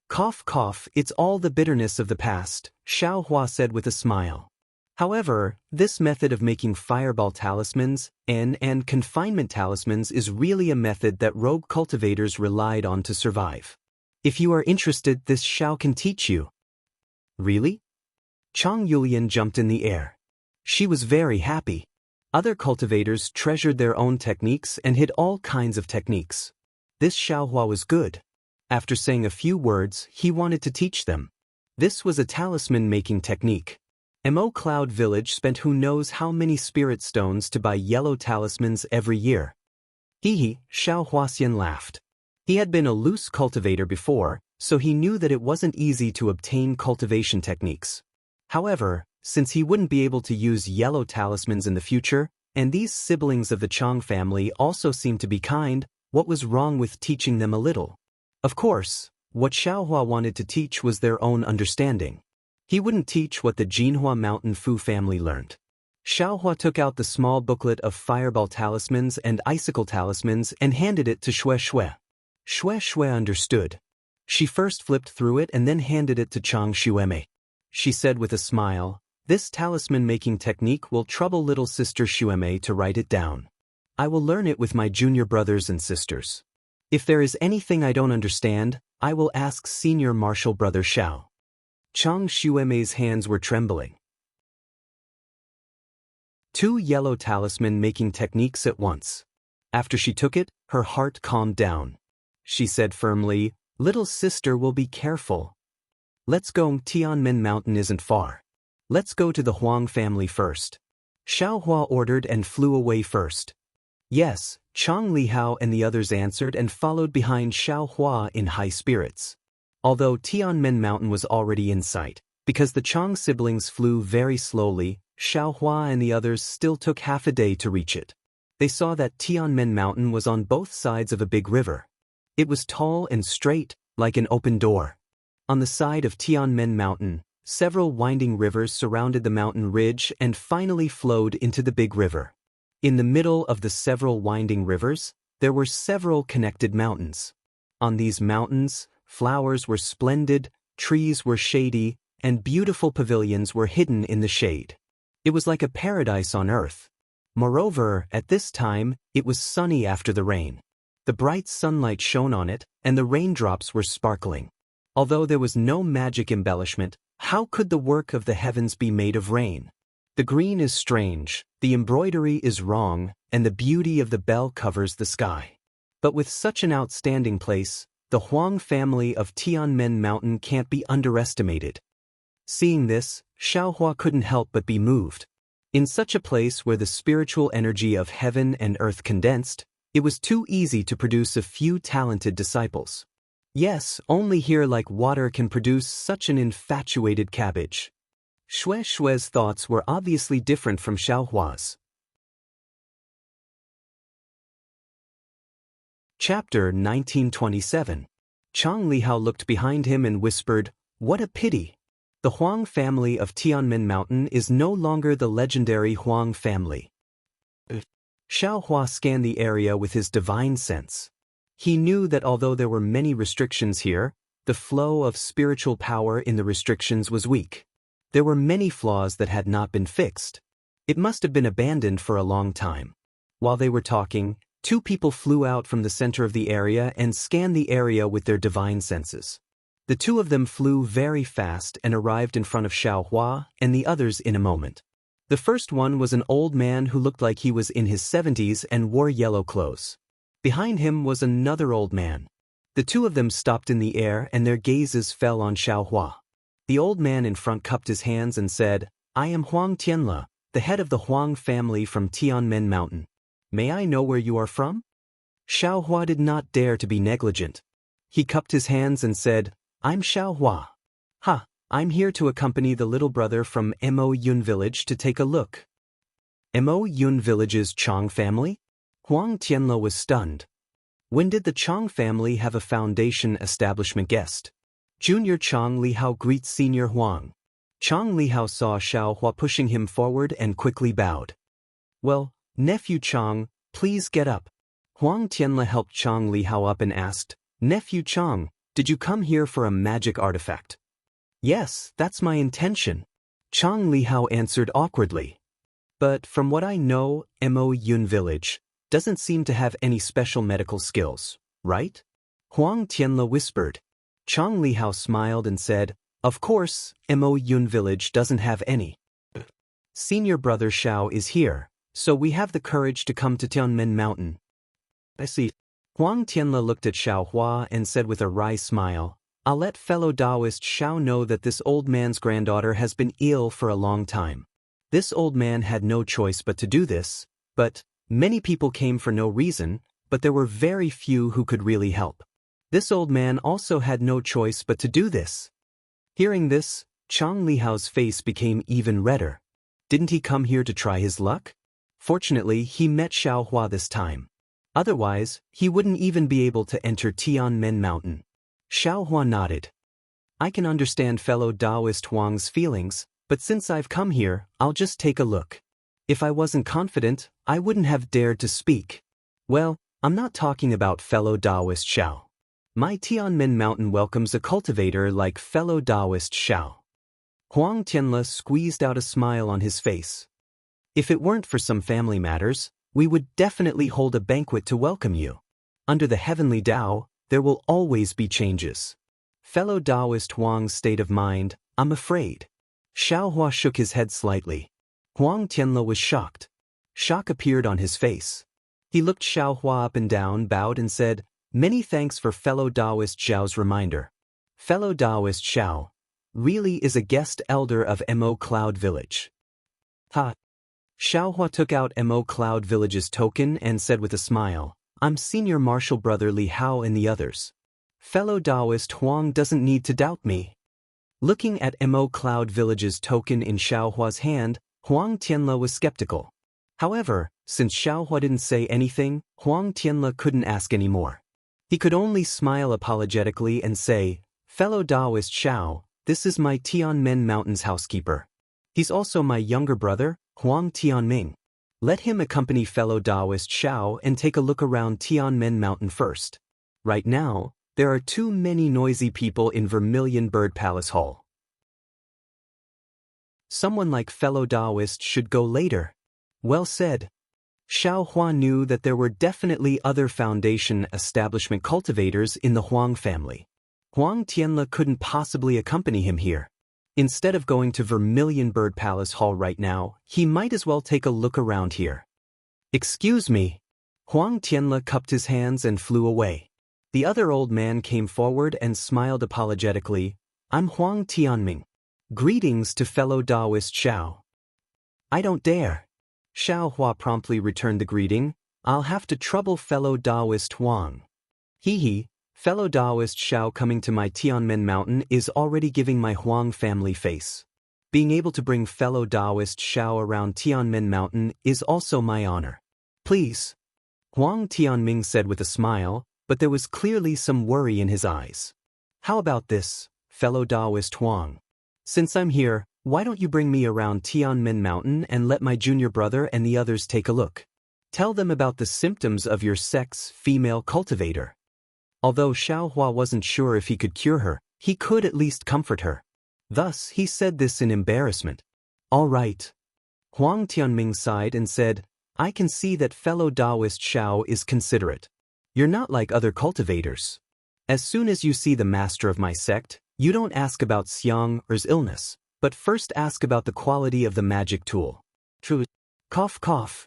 Cough cough, it's all the bitterness of the past, Xiao Hua said with a smile. However, this method of making fireball talismans and confinement talismans is really a method that rogue cultivators relied on to survive. If you are interested, this Xiao can teach you. Really? Chang Yulian jumped in the air. She was very happy. Other cultivators treasured their own techniques and hid all kinds of techniques. This Xiao Hua was good. After saying a few words, he wanted to teach them. This was a talisman-making technique. Mo Cloud Village spent who knows how many spirit stones to buy yellow talismans every year. Xiao Huaxian laughed. He had been a loose cultivator before, so he knew that it wasn't easy to obtain cultivation techniques. However, since he wouldn't be able to use yellow talismans in the future, and these siblings of the Chang family also seemed to be kind, what was wrong with teaching them a little? Of course, what Xiao Hua wanted to teach was their own understanding. He wouldn't teach what the Jinhua Mountain Fu family learned. Xiao Hua took out the small booklet of fireball talismans and icicle talismans and handed it to Shui. Shui understood. She first flipped through it and then handed it to Chang Xuemei. She said with a smile, this talisman-making technique will trouble little sister Xuemei to write it down. I will learn it with my junior brothers and sisters. If there is anything I don't understand, I will ask senior martial brother Xiao. Chang Xuemei's hands were trembling. 2 yellow talisman-making techniques at once. After she took it, her heart calmed down. She said firmly, Little sister will be careful. Let's go. Tianmen Mountain isn't far. Let's go to the Huang family first. Xiaohua ordered and flew away first. Yes, Chang Lihao and the others answered and followed behind Xiaohua in high spirits. Although Tianmen Mountain was already in sight, because the Chang siblings flew very slowly, Xiaohua and the others still took half a day to reach it. They saw that Tianmen Mountain was on both sides of a big river. It was tall and straight, like an open door. On the side of Tianmen Mountain, several winding rivers surrounded the mountain ridge and finally flowed into the big river. In the middle of the several winding rivers, there were several connected mountains. On these mountains, flowers were splendid, trees were shady, and beautiful pavilions were hidden in the shade. It was like a paradise on earth. Moreover, at this time, it was sunny after the rain. The bright sunlight shone on it, and the raindrops were sparkling. Although there was no magic embellishment, how could the work of the heavens be made of rain? The green is strange, the embroidery is wrong, and the beauty of the bell covers the sky. But with such an outstanding place, the Huang family of Tianmen Mountain can't be underestimated. Seeing this, Xiaohua couldn't help but be moved. In such a place where the spiritual energy of heaven and earth condensed, it was too easy to produce a few talented disciples. Yes, only here like water can produce such an infatuated cabbage. Shue's thoughts were obviously different from Xiaohua's. Chapter 1927. Chang Lihao looked behind him and whispered, "What a pity! The Huang family of Tianmen Mountain is no longer the legendary Huang family." Xiaohua scanned the area with his divine sense. He knew that although there were many restrictions here, the flow of spiritual power in the restrictions was weak. There were many flaws that had not been fixed. It must have been abandoned for a long time. While they were talking, two people flew out from the center of the area and scanned the area with their divine senses. The two of them flew very fast and arrived in front of Xiaohua and the others in a moment. The first one was an old man who looked like he was in his 70s and wore yellow clothes. Behind him was another old man. The two of them stopped in the air and their gazes fell on Xiaohua. The old man in front cupped his hands and said, "I am Huang Tianle, the head of the Huang family from Tianmen Mountain. May I know where you are from?" Xiaohua did not dare to be negligent. He cupped his hands and said, "I'm Xiaohua. I'm here to accompany the little brother from Mo Yun village to take a look." Mo Yun village's Chang family? Huang Tianle was stunned. When did the Chang family have a foundation establishment guest? Junior Chang Lihao greets Senior Huang. Chang Lihao saw Xiaohua pushing him forward and quickly bowed. "Well, Nephew Chang, please get up." Huang Tianle helped Chang Lihao up and asked, "Nephew Chang, did you come here for a magic artifact?" "Yes, that's my intention," Chang Lihao answered awkwardly. "But from what I know, Mo Yun village doesn't seem to have any special medical skills, right?" Huang Tianle whispered. Chang Lihao smiled and said, "Of course, Mo Yun village doesn't have any. Senior brother Xiao is here, so we have the courage to come to Tianmen Mountain." "I see." Huang Tianle looked at Xiaohua and said with a wry smile, "I'll let fellow Taoist Xiao know that this old man's granddaughter has been ill for a long time." This old man had no choice but to do this, but many people came for no reason, but there were very few who could really help. This old man also had no choice but to do this. Hearing this, Chang Lihao's face became even redder. Didn't he come here to try his luck? Fortunately, he met Xiaohua this time. Otherwise, he wouldn't even be able to enter Tianmen Mountain. Xiaohua nodded. "I can understand fellow Taoist Huang's feelings, but since I've come here, I'll just take a look. If I wasn't confident, I wouldn't have dared to speak." "Well, I'm not talking about fellow Taoist Xiao. My Tianmen Mountain welcomes a cultivator like fellow Taoist Xiao." Huang Tianle squeezed out a smile on his face. "If it weren't for some family matters, we would definitely hold a banquet to welcome you. Under the heavenly Tao, there will always be changes. Fellow Taoist Huang's state of mind, I'm afraid." Xiaohua shook his head slightly. Huang Tianle was shocked. Shock appeared on his face. He looked Xiaohua up and down, bowed and said, Many thanks for fellow Taoist Xiao's reminder. Fellow Taoist Xiao really is a guest elder of Mo Cloud Village. Ha! Xiaohua took out Mo Cloud Village's token and said with a smile, I'm Senior Marshal Brother Li Hao and the others. Fellow Taoist Huang doesn't need to doubt me. Looking at Mo Cloud Village's token in Xiaohua's hand, Huang Tianle was skeptical. However, since Xiaohua didn't say anything, Huang Tianle couldn't ask any more. He could only smile apologetically and say, Fellow Taoist Xiao, this is my Tianmen Mountain's housekeeper. He's also my younger brother, Huang Tianming. Let him accompany fellow Taoist Xiao and take a look around Tianmen Mountain first. Right now, there are too many noisy people in Vermilion Bird Palace Hall. Someone like fellow Taoist should go later. Well said. Xiaohua knew that there were definitely other foundation establishment cultivators in the Huang family. Huang Tianle couldn't possibly accompany him here. Instead of going to Vermilion Bird Palace Hall right now, he might as well take a look around here. Excuse me. Huang Tianle cupped his hands and flew away. The other old man came forward and smiled apologetically. I'm Huang Tianming. Greetings to fellow Taoist Xiao. I don't dare. Xiaohua promptly returned the greeting. I'll have to trouble fellow Taoist Huang. Hee, fellow Taoist Xiao coming to my Tianmen Mountain is already giving my Huang family face. Being able to bring fellow Taoist Xiao around Tianmen Mountain is also my honor. Please. Huang Tianming said with a smile, but there was clearly some worry in his eyes. How about this, fellow Taoist Huang? Since I'm here, why don't you bring me around Tianmen Mountain and let my junior brother and the others take a look? Tell them about the symptoms of your sex female cultivator. Although Xiaohua wasn't sure if he could cure her, he could at least comfort her. Thus, he said this in embarrassment. All right. Huang Tianming sighed and said, I can see that fellow Taoist Xiao is considerate. You're not like other cultivators. As soon as you see the master of my sect, you don't ask about Xiang or's illness, but first ask about the quality of the magic tool. True. Cough cough.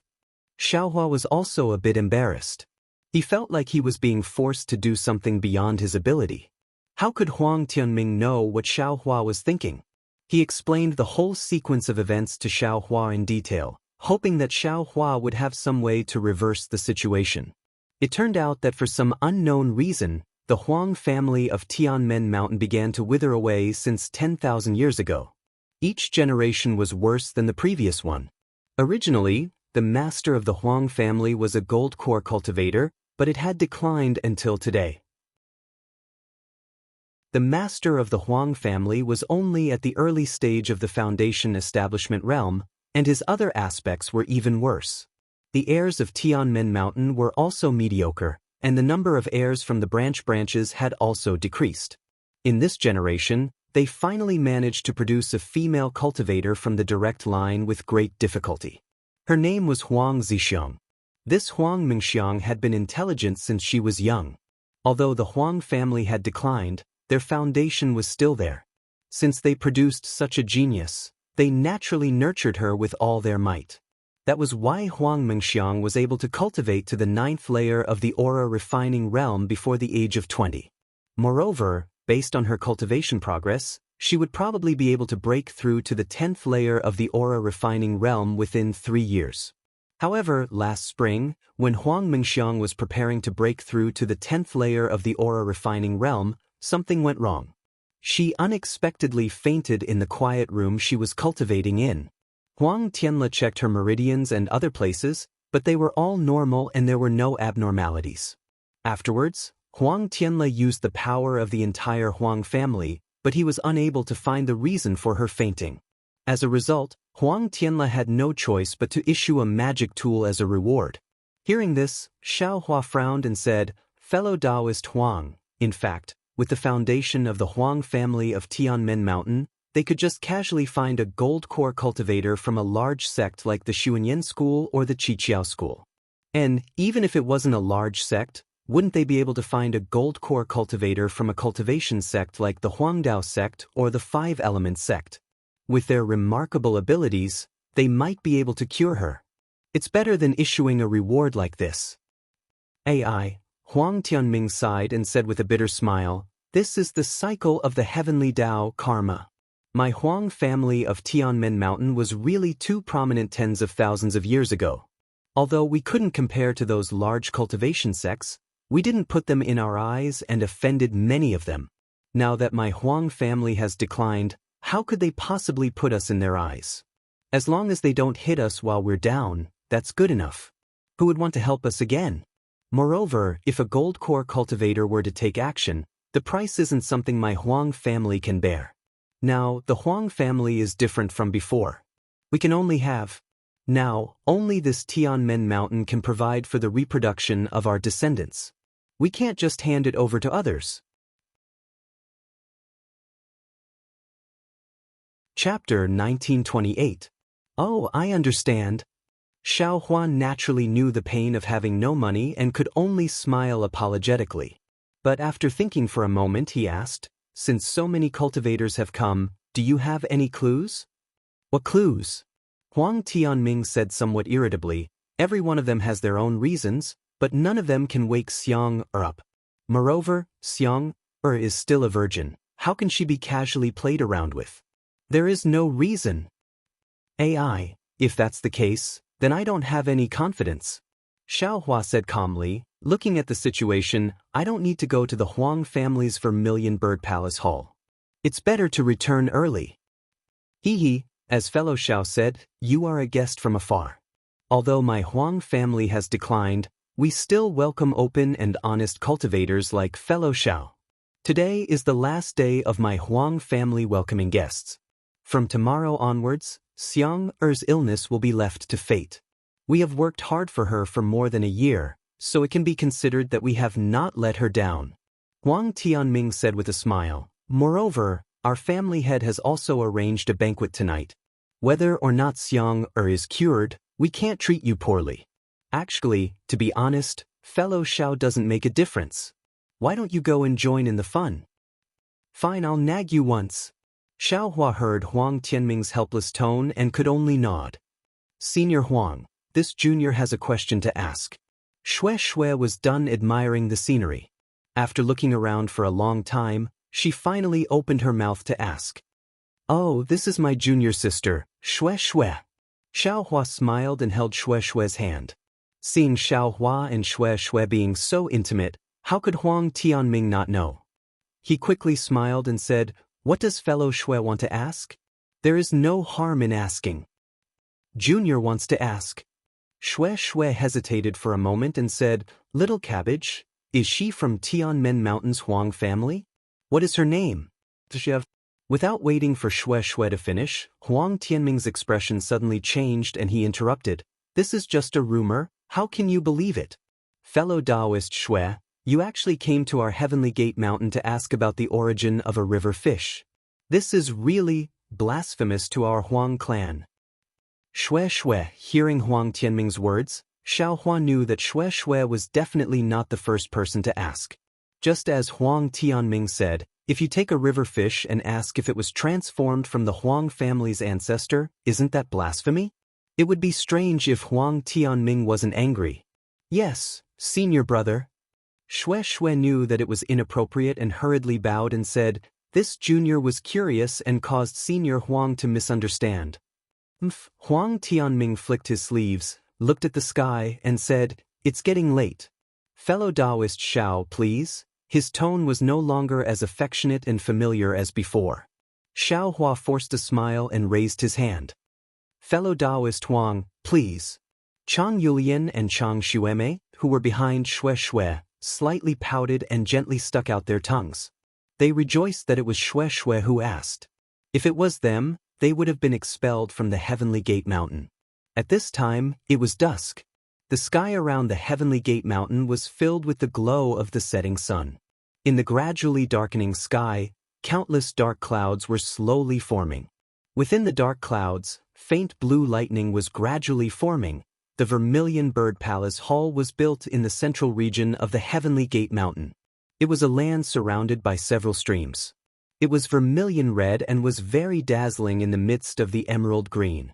Xiaohua was also a bit embarrassed. He felt like he was being forced to do something beyond his ability. How could Huang Tianming know what Xiaohua was thinking? He explained the whole sequence of events to Xiaohua in detail, hoping that Xiaohua would have some way to reverse the situation. It turned out that for some unknown reason, the Huang family of Tianmen Mountain began to wither away since 10,000 years ago. Each generation was worse than the previous one. Originally, the master of the Huang family was a gold core cultivator, but it had declined until today. The master of the Huang family was only at the early stage of the foundation establishment realm, and his other aspects were even worse. The heirs of Tianmen Mountain were also mediocre, and the number of heirs from the branches had also decreased. In this generation, they finally managed to produce a female cultivator from the direct line with great difficulty. Her name was Huang Zixiang. This Huang Mingxiang had been intelligent since she was young. Although the Huang family had declined, their foundation was still there. Since they produced such a genius, they naturally nurtured her with all their might. That was why Huang Mingxiang was able to cultivate to the 9th layer of the aura refining realm before the age of 20. Moreover, based on her cultivation progress, she would probably be able to break through to the 10th layer of the aura refining realm within 3 years. However, last spring, when Huang Mingxiang was preparing to break through to the 10th layer of the aura refining realm, something went wrong. She unexpectedly fainted in the quiet room she was cultivating in. Huang Tianle checked her meridians and other places, but they were all normal and there were no abnormalities. Afterwards, Huang Tianle used the power of the entire Huang family, but he was unable to find the reason for her fainting. As a result, Huang Tianle had no choice but to issue a magic tool as a reward. Hearing this, Xiaohua frowned and said, Fellow Taoist Huang, in fact, with the foundation of the Huang family of Tianmen Mountain, they could just casually find a gold core cultivator from a large sect like the Xuanyan school or the Qiqiao school. And, even if it wasn't a large sect, wouldn't they be able to find a gold core cultivator from a cultivation sect like the Huangdao sect or the 5-element sect? With their remarkable abilities, they might be able to cure her. It's better than issuing a reward like this. AI, Huang Tianming sighed and said with a bitter smile, "This is the cycle of the heavenly Tao, karma. My Huang family of Tianmen Mountain was really too prominent tens of thousands of years ago. Although we couldn't compare to those large cultivation sects, we didn't put them in our eyes and offended many of them. Now that my Huang family has declined, how could they possibly put us in their eyes? As long as they don't hit us while we're down, that's good enough. Who would want to help us again? Moreover, if a gold core cultivator were to take action, the price isn't something my Huang family can bear. Now, the Huang family is different from before. We can only have. Now, only this Tianmen Mountain can provide for the reproduction of our descendants. We can't just hand it over to others." Chapter 1928. Oh, I understand. Xiao Huan naturally knew the pain of having no money and could only smile apologetically. But after thinking for a moment, he asked, "Since so many cultivators have come, do you have any clues?" "What clues?" Huang Tianming said somewhat irritably. "Every one of them has their own reasons, but none of them can wake Xiang up. Moreover, Xiang is still a virgin. How can she be casually played around with? There is no reason." "AI, if that's the case, then I don't have any confidence." Xiao Hua said calmly, "Looking at the situation, I don't need to go to the Huang family's Vermilion Bird Palace Hall. It's better to return early." "Hee, as fellow Xiao said, you are a guest from afar. Although my Huang family has declined, we still welcome open and honest cultivators like fellow Xiao. Today is the last day of my Huang family welcoming guests. From tomorrow onwards, Xiang's illness will be left to fate. We have worked hard for her for more than a year, so it can be considered that we have not let her down." Huang Tianming said with a smile, "Moreover, our family head has also arranged a banquet tonight. Whether or not Xiang is cured, we can't treat you poorly. Actually, to be honest, fellow Xiao doesn't make a difference. Why don't you go and join in the fun?" "Fine, I'll nag you once." Xiao Hua heard Huang Tianming's helpless tone and could only nod. "Senior Huang, this junior has a question to ask." Shui was done admiring the scenery. After looking around for a long time, she finally opened her mouth to ask. "Oh, this is my junior sister, Shui." Xiao Hua smiled and held Shui's hand. Seeing Xiao Hua and Shui being so intimate, how could Huang Tianming not know? He quickly smiled and said, "What does fellow Shui want to ask?" "There is no harm in asking." "Junior wants to ask." Shui hesitated for a moment and said, "Little Cabbage, is she from Tianmen Mountain's Huang family? What is her name?" Without waiting for Shui to finish, Huang Tianming's expression suddenly changed and he interrupted, "This is just a rumor, how can you believe it? Fellow Taoist Shui, you actually came to our Heavenly Gate Mountain to ask about the origin of a river fish. This is really blasphemous to our Huang clan." Shui, hearing Huang Tianming's words, Xiao Hua knew that Shui was definitely not the first person to ask. Just as Huang Tianming said, if you take a river fish and ask if it was transformed from the Huang family's ancestor, isn't that blasphemy? It would be strange if Huang Tianming wasn't angry. "Yes, senior brother." Shui knew that it was inappropriate and hurriedly bowed and said, "This junior was curious and caused senior Huang to misunderstand." Huang Tianming flicked his sleeves, looked at the sky, and said, "It's getting late. Fellow Taoist Xiao, please." His tone was no longer as affectionate and familiar as before. Xiao Hua forced a smile and raised his hand. "Fellow Taoist Huang, please." Chang Yulian and Chang Xueme, who were behind Shui, slightly pouted and gently stuck out their tongues. They rejoiced that it was Shui who asked. If it was them, they would have been expelled from the Heavenly Gate Mountain. At this time, it was dusk. The sky around the Heavenly Gate Mountain was filled with the glow of the setting sun. In the gradually darkening sky, countless dark clouds were slowly forming. Within the dark clouds, faint blue lightning was gradually forming. The Vermilion Bird Palace Hall was built in the central region of the Heavenly Gate Mountain. It was a land surrounded by several streams. It was vermilion red and was very dazzling in the midst of the emerald green.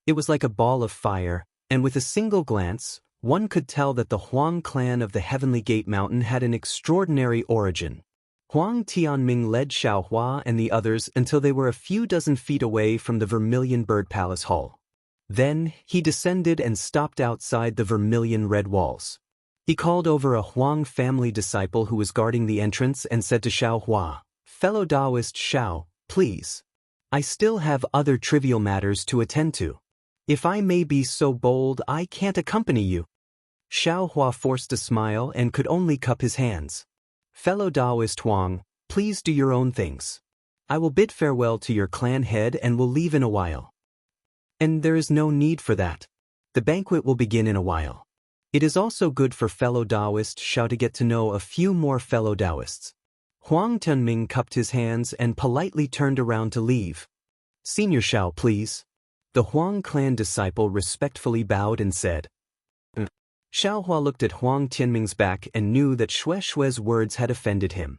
It was like a ball of fire, and with a single glance, one could tell that the Huang clan of the Heavenly Gate Mountain had an extraordinary origin. Huang Tianming led Xiaohua and the others until they were a few dozen feet away from the Vermilion Bird Palace Hall. Then, he descended and stopped outside the vermilion red walls. He called over a Huang family disciple who was guarding the entrance and said to Xiaohua, "Fellow Taoist Xiao, please. I still have other trivial matters to attend to. If I may be so bold, I can't accompany you." Xiaohua forced a smile and could only cup his hands. "Fellow Taoist Huang, please do your own things. I will bid farewell to your clan head and will leave in a while." "And there is no need for that. The banquet will begin in a while. It is also good for fellow Taoist Xiao to get to know a few more fellow Taoists." Huang Tianming cupped his hands and politely turned around to leave. "Senior Xiao, please." The Huang clan disciple respectfully bowed and said. Xiaohua looked at Huang Tianming's back and knew that Xue's words had offended him.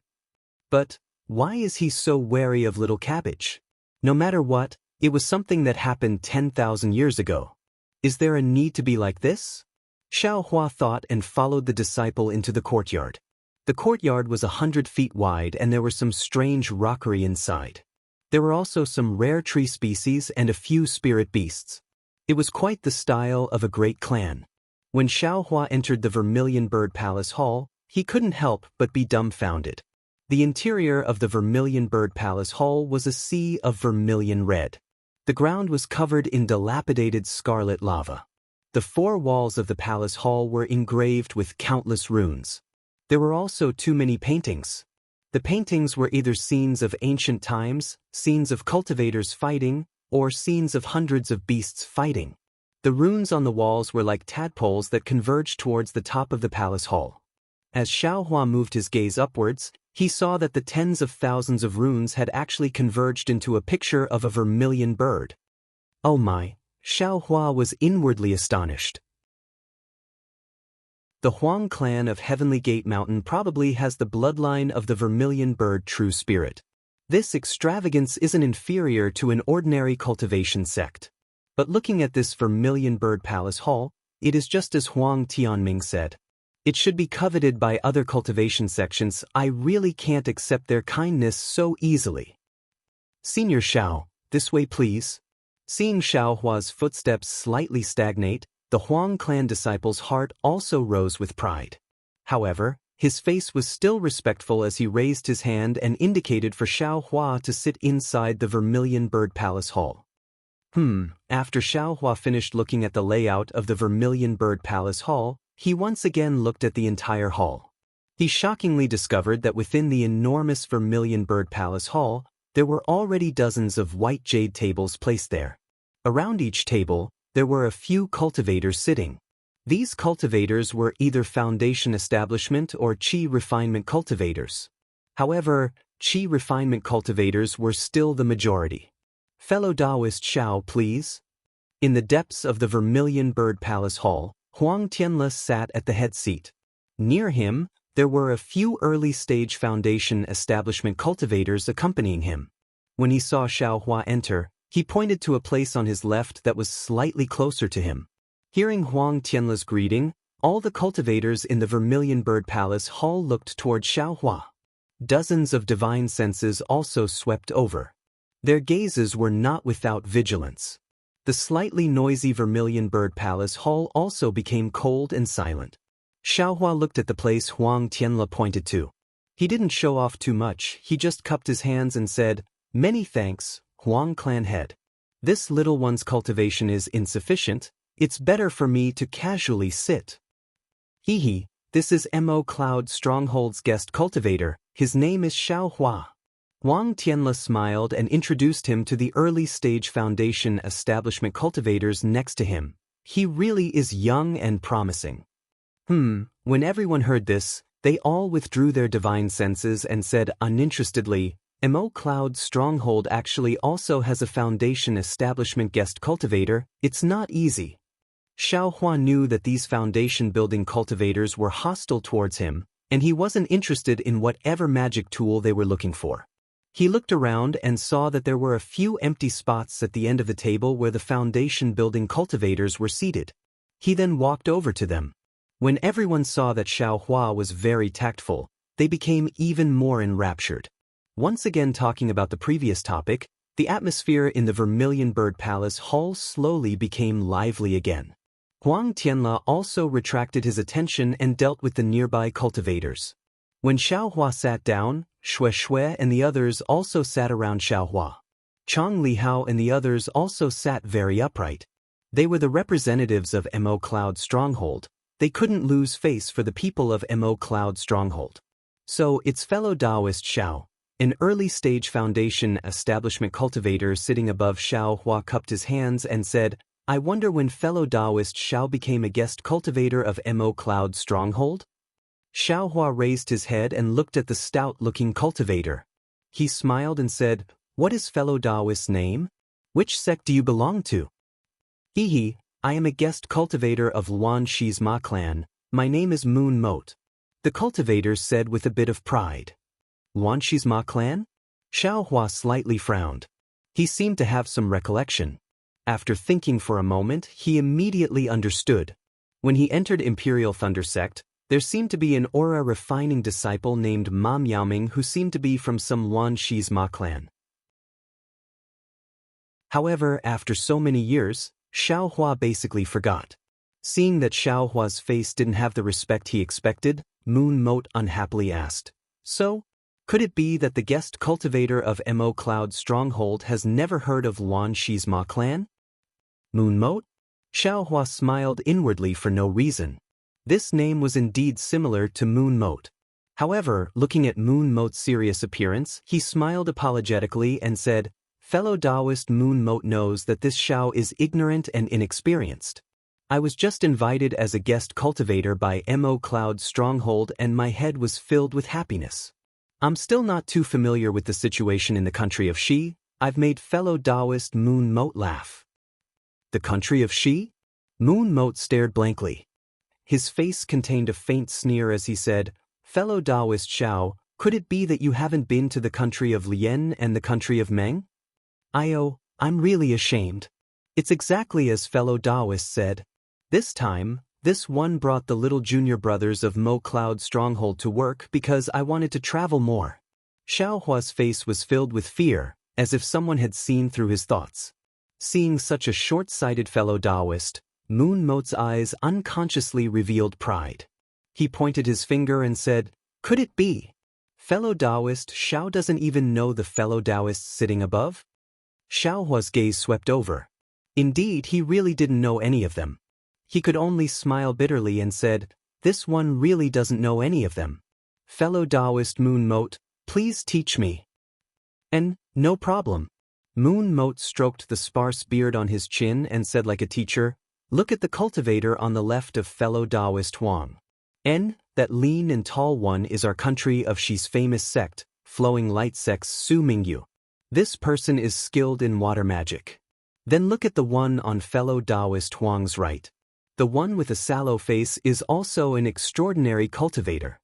But why is he so wary of little cabbage? No matter what, it was something that happened 10,000 years ago. Is there a need to be like this? Xiaohua thought and followed the disciple into the courtyard. The courtyard was 100 feet wide and there were some strange rockery inside. There were also some rare tree species and a few spirit beasts. It was quite the style of a great clan. When Xiaohua entered the Vermilion Bird Palace Hall, he couldn't help but be dumbfounded. The interior of the Vermilion Bird Palace Hall was a sea of vermilion red. The ground was covered in dilapidated scarlet lava. The four walls of the palace hall were engraved with countless runes. There were also too many paintings. The paintings were either scenes of ancient times, scenes of cultivators fighting, or scenes of hundreds of beasts fighting. The runes on the walls were like tadpoles that converged towards the top of the palace hall. As Xiaohua moved his gaze upwards, he saw that the tens of thousands of runes had actually converged into a picture of a vermilion bird. Oh my! Xiaohua was inwardly astonished. The Huang clan of Heavenly Gate Mountain probably has the bloodline of the vermilion bird true spirit. This extravagance isn't inferior to an ordinary cultivation sect. But looking at this Vermilion Bird Palace Hall, it is just as Huang Tianming said. It should be coveted by other cultivation sections. I really can't accept their kindness so easily. Senior Xiao, this way please. Seeing Xiaohua's footsteps slightly stagnate, the Huang clan disciple's heart also rose with pride. However, his face was still respectful as he raised his hand and indicated for Xiaohua to sit inside the Vermilion Bird Palace Hall. After Xiaohua finished looking at the layout of the Vermilion Bird Palace Hall, he once again looked at the entire hall. He shockingly discovered that within the enormous Vermilion Bird Palace Hall, there were already dozens of white jade tables placed there. Around each table, there were a few cultivators sitting. These cultivators were either foundation establishment or qi refinement cultivators. However, qi refinement cultivators were still the majority. Fellow Taoist Xiao, please. In the depths of the Vermilion Bird Palace Hall, Huang Tianle sat at the head seat. Near him, there were a few early-stage foundation establishment cultivators accompanying him. When he saw Xiaohua enter, he pointed to a place on his left that was slightly closer to him. Hearing Huang Tianle's greeting, all the cultivators in the Vermilion Bird Palace Hall looked toward Xiaohua. Dozens of divine senses also swept over. Their gazes were not without vigilance. The slightly noisy Vermilion Bird Palace Hall also became cold and silent. Xiaohua looked at the place Huang Tianle pointed to. He didn't show off too much, he just cupped his hands and said, "Many thanks, Huang clan head. This little one's cultivation is insufficient, it's better for me to casually sit." Hee, this is Mo Cloud Stronghold's guest cultivator, his name is Xiaohua. Huang Tianle smiled and introduced him to the early-stage foundation establishment cultivators next to him. He really is young and promising. When everyone heard this, they all withdrew their divine senses and said uninterestedly, Mo Cloud Stronghold actually also has a foundation establishment guest cultivator, it's not easy. Xiaohua knew that these foundation-building cultivators were hostile towards him, and he wasn't interested in whatever magic tool they were looking for. He looked around and saw that there were a few empty spots at the end of the table where the foundation-building cultivators were seated. He then walked over to them. When everyone saw that Xiao Hua was very tactful, they became even more enraptured. Once again talking about the previous topic, the atmosphere in the Vermilion Bird Palace hall slowly became lively again. Huang Tianla also retracted his attention and dealt with the nearby cultivators. When Xiao Hua sat down, Xue Xue and the others also sat around Xiao Hua. Chang Lihao and the others also sat very upright. They were the representatives of Mo Cloud Stronghold. They couldn't lose face for the people of Mo Cloud Stronghold. So its fellow Taoist Xiao, an early-stage foundation establishment cultivator sitting above Xiao Hua, cupped his hands and said, "I wonder when fellow Taoist Xiao became a guest cultivator of Mo Cloud Stronghold?" Xiao Hua raised his head and looked at the stout-looking cultivator. He smiled and said, "What is fellow Taoist's name? Which sect do you belong to?" "Hehe, I am a guest cultivator of Luan Shi's Ma clan. My name is Moon Moat," the cultivator said with a bit of pride. "Luan Shi's Ma clan?" Xiao Hua slightly frowned. He seemed to have some recollection. After thinking for a moment, he immediately understood. When he entered Imperial Thunder Sect, there seemed to be an aura-refining disciple named Ma Miaoming who seemed to be from some Luan Shi's Ma clan. However, after so many years, Xiao Hua basically forgot. Seeing that Xiao Hua's face didn't have the respect he expected, Moon Moat unhappily asked, "So, could it be that the guest cultivator of Mo Cloud Stronghold has never heard of Luan Shi's Ma clan?" Moon Moat? Xiao Hua smiled inwardly for no reason. This name was indeed similar to Moon Moat. However, looking at Moon Moat's serious appearance, he smiled apologetically and said, "Fellow Taoist Moon Moat knows that this Xiao is ignorant and inexperienced. I was just invited as a guest cultivator by Mo Cloud Stronghold and my head was filled with happiness. I'm still not too familiar with the situation in the country of Shi." I've made fellow Taoist Moon Moat laugh. "The country of Shi?" Moon Moat stared blankly. His face contained a faint sneer as he said, "Fellow Taoist Xiao, could it be that you haven't been to the country of Lian and the country of Meng?" I'm really ashamed. It's exactly as fellow Taoist said. This time, this one brought the little junior brothers of Mo Cloud Stronghold to work because I wanted to travel more." Xiao Hua's face was filled with fear, as if someone had seen through his thoughts. Seeing such a short-sighted fellow Taoist, Moon Moat's eyes unconsciously revealed pride. He pointed his finger and said, "Could it be? Fellow Taoist Xiao doesn't even know the fellow Taoists sitting above?" Xiao Hua's gaze swept over. Indeed, he really didn't know any of them. He could only smile bitterly and said, "This one really doesn't know any of them. Fellow Taoist Moon Moat, please teach me." "And, no problem." Moon Moat stroked the sparse beard on his chin and said like a teacher, "Look at the cultivator on the left of fellow Taoist Huang. That lean and tall one is our country of Shi's famous sect, Flowing Light Sect Su Mingyu. This person is skilled in water magic. Then look at the one on fellow Taoist Huang's right. The one with a sallow face is also an extraordinary cultivator.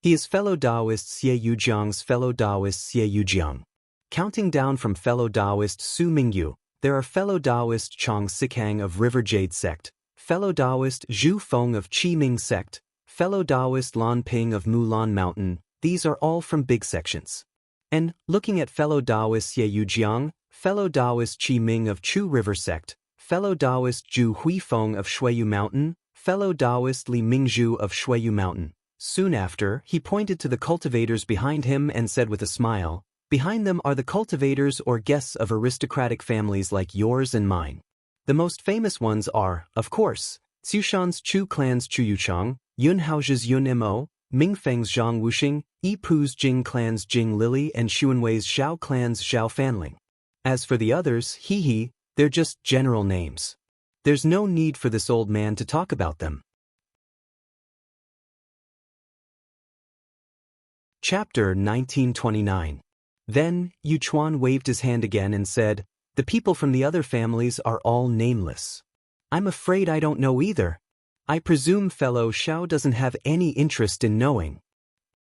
He is fellow Taoist Xie Yujiang's fellow Taoist Xie Yujiang. Counting down from fellow Taoist Su Mingyu, there are fellow Taoist Chang Sikhang of River Jade Sect, fellow Taoist Zhu Feng of Qi Ming Sect, fellow Taoist Lan Ping of Mulan Mountain. These are all from big sections. And, looking at fellow Taoist Xie Yujiang, fellow Taoist Qi Ming of Chu River Sect, fellow Taoist Zhu Huifeng of Shuiyu Mountain, fellow Taoist Li Mingzhu of Shuiyu Mountain. Soon after, he pointed to the cultivators behind him and said with a smile, "Behind them are the cultivators or guests of aristocratic families like yours and mine. The most famous ones are, of course, Xushan's Chu clan's Chu Yuchang, Yunhao's Yun Mo, Mingfeng's Zhang Wuxing, Yipu's Jing clan's Jing Lily and Xuanwei's Zhao clan's Zhao Fanling. As for the others, they're just general names. There's no need for this old man to talk about them." Chapter 1929. Then, Yuchuan waved his hand again and said, "The people from the other families are all nameless. I'm afraid I don't know either. I presume fellow Xiao doesn't have any interest in knowing."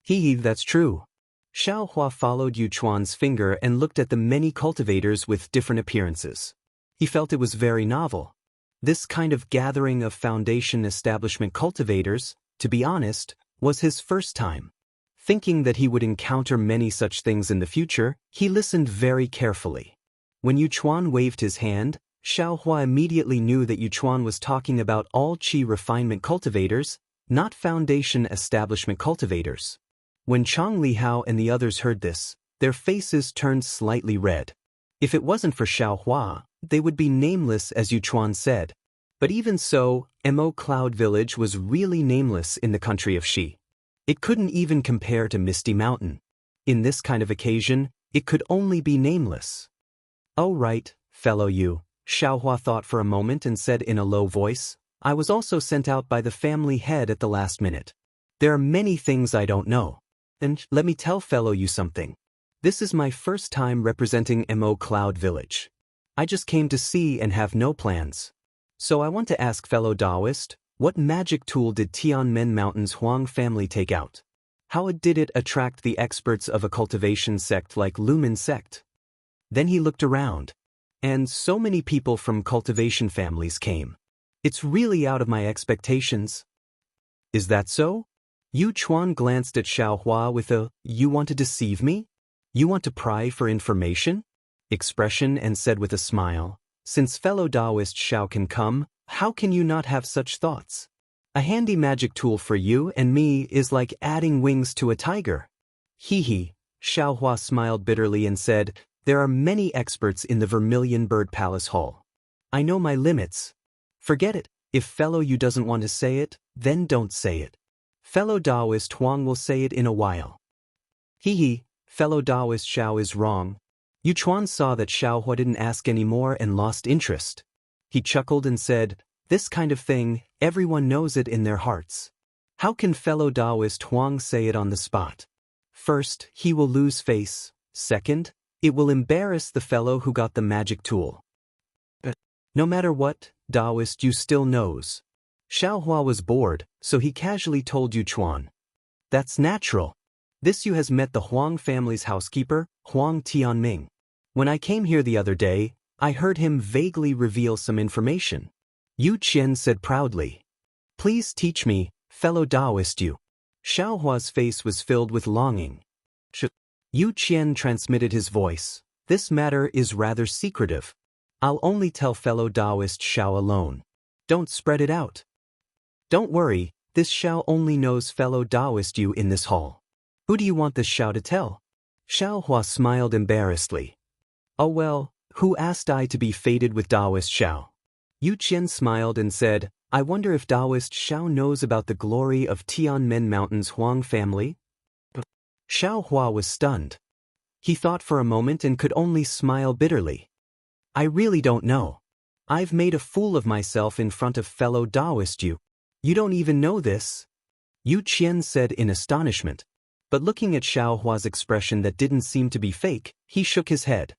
That's true." Xiao Hua followed Yuchuan's finger and looked at the many cultivators with different appearances. He felt it was very novel. This kind of gathering of foundation establishment cultivators, to be honest, was his first time. Thinking that he would encounter many such things in the future, he listened very carefully. When Yuchuan waved his hand, Xiaohua immediately knew that Yuchuan was talking about all qi refinement cultivators, not foundation establishment cultivators. When Chang Lihao and the others heard this, their faces turned slightly red. If it wasn't for Xiaohua, they would be nameless, as Yuchuan said. But even so, Mo Cloud Village was really nameless in the country of Shi. It couldn't even compare to Misty Mountain. In this kind of occasion, it could only be nameless. "Oh right, fellow you," Xiaohua thought for a moment and said in a low voice, "I was also sent out by the family head at the last minute. There are many things I don't know. And let me tell fellow you something. This is my first time representing Mo Cloud Village. I just came to see and have no plans. So I want to ask fellow Taoist, what magic tool did Tianmen Mountain's Huang family take out? How did it attract the experts of a cultivation sect like Lumen sect?" Then he looked around. And so many people from cultivation families came. It's really out of my expectations. "Is that so?" Yu Chuan glanced at Xiaohua with a, "You want to deceive me? You want to pry for information?" expression and said with a smile, "Since fellow Taoist Xiao can come, how can you not have such thoughts? A handy magic tool for you and me is like adding wings to a tiger." "Hee." Xiaohua smiled bitterly and said, "There are many experts in the Vermilion Bird Palace Hall. I know my limits. Forget it. If fellow you doesn't want to say it, then don't say it. Fellow Taoist Huang will say it in a while." "Hee. Fellow Taoist Xiao is wrong." Yuchuan saw that Xiaohua didn't ask any more and lost interest. He chuckled and said, "This kind of thing, everyone knows it in their hearts. How can fellow Taoist Huang say it on the spot? First, he will lose face. Second, it will embarrass the fellow who got the magic tool. No matter what, Taoist you still knows." Xiaohua was bored, so he casually told Yuchuan, "That's natural. This you has met the Huang family's housekeeper, Huang Tianming. When I came here the other day, I heard him vaguely reveal some information." Yu Qian said proudly, "Please teach me, fellow Taoist you." Xiaohua's face was filled with longing. Yu Qian transmitted his voice, "This matter is rather secretive. I'll only tell fellow Taoist Xiao alone. Don't spread it out." "Don't worry, this Xiao only knows fellow Taoist you in this hall. Who do you want this Xiao to tell?" Xiaohua smiled embarrassedly. "Oh well, who asked I to be fated with Taoist Xiao?" Yu Qian smiled and said, "I wonder if Taoist Xiao knows about the glory of Tianmen Mountain's Huang family?" Xiaohua was stunned. He thought for a moment and could only smile bitterly. "I really don't know. I've made a fool of myself in front of fellow Taoist you. You don't even know this?" Yu Qian said in astonishment. But looking at Xiaohua's expression that didn't seem to be fake, he shook his head.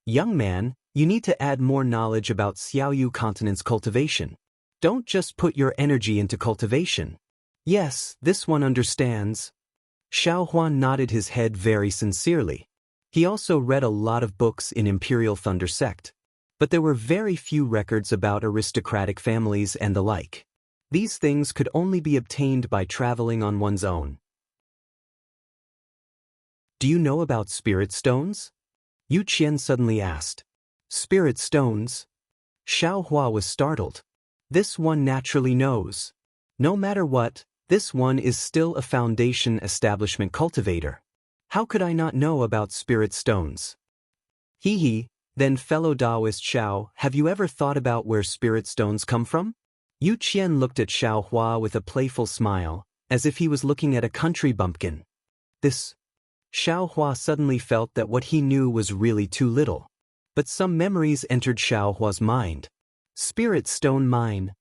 "Young man, you need to add more knowledge about Xiaoyu continent's cultivation. Don't just put your energy into cultivation." "Yes, this one understands." Xiaohua nodded his head very sincerely. He also read a lot of books in Imperial Thunder Sect. But there were very few records about aristocratic families and the like. These things could only be obtained by traveling on one's own. "Do you know about spirit stones?" Yu Qian suddenly asked. "Spirit stones?" Xiaohua was startled. "This one naturally knows. No matter what, this one is still a foundation establishment cultivator. How could I not know about spirit stones?" "Hee. Then fellow Taoist Xiao, have you ever thought about where spirit stones come from?" Yu Qian looked at Xiaohua with a playful smile, as if he was looking at a country bumpkin. Xiaohua suddenly felt that what he knew was really too little. But some memories entered Xiaohua's mind. "Spirit stone mine."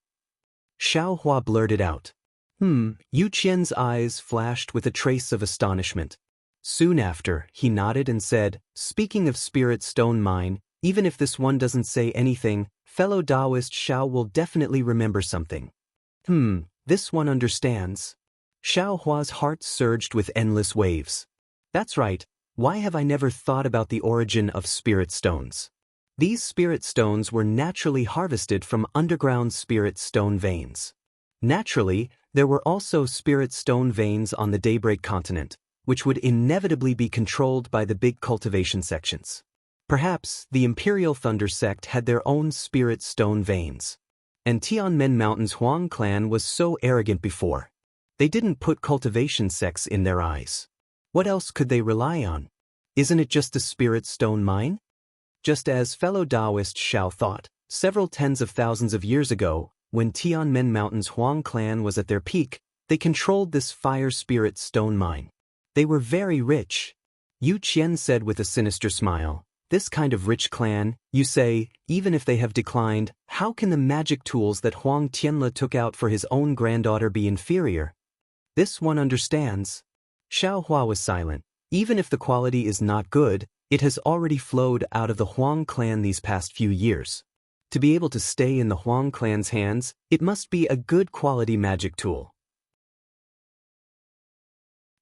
Xiaohua blurted out. Yu Qian's eyes flashed with a trace of astonishment. Soon after, he nodded and said, "Speaking of spirit stone mine, even if this one doesn't say anything, fellow Taoist Xiao will definitely remember something." This one understands." Xiaohua's heart surged with endless waves. "That's right, why have I never thought about the origin of spirit stones? These spirit stones were naturally harvested from underground spirit stone veins. Naturally, there were also spirit stone veins on the Daybreak continent, which would inevitably be controlled by the big cultivation sections. Perhaps the Imperial Thunder sect had their own spirit stone veins. And Tianmen Mountain's Huang clan was so arrogant before. They didn't put cultivation sects in their eyes. What else could they rely on? Isn't it just a spirit stone mine? Just as fellow Taoist Xiao thought, several tens of thousands of years ago, when Tianmen Mountain's Huang clan was at their peak, they controlled this fire spirit stone mine. They were very rich. Yu Qian said with a sinister smile, "This kind of rich clan, you say, even if they have declined, how can the magic tools that Huang Tianle took out for his own granddaughter be inferior?" This one understands. Xiao Hua was silent. Even if the quality is not good, it has already flowed out of the Huang clan these past few years. To be able to stay in the Huang clan's hands, it must be a good quality magic tool.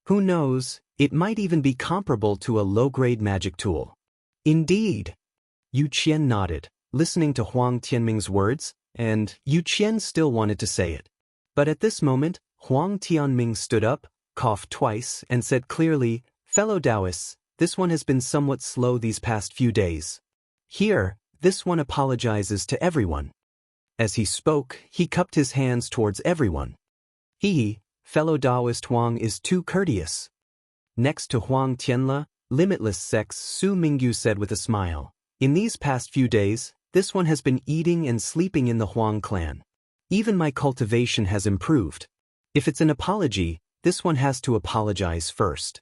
Who knows, it might even be comparable to a low-grade magic tool. Indeed. Yu Qian nodded, listening to Huang Tianming's words, and Yu Qian still wanted to say it. But at this moment, Huang Tianming stood up, coughed twice, and said clearly, "Fellow Taoists, this one has been somewhat slow these past few days. Here, this one apologizes to everyone." As he spoke, he cupped his hands towards everyone. Fellow Taoist Huang is too courteous. Next to Huang Tianle, Limitless Sex Su Mingyu said with a smile, "In these past few days, this one has been eating and sleeping in the Huang clan. Even my cultivation has improved. If it's an apology, this one has to apologize first."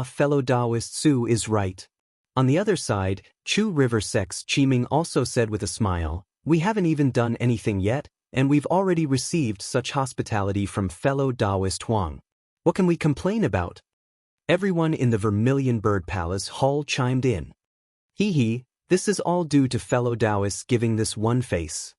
Fellow Taoist Su is right. On the other side, Chu River Sex Qiming also said with a smile, "We haven't even done anything yet, and we've already received such hospitality from fellow Taoist Huang. What can we complain about?" Everyone in the Vermilion Bird Palace hall chimed in. This is all due to fellow Taoists giving this one face.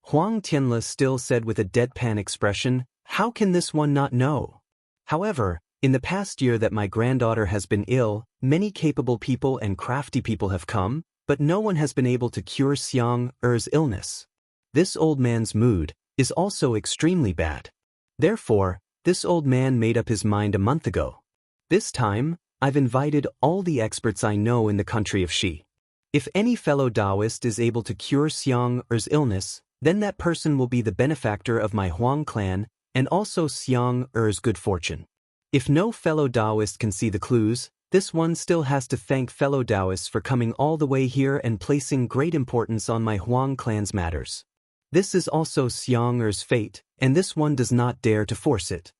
Huang Tianle still said with a deadpan expression, "How can this one not know? However, in the past year that my granddaughter has been ill, many capable people and crafty people have come, but no one has been able to cure Xiang Er's illness. This old man's mood is also extremely bad. Therefore, this old man made up his mind a month ago. This time, I've invited all the experts I know in the country of Xi. If any fellow Taoist is able to cure Xiang Er's illness, then that person will be the benefactor of my Huang clan and also Xiang Er's good fortune. If no fellow Taoist can see the clues, this one still has to thank fellow Taoists for coming all the way here and placing great importance on my Huang clan's matters. This is also Xiang Er's fate, and this one does not dare to force it."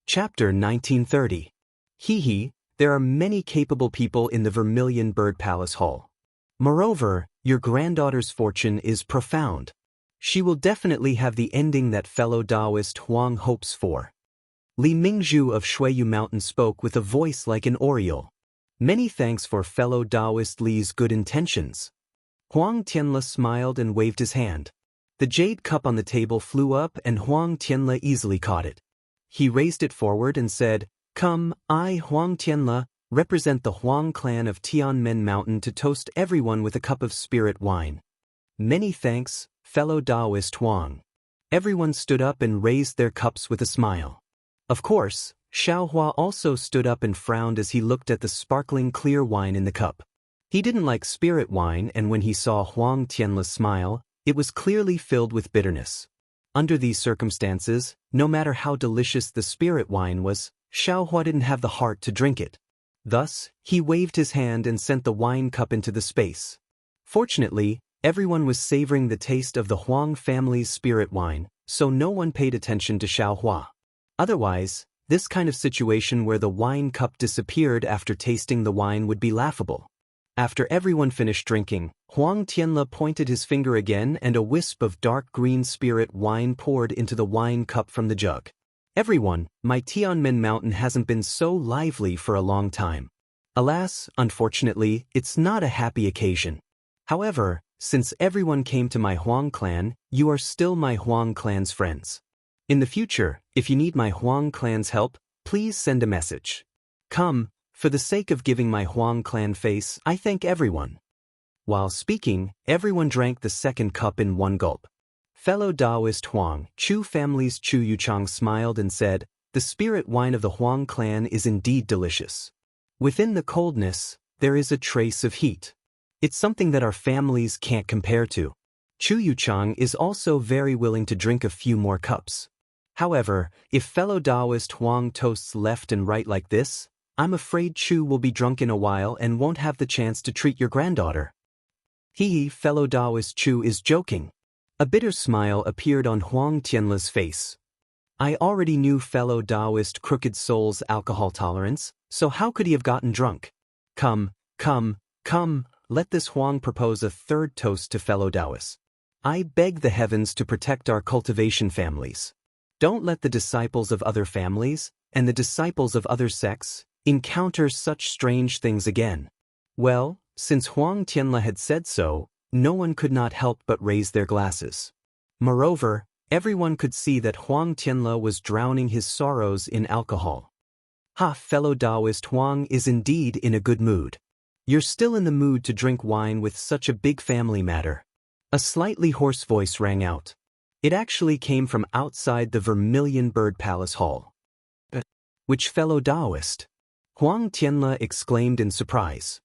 Chapter 1930. There are many capable people in the Vermilion Bird Palace Hall. Moreover, your granddaughter's fortune is profound. She will definitely have the ending that fellow Taoist Huang hopes for. Li Mingzhu of Shuiyu Mountain spoke with a voice like an oriole. "Many thanks for fellow Taoist Li's good intentions." Huang Tianle smiled and waved his hand. The jade cup on the table flew up and Huang Tianle easily caught it. He raised it forward and said, "Come, I, Huang Tianle, represent the Huang clan of Tianmen Mountain to toast everyone with a cup of spirit wine. Many thanks, fellow Taoist Huang." Everyone stood up and raised their cups with a smile. Of course, Xiaohua also stood up and frowned as he looked at the sparkling clear wine in the cup. He didn't like spirit wine, and when he saw Huang Tianle's smile, it was clearly filled with bitterness. Under these circumstances, no matter how delicious the spirit wine was, Xiaohua didn't have the heart to drink it. Thus, he waved his hand and sent the wine cup into the space. Fortunately, everyone was savoring the taste of the Huang family's spirit wine, so no one paid attention to Xiaohua. Otherwise, this kind of situation where the wine cup disappeared after tasting the wine would be laughable. After everyone finished drinking, Huang Tianle pointed his finger again and a wisp of dark green spirit wine poured into the wine cup from the jug. "Everyone, my Tianmen Mountain hasn't been so lively for a long time. Alas, unfortunately, it's not a happy occasion. However, since everyone came to my Huang clan, you are still my Huang clan's friends. In the future, if you need my Huang clan's help, please send a message. Come, For the sake of giving my Huang clan face, I thank everyone. While speaking, everyone drank the second cup in one gulp. Fellow Taoist Huang, Chu family's Chu Yuchang smiled and said, "The spirit wine of the Huang clan is indeed delicious. Within the coldness, there is a trace of heat. It's something that our families can't compare to." Chu Yuchang is also very willing to drink a few more cups. However, if fellow Taoist Huang toasts left and right like this, I'm afraid Chu will be drunk in a while and won't have the chance to treat your granddaughter. He, fellow Taoist Chu, is joking. A bitter smile appeared on Huang Tianla's face. I already knew fellow Taoist Crooked Soul's alcohol tolerance, so how could he have gotten drunk? Come, let this Huang propose a third toast to fellow Taoists. I beg the heavens to protect our cultivation families. Don't let the disciples of other families, and the disciples of other sects, encounter such strange things again. Well, since Huang Tianla had said so, no one could not help but raise their glasses. Moreover, everyone could see that Huang Tianla was drowning his sorrows in alcohol. Ha, fellow Taoist Huang is indeed in a good mood. You're still in the mood to drink wine with such a big family matter. A slightly hoarse voice rang out. It actually came from outside the Vermilion Bird Palace Hall. Which fellow Taoist? Huang Tianla exclaimed in surprise.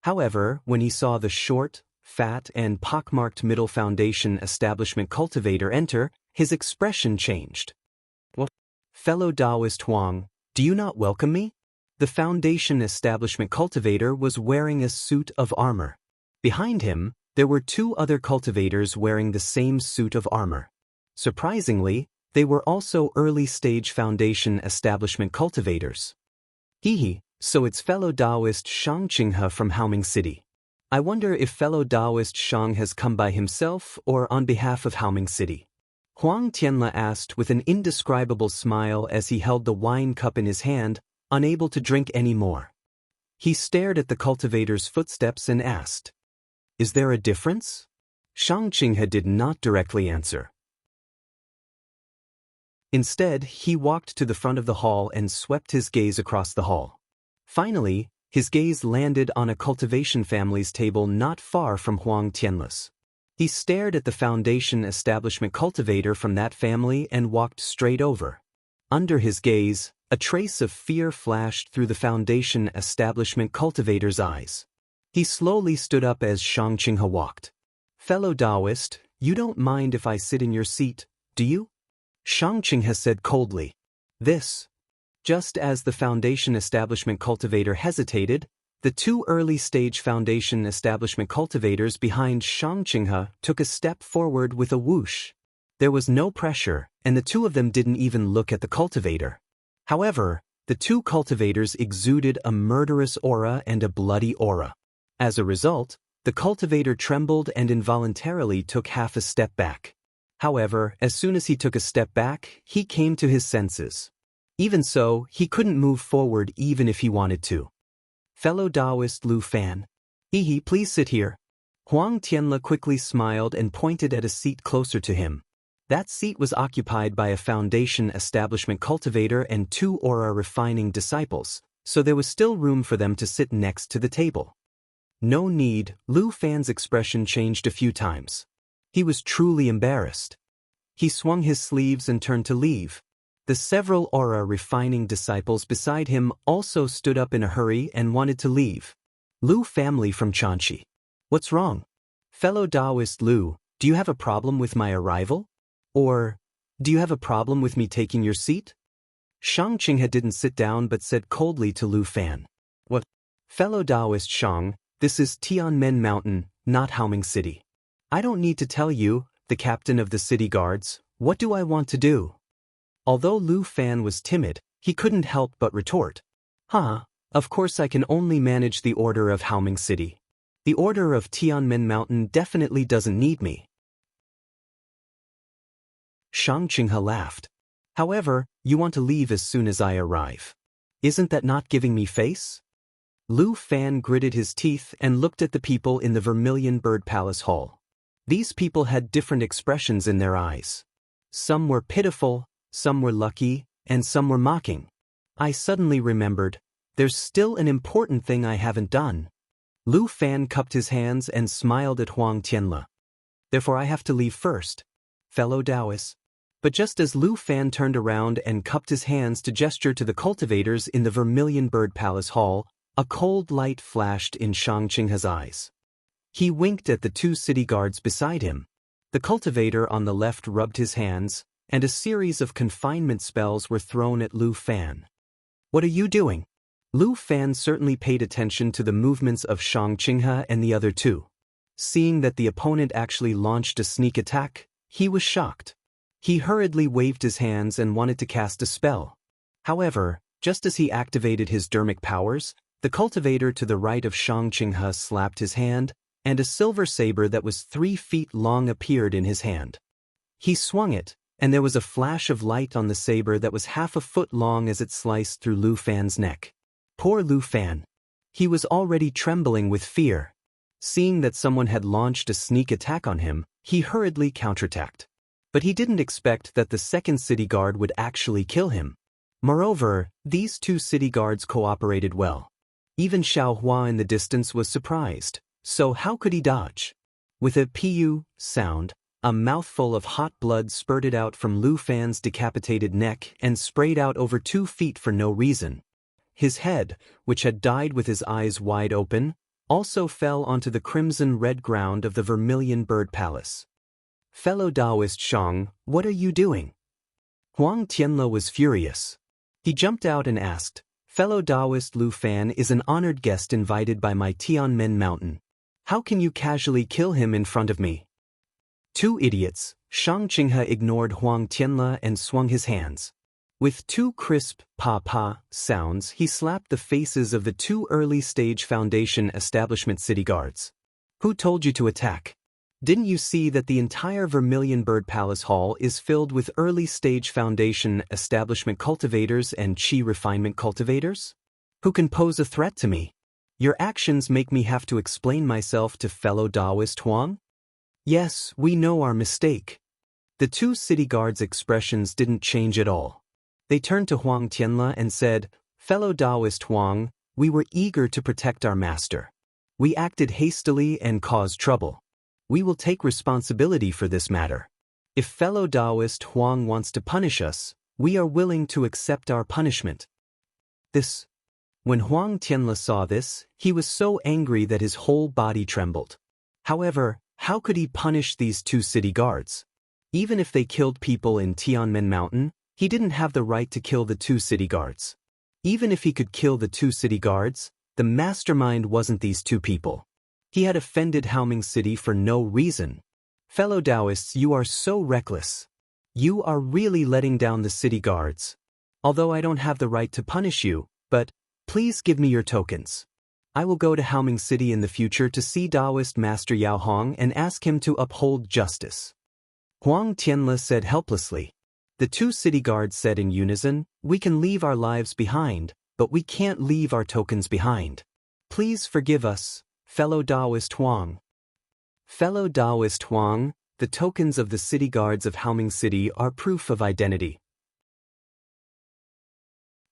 However, when he saw the short, fat and pockmarked middle foundation establishment cultivator enter, his expression changed. What? Fellow Taoist Huang, do you not welcome me? The foundation establishment cultivator was wearing a suit of armor. Behind him, there were two other cultivators wearing the same suit of armor. Surprisingly, they were also early-stage foundation establishment cultivators. So it's fellow Taoist Shang Qinghe from Haoming City. I wonder if fellow Taoist Shang has come by himself or on behalf of Haoming City. Huang Tianla asked with an indescribable smile as he held the wine cup in his hand, unable to drink any more. He stared at the cultivator's footsteps and asked, "Is there a difference?" Shang Qinghe did not directly answer. Instead, he walked to the front of the hall and swept his gaze across the hall. Finally, his gaze landed on a cultivation family's table not far from Huang Tianla's. He stared at the foundation establishment cultivator from that family and walked straight over. Under his gaze, a trace of fear flashed through the foundation establishment cultivator's eyes. He slowly stood up as Shang Qinghe walked. "Fellow Taoist, you don't mind if I sit in your seat, do you?" Shang Qinghe said coldly. Just as the foundation establishment cultivator hesitated, the two early-stage foundation establishment cultivators behind Shang Qinghe took a step forward with a whoosh. There was no pressure, and the two of them didn't even look at the cultivator. However, the two cultivators exuded a murderous aura and a bloody aura. As a result, the cultivator trembled and involuntarily took half a step back. However, as soon as he took a step back, he came to his senses. Even so, he couldn't move forward even if he wanted to. "Fellow Taoist Lu Fan. Please sit here." Huang Tianla quickly smiled and pointed at a seat closer to him. That seat was occupied by a foundation establishment cultivator and two aura refining disciples, so there was still room for them to sit next to the table. No need, Lu Fan's expression changed a few times. He was truly embarrassed. He swung his sleeves and turned to leave. The several aura refining disciples beside him also stood up in a hurry and wanted to leave. "Lu family from Chanxi. What's wrong? Fellow Taoist Lu, do you have a problem with my arrival? Or, do you have a problem with me taking your seat?" Shang Qinghe didn't sit down but said coldly to Lu Fan. "What? Fellow Taoist Shang, this is Tianmen Mountain, not Haoming City. I don't need to tell you, the captain of the city guards, what do I want to do?" Although Lu Fan was timid, he couldn't help but retort. Of course I can only manage the order of Haoming City. The order of Tianmen Mountain definitely doesn't need me." Shang Qinghe laughed. "However, you want to leave as soon as I arrive. Isn't that not giving me face?" Lu Fan gritted his teeth and looked at the people in the Vermilion Bird Palace Hall. These people had different expressions in their eyes. Some were pitiful, some were lucky, and some were mocking. I suddenly remembered, There's still an important thing I haven't done. Lu Fan cupped his hands and smiled at Huang Tianle. Therefore I have to leave first, fellow Taoists. But just as Lu Fan turned around and cupped his hands to gesture to the cultivators in the Vermilion Bird Palace Hall, a cold light flashed in Shang Qinghe's eyes. He winked at the 2 city guards beside him. The cultivator on the left rubbed his hands, and a series of confinement spells were thrown at Lu Fan. What are you doing? Lu Fan certainly paid attention to the movements of Shang Qinghe and the other 2. Seeing that the opponent actually launched a sneak attack, he was shocked. He hurriedly waved his hands and wanted to cast a spell. However, just as he activated his dermic powers, the cultivator to the right of Shang Qinghe slapped his hand, and a silver saber that was 3 feet long appeared in his hand. He swung it, and there was a flash of light on the saber that was half a foot long as it sliced through Lu Fan's neck. Poor Lu Fan. He was already trembling with fear. Seeing that someone had launched a sneak attack on him, he hurriedly counterattacked. But he didn't expect that the 2nd city guard would actually kill him. Moreover, these 2 city guards cooperated well. Even Xiao Hua in the distance was surprised, so how could he dodge? With a pu sound, a mouthful of hot blood spurted out from Lu Fan's decapitated neck and sprayed out over 2 feet for no reason. His head, which had died with his eyes wide open, also fell onto the crimson-red ground of the Vermilion Bird Palace. Fellow Taoist Shang, what are you doing? Huang Tianle was furious. He jumped out and asked, fellow Taoist Lu Fan is an honored guest invited by my Tianmen Mountain. How can you casually kill him in front of me? 2 idiots, Shang Qinghe ignored Huang Tianle and swung his hands. With 2 crisp pa-pa sounds, he slapped the faces of the 2 early-stage Foundation establishment city guards. Who told you to attack? Didn't you see that the entire Vermilion Bird Palace Hall is filled with early-stage Foundation establishment cultivators and Qi refinement cultivators? Who can pose a threat to me? Your actions make me have to explain myself to fellow Taoist Huang? Yes, we know our mistake. The 2 city guards' expressions didn't change at all. They turned to Huang Tianle and said, fellow Taoist Huang, we were eager to protect our master. We acted hastily and caused trouble. We will take responsibility for this matter. If fellow Taoist Huang wants to punish us, we are willing to accept our punishment. When Huang Tianle saw this, he was so angry that his whole body trembled. However, how could he punish these 2 city guards? Even if they killed people in Tianmen Mountain, he didn't have the right to kill the 2 city guards. Even if he could kill the 2 city guards, the mastermind wasn't these 2 people. He had offended Haoming City for no reason. Fellow Taoists, you are so reckless. You are really letting down the city guards. Although I don't have the right to punish you, but please give me your tokens. I will go to Haoming City in the future to see Taoist Master Yao Hong and ask him to uphold justice. Huang Tianle said helplessly. The 2 city guards said in unison, we can leave our lives behind, but we can't leave our tokens behind. Please forgive us, fellow Taoist Huang. Fellow Taoist Huang, the tokens of the city guards of Haoming City are proof of identity.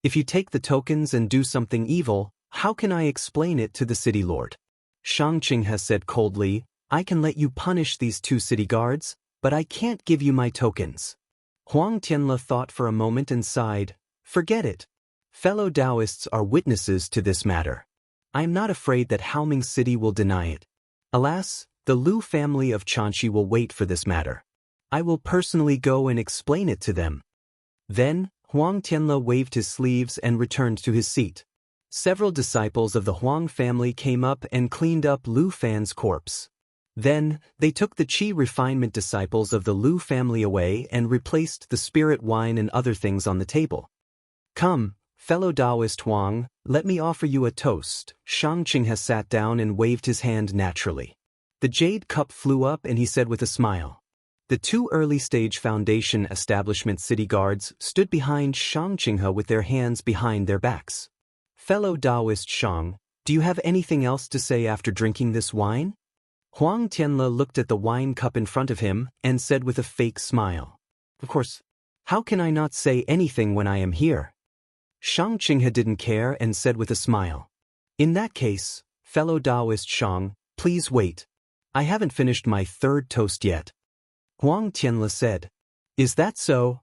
If you take the tokens and do something evil, how can I explain it to the city lord? Shang Qinghe said coldly, I can let you punish these 2 city guards, but I can't give you my tokens. Huang Tianle thought for a moment and sighed, forget it. Fellow Taoists are witnesses to this matter. I am not afraid that Haoming City will deny it. Alas, the Lu family of Chanxi will wait for this matter. I will personally go and explain it to them. Then, Huang Tianle waved his sleeves and returned to his seat. Several disciples of the Huang family came up and cleaned up Lu Fan's corpse. Then, they took the Qi refinement disciples of the Lu family away and replaced the spirit wine and other things on the table. Come, fellow Taoist Huang, let me offer you a toast. Shang Qinghe sat down and waved his hand naturally. The jade cup flew up and he said with a smile. The 2 early-stage Foundation establishment city guards stood behind Shang Qinghe with their hands behind their backs. Fellow Taoist Shang, do you have anything else to say after drinking this wine? Huang Tianle looked at the wine cup in front of him and said with a fake smile. Of course, how can I not say anything when I am here? Shang Qinghe didn't care and said with a smile. In that case, fellow Taoist Shang, please wait. I haven't finished my third toast yet. Huang Tianle said. Is that so?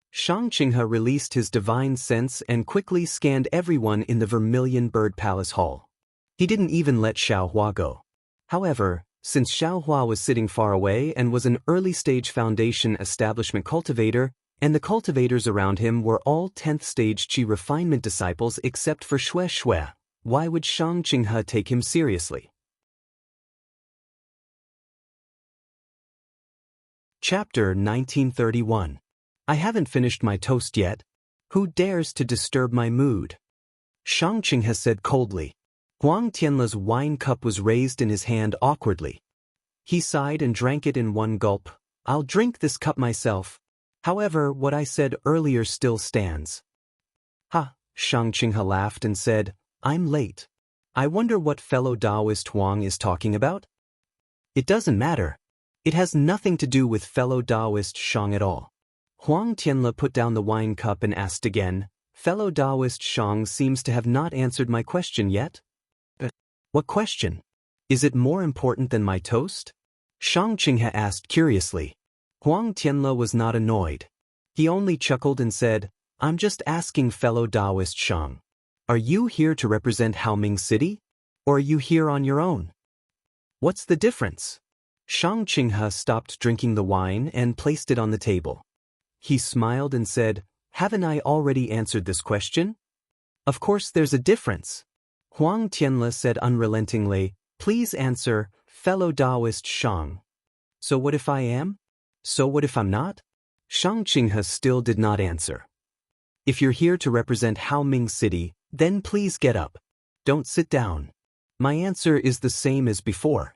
Shang Qinghe released his divine sense and quickly scanned everyone in the Vermilion Bird Palace Hall. He didn't even let Xiaohua go. However, since Xiaohua was sitting far away and was an early-stage foundation establishment cultivator, and the cultivators around him were all 10th stage Qi refinement disciples except for Xue Xue, why would Shang Qinghe take him seriously? Chapter 1931. I haven't finished my toast yet. Who dares to disturb my mood? Shang Qinghe said coldly. Huang Tianle's wine cup was raised in his hand awkwardly. He sighed and drank it in one gulp. I'll drink this cup myself. However, what I said earlier still stands. Ha, Shang Qinghe laughed and said, I'm late. I wonder what fellow Taoist Huang is talking about? It doesn't matter. It has nothing to do with fellow Taoist Shang at all. Huang Tianle put down the wine cup and asked again, fellow Taoist Shang seems to have not answered my question yet? What question? Is it more important than my toast? Shang Qinghe asked curiously. Huang Tianle was not annoyed. He only chuckled and said, I'm just asking fellow Taoist Shang. Are you here to represent Haoming City? Or are you here on your own? What's the difference? Shang Qinghe stopped drinking the wine and placed it on the table. He smiled and said, haven't I already answered this question? Of course there's a difference. Huang Tianle said unrelentingly, please answer, fellow Taoist Shang. So what if I am? So what if I'm not? Shang Qinghe still did not answer. If you're here to represent Haoming City, then please get up. Don't sit down. My answer is the same as before.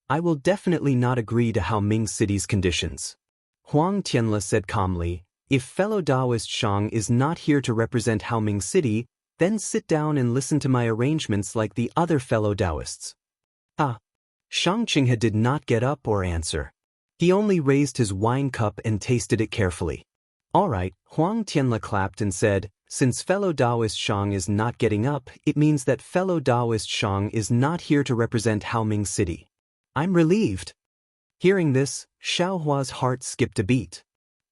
I will definitely not agree to Haoming City's conditions. Huang Tianle said calmly, if fellow Taoist Shang is not here to represent Haoming City, then sit down and listen to my arrangements like the other fellow Taoists. Shang Qinghe did not get up or answer. He only raised his wine cup and tasted it carefully. All right, Huang Tianle clapped and said, since fellow Taoist Shang is not getting up, it means that fellow Taoist Shang is not here to represent Haoming City. I'm relieved. Hearing this, Xiaohua's heart skipped a beat.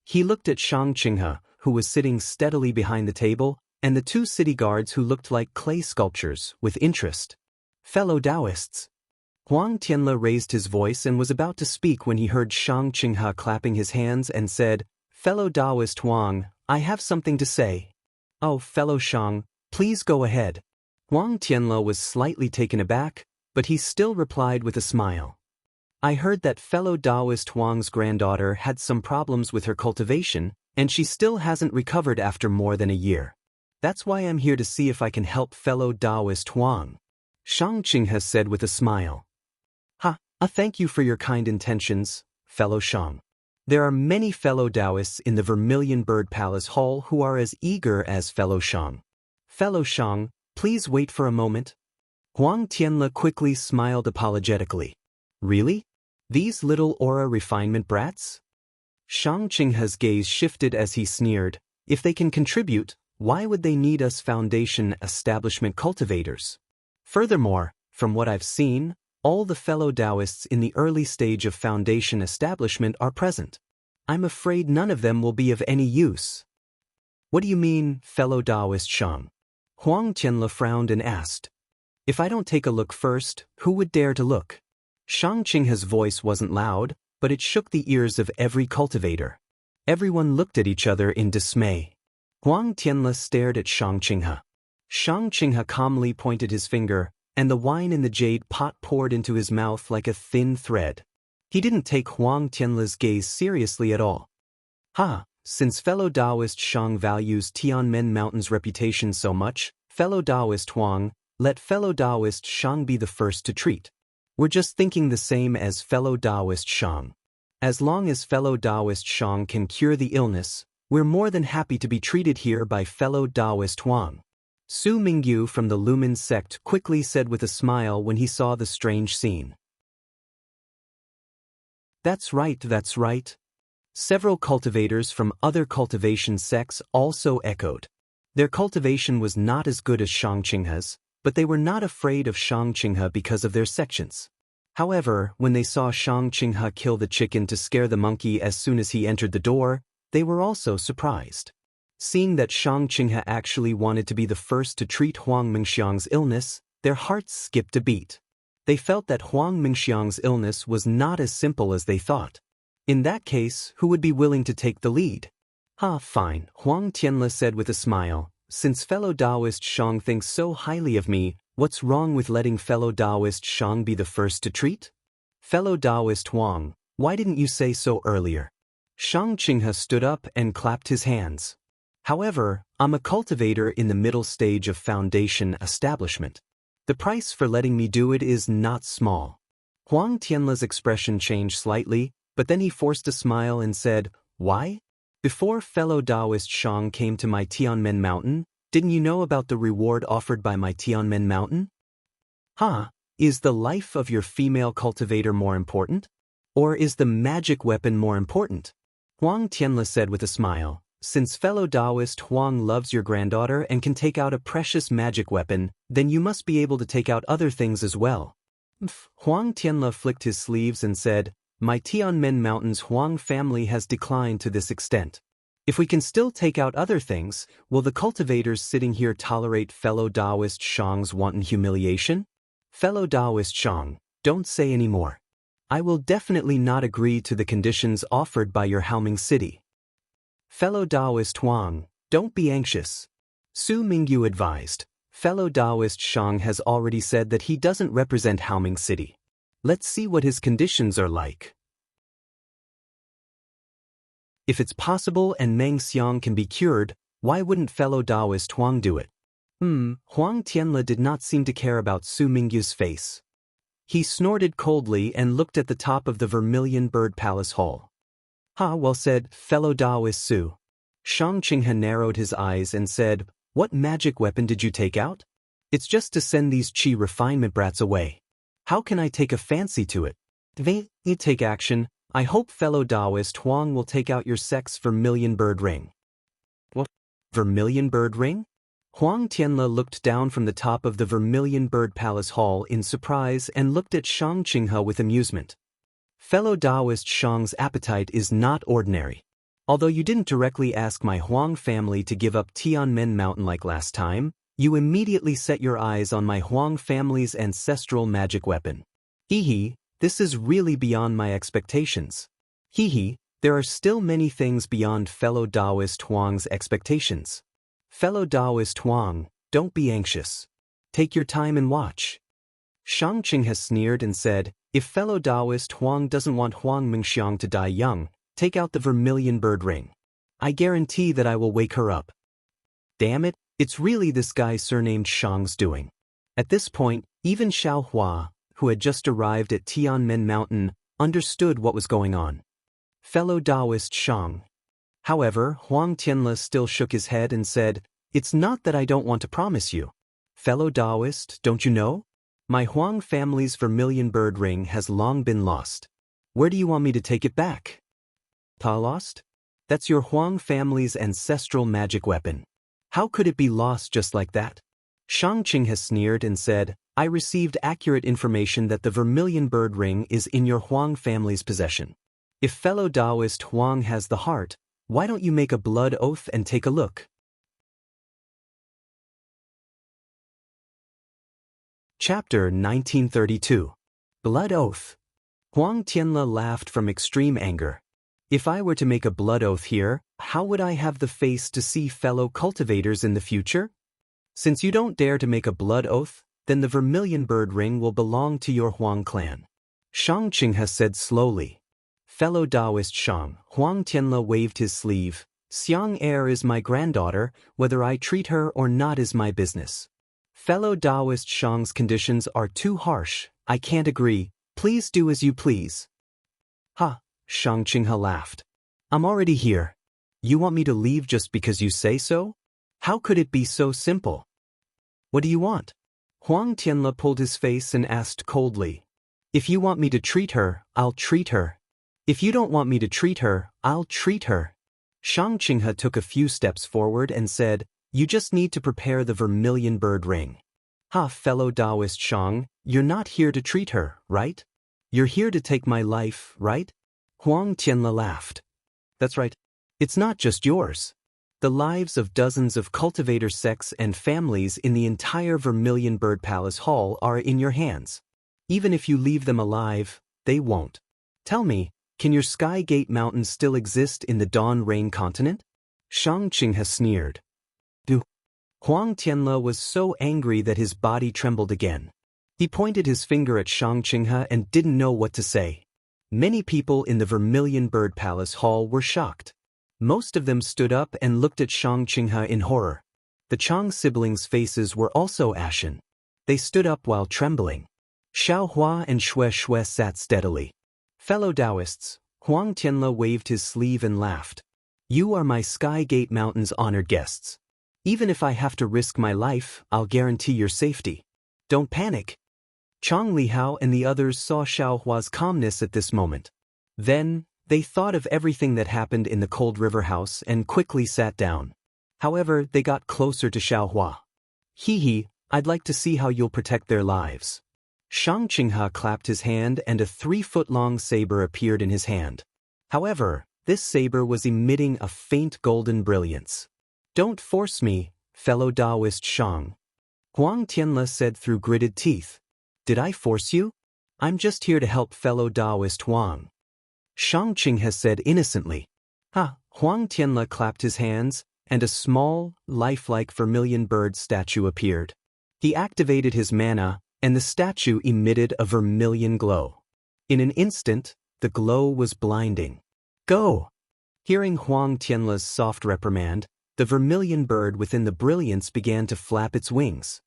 He looked at Shang Qinghe, who was sitting steadily behind the table, and the two city guards who looked like clay sculptures, with interest. Fellow Taoists. Huang Tianle raised his voice and was about to speak when he heard Shang Qinghe clapping his hands and said, fellow Taoist Huang, I have something to say. Oh, fellow Shang, please go ahead. Huang Tianle was slightly taken aback, but he still replied with a smile. I heard that fellow Taoist Huang's granddaughter had some problems with her cultivation, and she still hasn't recovered after more than a year. That's why I'm here to see if I can help fellow Taoist Huang. Shang Qinghe said with a smile. Thank you for your kind intentions, fellow Shang. There are many fellow Taoists in the Vermilion Bird Palace Hall who are as eager as fellow Shang. Fellow Shang, please wait for a moment. Huang Tianle quickly smiled apologetically. Really? These little aura refinement brats? Shang Qinghe's gaze shifted as he sneered. If they can contribute, why would they need us foundation establishment cultivators? Furthermore, from what I've seen, all the fellow Taoists in the early stage of foundation establishment are present. I'm afraid none of them will be of any use. What do you mean, fellow Taoist Shang? Huang Tianle frowned and asked. If I don't take a look first, who would dare to look? Shang Qinghe's voice wasn't loud, but it shook the ears of every cultivator. Everyone looked at each other in dismay. Huang Tianle stared at Shang Qinghe. Shang Qinghe calmly pointed his finger, and the wine in the jade pot poured into his mouth like a thin thread. He didn't take Huang Tianle's gaze seriously at all. Since fellow Taoist Shang values Tianmen Mountain's reputation so much, fellow Taoist Huang, let fellow Taoist Shang be the first to treat. We're just thinking the same as fellow Taoist Shang. As long as fellow Taoist Shang can cure the illness, we're more than happy to be treated here by fellow Taoist Huang. Su Mingyu from the Lumen sect quickly said with a smile when he saw the strange scene. That's right, that's right. Several cultivators from other cultivation sects also echoed. Their cultivation was not as good as Shang Qinghe's, but they were not afraid of Shang Qinghe because of their sections. However, when they saw Shang Qinghe kill the chicken to scare the monkey as soon as he entered the door, they were also surprised. Seeing that Shang Qinghe actually wanted to be the first to treat Huang Mingxiang's illness, their hearts skipped a beat. They felt that Huang Mingxiang's illness was not as simple as they thought. In that case, who would be willing to take the lead? Fine, Huang Tianle said with a smile. Since fellow Taoist Shang thinks so highly of me, what's wrong with letting fellow Taoist Shang be the first to treat? Fellow Taoist Huang, why didn't you say so earlier? Shang Qinghe stood up and clapped his hands. However, I'm a cultivator in the middle stage of foundation establishment. The price for letting me do it is not small. Huang Tianle's expression changed slightly, but then he forced a smile and said, why? Before fellow Taoist Shang came to my Tianmen Mountain, didn't you know about the reward offered by my Tianmen Mountain? Is the life of your female cultivator more important? Or is the magic weapon more important? Huang Tianle said with a smile, since fellow Taoist Huang loves your granddaughter and can take out a precious magic weapon, then you must be able to take out other things as well. Huang Tianle flicked his sleeves and said, my Tianmen Mountain's Huang family has declined to this extent. If we can still take out other things, will the cultivators sitting here tolerate fellow Taoist Shang's wanton humiliation? Fellow Taoist Shang, don't say any more. I will definitely not agree to the conditions offered by your Haoming city. Fellow Taoist Huang, don't be anxious. Su Mingyu advised. Fellow Taoist Shang has already said that he doesn't represent Haoming city. Let's see what his conditions are like. If it's possible and Meng Xiang can be cured, why wouldn't fellow Taoist Huang do it? Huang Tianle did not seem to care about Su Mingyu's face. He snorted coldly and looked at the top of the Vermilion Bird Palace Hall. Well said, fellow Taoist Su. Shang Qinghe narrowed his eyes and said, what magic weapon did you take out? It's just to send these chi refinement brats away. How can I take a fancy to it? You take action. I hope fellow Taoist Huang will take out your sex Vermilion Bird Ring. What? Vermilion Bird Ring? Huang Tianle looked down from the top of the Vermilion Bird Palace Hall in surprise and looked at Shang Qinghe with amusement. Fellow Taoist Shang's appetite is not ordinary. Although you didn't directly ask my Huang family to give up Tianmen Mountain like last time, you immediately set your eyes on my Huang family's ancestral magic weapon. This is really beyond my expectations. There are still many things beyond fellow Taoist Huang's expectations. Fellow Taoist Huang, don't be anxious. Take your time and watch. Shang Qinghe sneered and said, if fellow Taoist Huang doesn't want Huang Mingxiang to die young, take out the Vermilion Bird Ring. I guarantee that I will wake her up. Damn it. It's really this guy surnamed Shang's doing. At this point, even Xiao Hua, who had just arrived at Tianmen Mountain, understood what was going on. Fellow Taoist Shang. However, Huang Tianle still shook his head and said, it's not that I don't want to promise you. Fellow Taoist, don't you know? My Huang family's Vermilion Bird Ring has long been lost. Where do you want me to take it back? Lost? That's your Huang family's ancestral magic weapon. How could it be lost just like that? Shang Qinghe sneered and said, I received accurate information that the Vermilion Bird Ring is in your Huang family's possession. If fellow Taoist Huang has the heart, why don't you make a blood oath and take a look? Chapter 1932. Blood Oath. Huang Tianle laughed from extreme anger. If I were to make a blood oath here, how would I have the face to see fellow cultivators in the future? Since you don't dare to make a blood oath, then the Vermilion Bird Ring will belong to your Huang clan. Shang Qinghe said slowly. Fellow Taoist Shang, Huang Tianle waved his sleeve. Xiang Er is my granddaughter, whether I treat her or not is my business. Fellow Taoist Shang's conditions are too harsh, I can't agree, please do as you please. Shang Qinghe laughed. I'm already here. You want me to leave just because you say so? How could it be so simple? What do you want? Huang Tianle pulled his face and asked coldly. If you want me to treat her, I'll treat her. If you don't want me to treat her, I'll treat her. Shang Qinghe took a few steps forward and said, You just need to prepare the vermilion bird ring. Ha, fellow Taoist Shang, you're not here to treat her, right? You're here to take my life, right? Huang Tianle laughed. That's right. It's not just yours. The lives of dozens of cultivator sects and families in the entire Vermilion Bird Palace Hall are in your hands. Even if you leave them alive, they won't. Tell me, can your Sky Gate Mountains still exist in the Dawn Rain continent? Shang Qinghe sneered. Do. Huang Tianle was so angry that his body trembled again. He pointed his finger at Shang Qinghe and didn't know what to say. Many people in the Vermilion Bird Palace Hall were shocked. Most of them stood up and looked at Shang Qinghe in horror. The Chang siblings' faces were also ashen. They stood up while trembling. Xiao Hua and Xue Xue sat steadily. Fellow Taoists, Huang Tianle waved his sleeve and laughed. You are my Sky Gate Mountain's honored guests. Even if I have to risk my life, I'll guarantee your safety. Don't panic. Chang Lihao and the others saw Xiao Hua's calmness at this moment. Then, they thought of everything that happened in the Cold River House and quickly sat down. However, they got closer to Xiao Hua. Hee, I'd like to see how you'll protect their lives. Shang Qinghe clapped his hand and a 3-foot-long saber appeared in his hand. However, this saber was emitting a faint golden brilliance. Don't force me, fellow Taoist Shang. Huang Tianle said through gritted teeth. Did I force you? I'm just here to help fellow Taoist Huang. Shang Qinghe said innocently. Huang Tianle clapped his hands, and a small, lifelike vermilion bird statue appeared. He activated his mana, and the statue emitted a vermilion glow. In an instant, the glow was blinding. Go! Hearing Huang Tianle's soft reprimand, the vermilion bird within the brilliance began to flap its wings.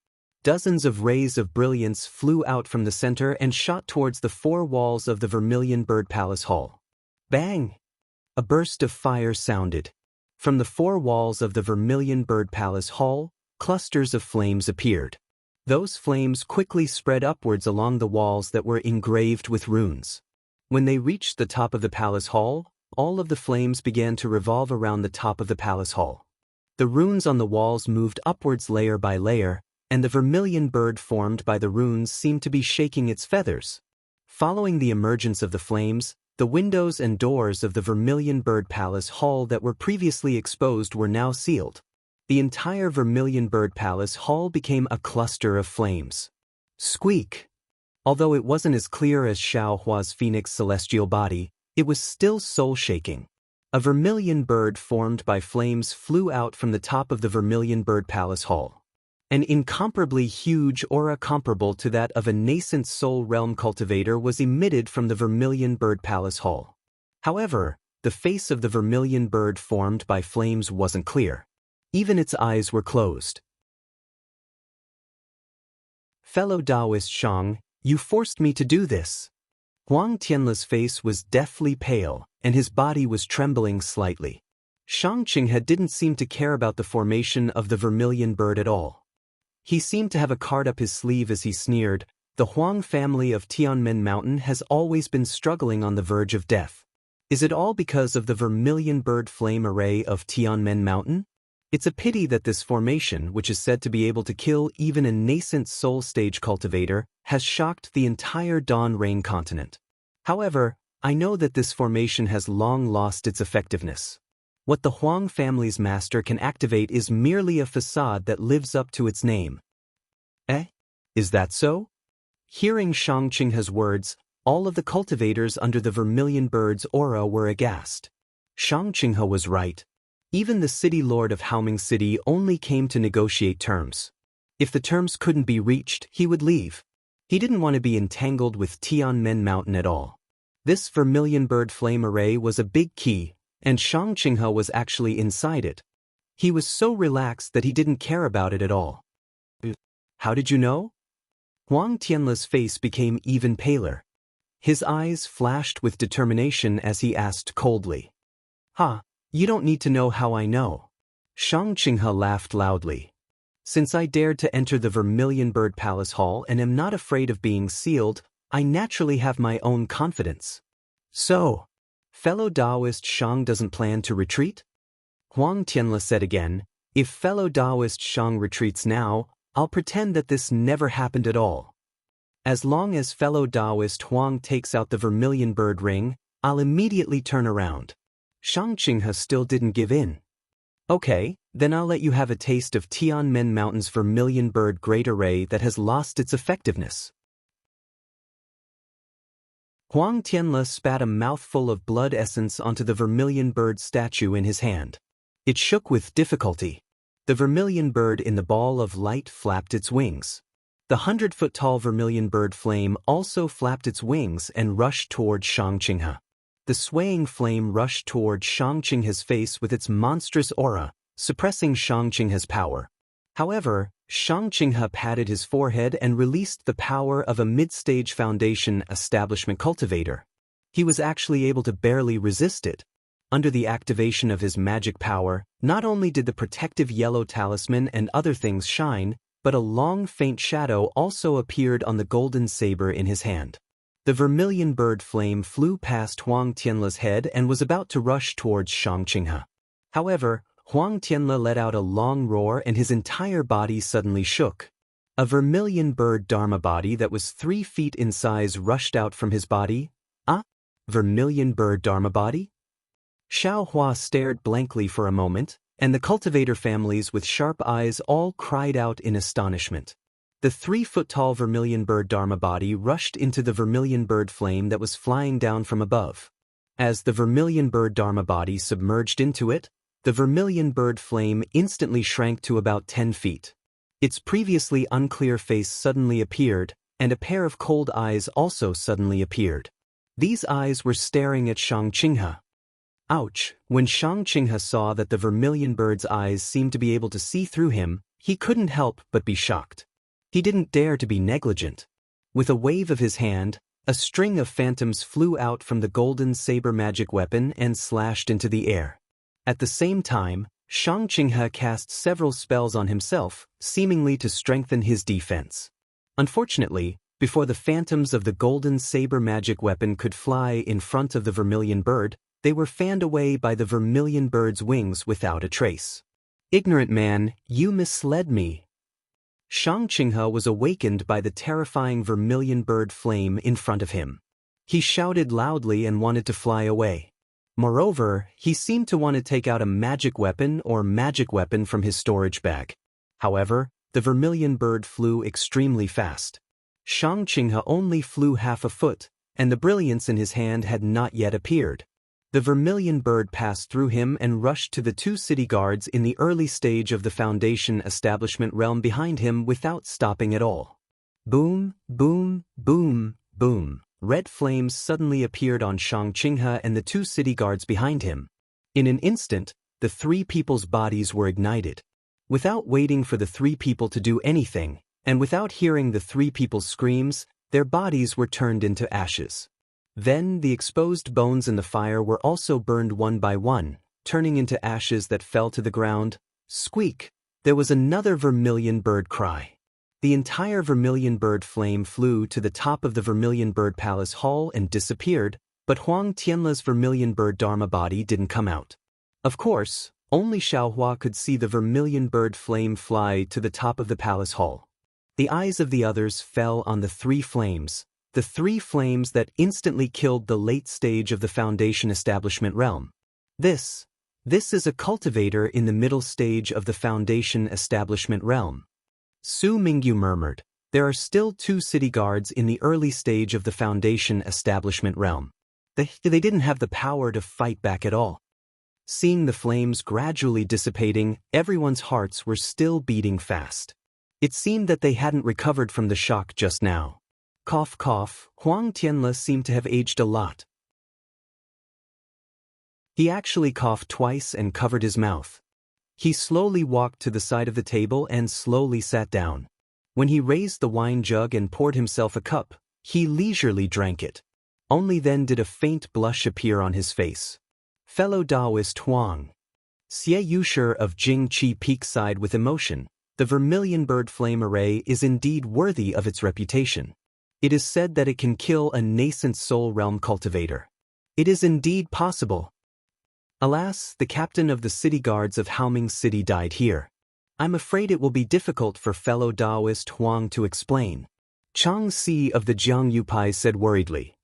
Dozens of rays of brilliance flew out from the center and shot towards the 4 walls of the Vermilion Bird Palace Hall. Bang! A burst of fire sounded. From the 4 walls of the Vermilion Bird Palace Hall, clusters of flames appeared. Those flames quickly spread upwards along the walls that were engraved with runes. When they reached the top of the palace hall, all of the flames began to revolve around the top of the palace hall. The runes on the walls moved upwards layer by layer, and the vermilion bird formed by the runes seemed to be shaking its feathers. Following the emergence of the flames, the windows and doors of the Vermilion Bird Palace Hall that were previously exposed were now sealed. The entire Vermilion Bird Palace Hall became a cluster of flames. Squeak! Although it wasn't as clear as Xiao Hua's phoenix celestial body, it was still soul-shaking. A vermilion bird formed by flames flew out from the top of the Vermilion Bird Palace Hall. An incomparably huge aura comparable to that of a nascent soul realm cultivator was emitted from the Vermilion Bird Palace Hall. However, the face of the vermilion bird formed by flames wasn't clear. Even its eyes were closed. Fellow Taoist Shang, you forced me to do this. Huang Tianle's face was deathly pale, and his body was trembling slightly. Shang Qinghe didn't seem to care about the formation of the vermilion bird at all. He seemed to have a card up his sleeve as he sneered, the Huang family of Tianmen Mountain has always been struggling on the verge of death. Is it all because of the vermilion bird flame array of Tianmen Mountain? It's a pity that this formation, which is said to be able to kill even a nascent soul stage cultivator, has shocked the entire Dawn Rain continent. However, I know that this formation has long lost its effectiveness. What the Huang family's master can activate is merely a facade that lives up to its name. Eh? Is that so? Hearing Shang Qinghe's words, all of the cultivators under the vermilion bird's aura were aghast. Shang Qinghe was right. Even the city lord of Haoming City only came to negotiate terms. If the terms couldn't be reached, he would leave. He didn't want to be entangled with Tianmen Mountain at all. This vermilion bird flame array was a big key, and Shang Qinghe was actually inside it. He was so relaxed that he didn't care about it at all. How did you know? Huang Tianle's face became even paler. His eyes flashed with determination as he asked coldly. You don't need to know how I know. Shang Qinghe laughed loudly. Since I dared to enter the Vermilion Bird Palace Hall and am not afraid of being sealed, I naturally have my own confidence. So, fellow Taoist Shang doesn't plan to retreat? Huang Tianle said again, If fellow Taoist Shang retreats now, I'll pretend that this never happened at all. As long as fellow Taoist Huang takes out the vermilion bird ring, I'll immediately turn around. Shang Qinghe still didn't give in. Okay, then I'll let you have a taste of Tianmen Mountain's vermilion bird great array that has lost its effectiveness. Huang Tianle spat a mouthful of blood essence onto the vermilion bird statue in his hand. It shook with difficulty. The vermilion bird in the ball of light flapped its wings. The 100-foot-tall vermilion bird flame also flapped its wings and rushed toward Shang Qinghe. The swaying flame rushed toward Shang Qinghe's face with its monstrous aura, suppressing Shang Qinghe's power. However, Shang Qinghe patted his forehead and released the power of a mid-stage foundation establishment cultivator. He was actually able to barely resist it. Under the activation of his magic power, not only did the protective yellow talisman and other things shine, but a long faint shadow also appeared on the golden saber in his hand. The vermilion bird flame flew past Huang Tianle's head and was about to rush towards Shang Qinghe. However, Huang Tianle let out a long roar and his entire body suddenly shook. A vermilion bird dharma body that was 3 feet in size rushed out from his body. Ah? Vermilion bird dharma body? Xiao Hua stared blankly for a moment, and the cultivator families with sharp eyes all cried out in astonishment. The 3-foot-tall vermilion bird dharma body rushed into the vermilion bird flame that was flying down from above. As the vermilion bird dharma body submerged into it, the vermilion bird flame instantly shrank to about 10 feet. Its previously unclear face suddenly appeared, and a pair of cold eyes also suddenly appeared. These eyes were staring at Shang Qinghe. Ouch! When Shang Qinghe saw that the vermilion bird's eyes seemed to be able to see through him, he couldn't help but be shocked. He didn't dare to be negligent. With a wave of his hand, a string of phantoms flew out from the golden saber magic weapon and slashed into the air. At the same time, Shang Qinghe cast several spells on himself, seemingly to strengthen his defense. Unfortunately, before the phantoms of the golden saber magic weapon could fly in front of the vermilion bird, they were fanned away by the vermilion bird's wings without a trace. Ignorant man, you misled me. Shang Qinghe was awakened by the terrifying vermilion bird flame in front of him. He shouted loudly and wanted to fly away. Moreover, he seemed to want to take out a magic weapon from his storage bag. However, the vermilion bird flew extremely fast. Shang Qinghe only flew half a foot, and the brilliance in his hand had not yet appeared. The vermilion bird passed through him and rushed to the 2 city guards in the early stage of the foundation establishment realm behind him without stopping at all. Boom, boom, boom, boom. Red flames suddenly appeared on Shang Qinghe and the 2 city guards behind him. In an instant, the 3 people's bodies were ignited. Without waiting for the 3 people to do anything, and without hearing the 3 people's screams, their bodies were turned into ashes. Then the exposed bones in the fire were also burned one by one, turning into ashes that fell to the ground. Squeak! There was another vermilion bird cry. The entire vermilion bird flame flew to the top of the vermilion bird palace hall and disappeared, but Huang Tianle's vermilion bird dharma body didn't come out. Of course, only Xiao Hua could see the vermilion bird flame fly to the top of the palace hall. The eyes of the others fell on the 3 flames. The 3 flames that instantly killed the late stage of the foundation establishment realm. This is a cultivator in the middle stage of the foundation establishment realm. Su Mingyu murmured, there are still 2 city guards in the early stage of the foundation establishment realm. They didn't have the power to fight back at all. Seeing the flames gradually dissipating, everyone's hearts were still beating fast. It seemed that they hadn't recovered from the shock just now. Cough cough, Huang Tianle seemed to have aged a lot. He actually coughed twice and covered his mouth. He slowly walked to the side of the table and slowly sat down. When he raised the wine jug and poured himself a cup, he leisurely drank it. Only then did a faint blush appear on his face. Fellow Taoist Huang. Xie Yushi of Jingqi Peak sighed with emotion. The vermilion bird flame array is indeed worthy of its reputation. It is said that it can kill a nascent soul realm cultivator. It is indeed possible. Alas, the captain of the city guards of Haoming City died here. I'm afraid it will be difficult for fellow Taoist Huang to explain. Chang Si of the Jiang Yupai said worriedly.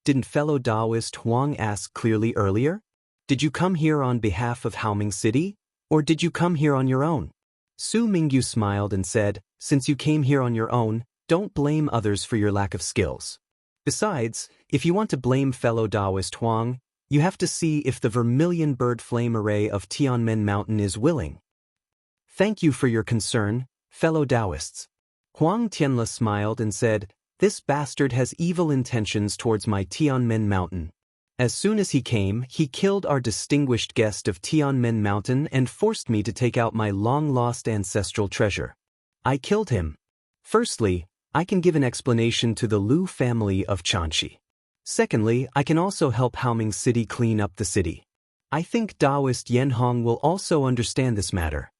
Didn't fellow Taoist Huang ask clearly earlier? Did you come here on behalf of Haoming City, or did you come here on your own? Su Mingyu smiled and said, since you came here on your own, don't blame others for your lack of skills. Besides, if you want to blame fellow Taoist Huang, you have to see if the vermilion bird flame array of Tianmen Mountain is willing. Thank you for your concern, fellow Taoists. Huang Tianle smiled and said, this bastard has evil intentions towards my Tianmen Mountain. As soon as he came, he killed our distinguished guest of Tianmen Mountain and forced me to take out my long-lost ancestral treasure. I killed him. Firstly, I can give an explanation to the Lu family of Chanxi. Secondly, I can also help Haoming City clean up the city. I think Taoist Yanhong will also understand this matter.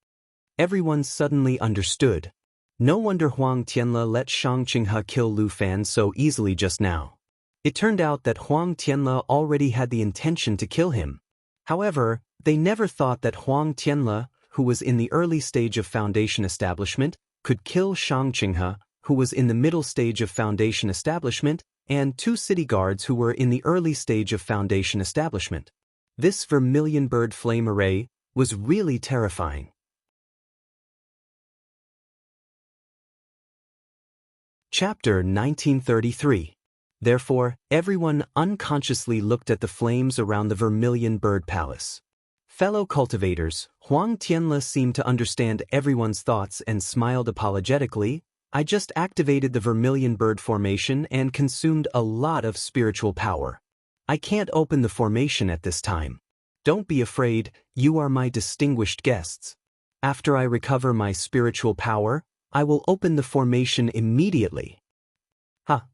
Everyone suddenly understood. No wonder Huang Tianle let Shang Qinghe kill Lu Fan so easily just now. It turned out that Huang Tianle already had the intention to kill him. However, they never thought that Huang Tianle, who was in the early stage of foundation establishment, could kill Shang Qinghe, who was in the middle stage of foundation establishment, and 2 city guards who were in the early stage of foundation establishment. This vermilion bird flame array was really terrifying. Chapter 1933. Therefore, everyone unconsciously looked at the flames around the vermilion bird palace. Fellow cultivators, Huang Tianle seemed to understand everyone's thoughts and smiled apologetically. I just activated the vermilion bird formation and consumed a lot of spiritual power. I can't open the formation at this time. Don't be afraid, you are my distinguished guests. After I recover my spiritual power, I will open the formation immediately.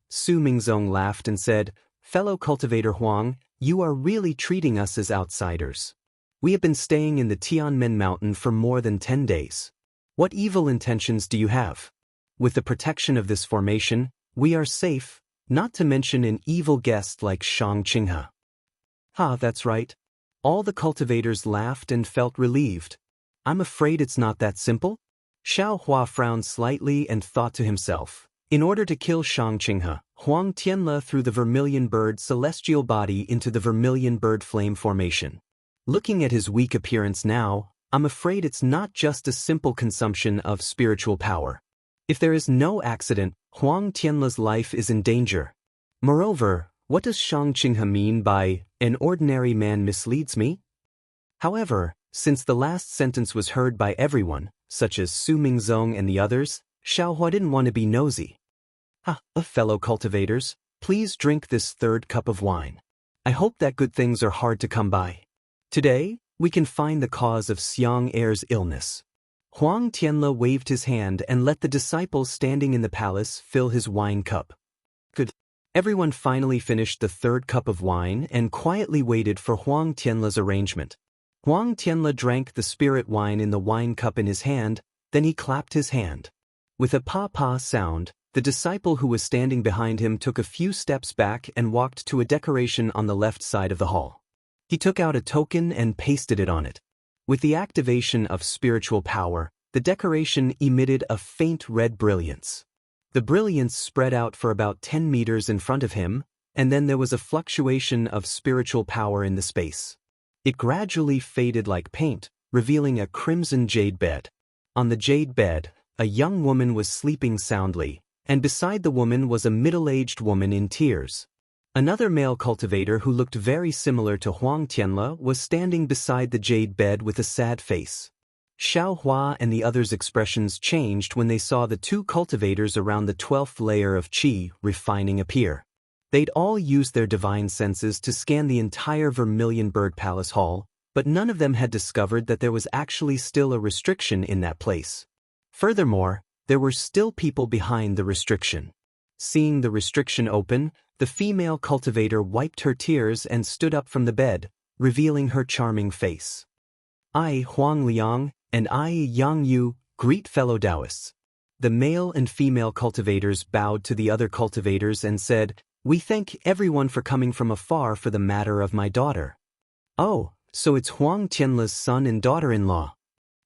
Su Mingzong laughed and said, fellow cultivator Huang, you are really treating us as outsiders. We have been staying in the Tianmen Mountain for more than 10 days. What evil intentions do you have? With the protection of this formation, we are safe, not to mention an evil guest like Shang Qinghe. That's right. All the cultivators laughed and felt relieved. I'm afraid it's not that simple. Xiao Hua frowned slightly and thought to himself. In order to kill Shang Qinghe, Huang Tianle threw the vermilion bird celestial body into the vermilion bird flame formation. Looking at his weak appearance now, I'm afraid it's not just a simple consumption of spiritual power. If there is no accident, Huang Tianle's life is in danger. Moreover, what does Shang Qinghe mean by, an ordinary man misleads me? However, since the last sentence was heard by everyone, such as Su Mingzong and the others, Xiaohua didn't want to be nosy. Fellow cultivators, please drink this 3rd cup of wine. I hope that good things are hard to come by. Today, we can find the cause of Xiang Er's illness. Huang Tianle waved his hand and let the disciples standing in the palace fill his wine cup. Good. Everyone finally finished the 3rd cup of wine and quietly waited for Huang Tianle's arrangement. Huang Tianle drank the spirit wine in the wine cup in his hand, then he clapped his hand. With a pa-pa sound, the disciple who was standing behind him took a few steps back and walked to a decoration on the left side of the hall. He took out a token and pasted it on it. With the activation of spiritual power, the decoration emitted a faint red brilliance. The brilliance spread out for about 10 meters in front of him, and then there was a fluctuation of spiritual power in the space. It gradually faded like paint, revealing a crimson jade bed. On the jade bed, a young woman was sleeping soundly, and beside the woman was a middle-aged woman in tears. Another male cultivator who looked very similar to Huang Tianle was standing beside the jade bed with a sad face. Xiao Hua and the others' expressions changed when they saw the 2 cultivators around the 12th layer of qi refining appear. They'd all used their divine senses to scan the entire Vermilion Bird Palace Hall, but none of them had discovered that there was actually still a restriction in that place. Furthermore, there were still people behind the restriction. Seeing the restriction open, the female cultivator wiped her tears and stood up from the bed, revealing her charming face. I, Huang Liang, and I, Yang Yu, greet fellow Taoists. The male and female cultivators bowed to the other cultivators and said, "We thank everyone for coming from afar for the matter of my daughter." Oh, so it's Huang Tianle's son and daughter-in-law.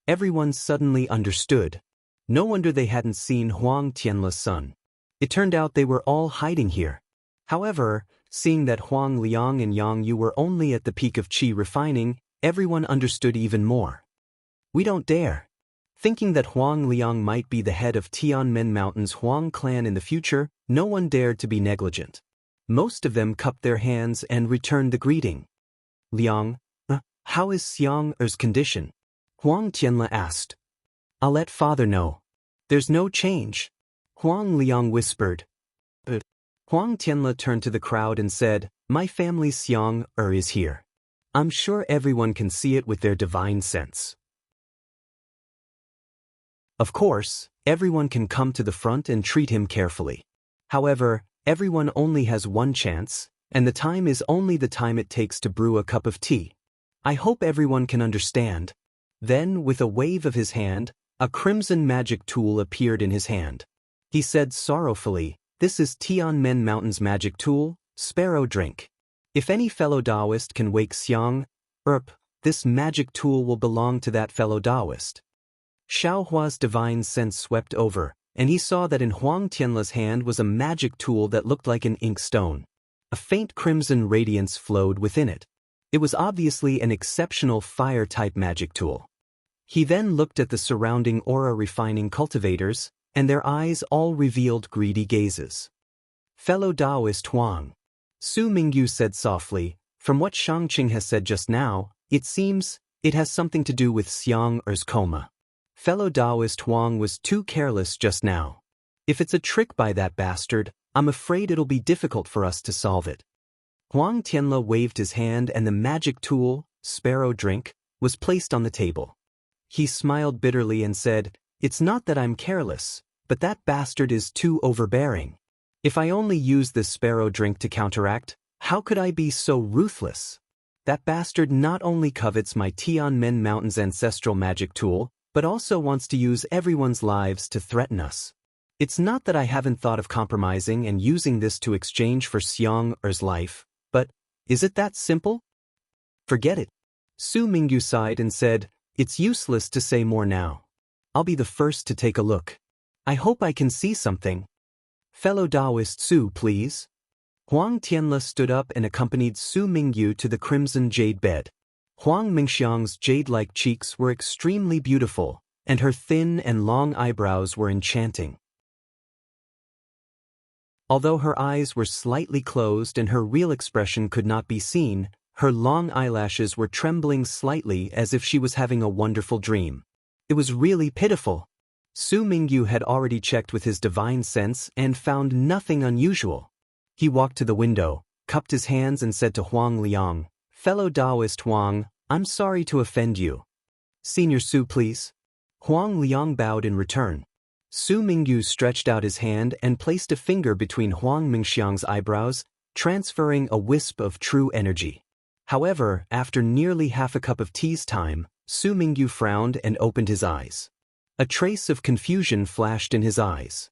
Everyone suddenly understood. No wonder they hadn't seen Huang Tianle's son. It turned out they were all hiding here. However, seeing that Huang Liang and Yang Yu were only at the peak of qi refining, everyone understood even more. We don't dare. Thinking that Huang Liang might be the head of Tianmen Mountain's Huang clan in the future, no one dared to be negligent. Most of them cupped their hands and returned the greeting. Liang, how is Xiang's condition? Huang Tianle asked. I'll let father know. There's no change. Huang Liang whispered. But Huang Tianle turned to the crowd and said, my family's Xiang is here. I'm sure everyone can see it with their divine sense. Of course, everyone can come to the front and treat him carefully. However, everyone only has one chance, and the time is only the time it takes to brew a cup of tea. I hope everyone can understand. Then, with a wave of his hand, a crimson magic tool appeared in his hand. He said sorrowfully, this is Tianmen Mountain's magic tool, Sparrow Drink. If any fellow Taoist can wake Xiang, this magic tool will belong to that fellow Taoist. Xiaohua's divine sense swept over, and he saw that in Huang Tianle's hand was a magic tool that looked like an ink stone. A faint crimson radiance flowed within it. It was obviously an exceptional fire-type magic tool. He then looked at the surrounding aura-refining cultivators, and their eyes all revealed greedy gazes. Fellow Taoist Huang, Su Mingyu said softly, from what Shangqing has said just now, it seems it has something to do with Xiang's coma. Fellow Taoist Huang was too careless just now. If it's a trick by that bastard, I'm afraid it'll be difficult for us to solve it. Huang Tianle waved his hand and the magic tool, Sparrow Drink, was placed on the table. He smiled bitterly and said, it's not that I'm careless, but that bastard is too overbearing. If I only use this Sparrow Drink to counteract, how could I be so ruthless? That bastard not only covets my Tianmen Mountain's ancestral magic tool, but also wants to use everyone's lives to threaten us. It's not that I haven't thought of compromising and using this to exchange for Xiang's life, but is it that simple? Forget it. Su Mingyu sighed and said, it's useless to say more now. I'll be the first to take a look. I hope I can see something. Fellow Taoist Su, please. Huang Tianle stood up and accompanied Su Mingyu to the crimson jade bed. Huang Mingxiang's jade-like cheeks were extremely beautiful, and her thin and long eyebrows were enchanting. Although her eyes were slightly closed and her real expression could not be seen, her long eyelashes were trembling slightly as if she was having a wonderful dream. It was really pitiful. Su Mingyu had already checked with his divine sense and found nothing unusual. He walked to the window, cupped his hands and said to Huang Liang, fellow Taoist Huang, I'm sorry to offend you. Senior Su, please. Huang Liang bowed in return. Su Mingyu stretched out his hand and placed a finger between Huang Mingxiang's eyebrows, transferring a wisp of true energy. However, after nearly half a cup of tea's time, Su Mingyu frowned and opened his eyes. A trace of confusion flashed in his eyes.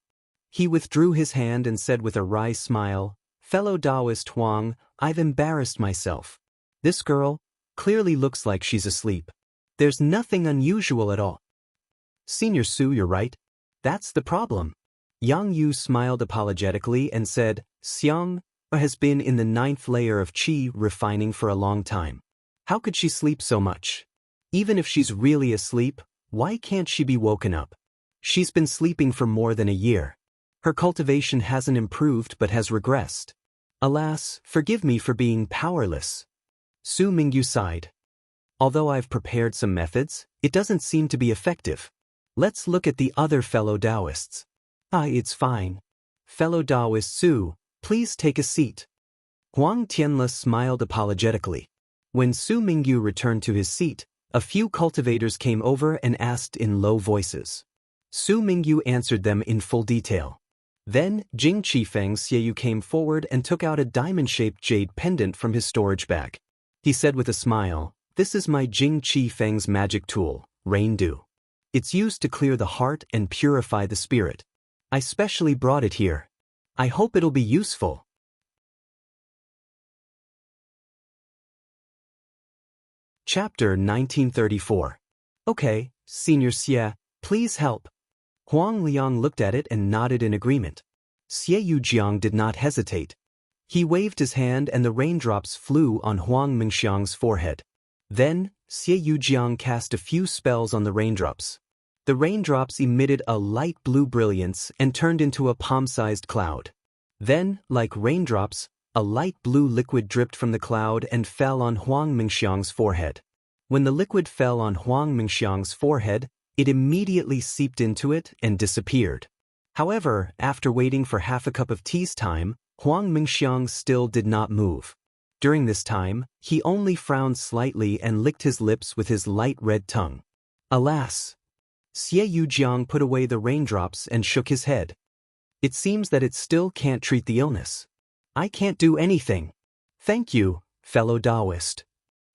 He withdrew his hand and said with a wry smile, fellow Taoist Huang, I've embarrassed myself. This girl clearly looks like she's asleep. There's nothing unusual at all. Senior Su, you're right. That's the problem. Yang Yu smiled apologetically and said, Xiang has been in the 9th layer of qi refining for a long time. How could she sleep so much? Even if she's really asleep, why can't she be woken up? She's been sleeping for more than a year. Her cultivation hasn't improved but has regressed. Alas, forgive me for being powerless. Su Mingyu sighed. Although I've prepared some methods, it doesn't seem to be effective. Let's look at the other fellow Taoists. It's fine. Fellow Taoist Su, please take a seat. Huang Tianle smiled apologetically. When Su Mingyu returned to his seat, a few cultivators came over and asked in low voices. Su Mingyu answered them in full detail. Then, Jing Qifeng Xieyu came forward and took out a diamond-shaped jade pendant from his storage bag. He said with a smile, this is my Jing Qifeng's magic tool, Rain Dew. It's used to clear the heart and purify the spirit. I specially brought it here. I hope it'll be useful. Chapter 1934. Okay, Senior Xie, please help. Huang Liang looked at it and nodded in agreement. Xie Yujiang did not hesitate. He waved his hand and the raindrops flew on Huang Mingxiang's forehead. Then, Xie Yujiang cast a few spells on the raindrops. The raindrops emitted a light blue brilliance and turned into a palm-sized cloud. Then, like raindrops, a light blue liquid dripped from the cloud and fell on Huang Mingxiang's forehead. When the liquid fell on Huang Mingxiang's forehead, it immediately seeped into it and disappeared. However, after waiting for half a cup of tea's time, Huang Mingxiang still did not move. During this time, he only frowned slightly and licked his lips with his light red tongue. Alas! Xie Yujiang put away the raindrops and shook his head. It seems that it still can't treat the illness. I can't do anything. Thank you, fellow Taoist.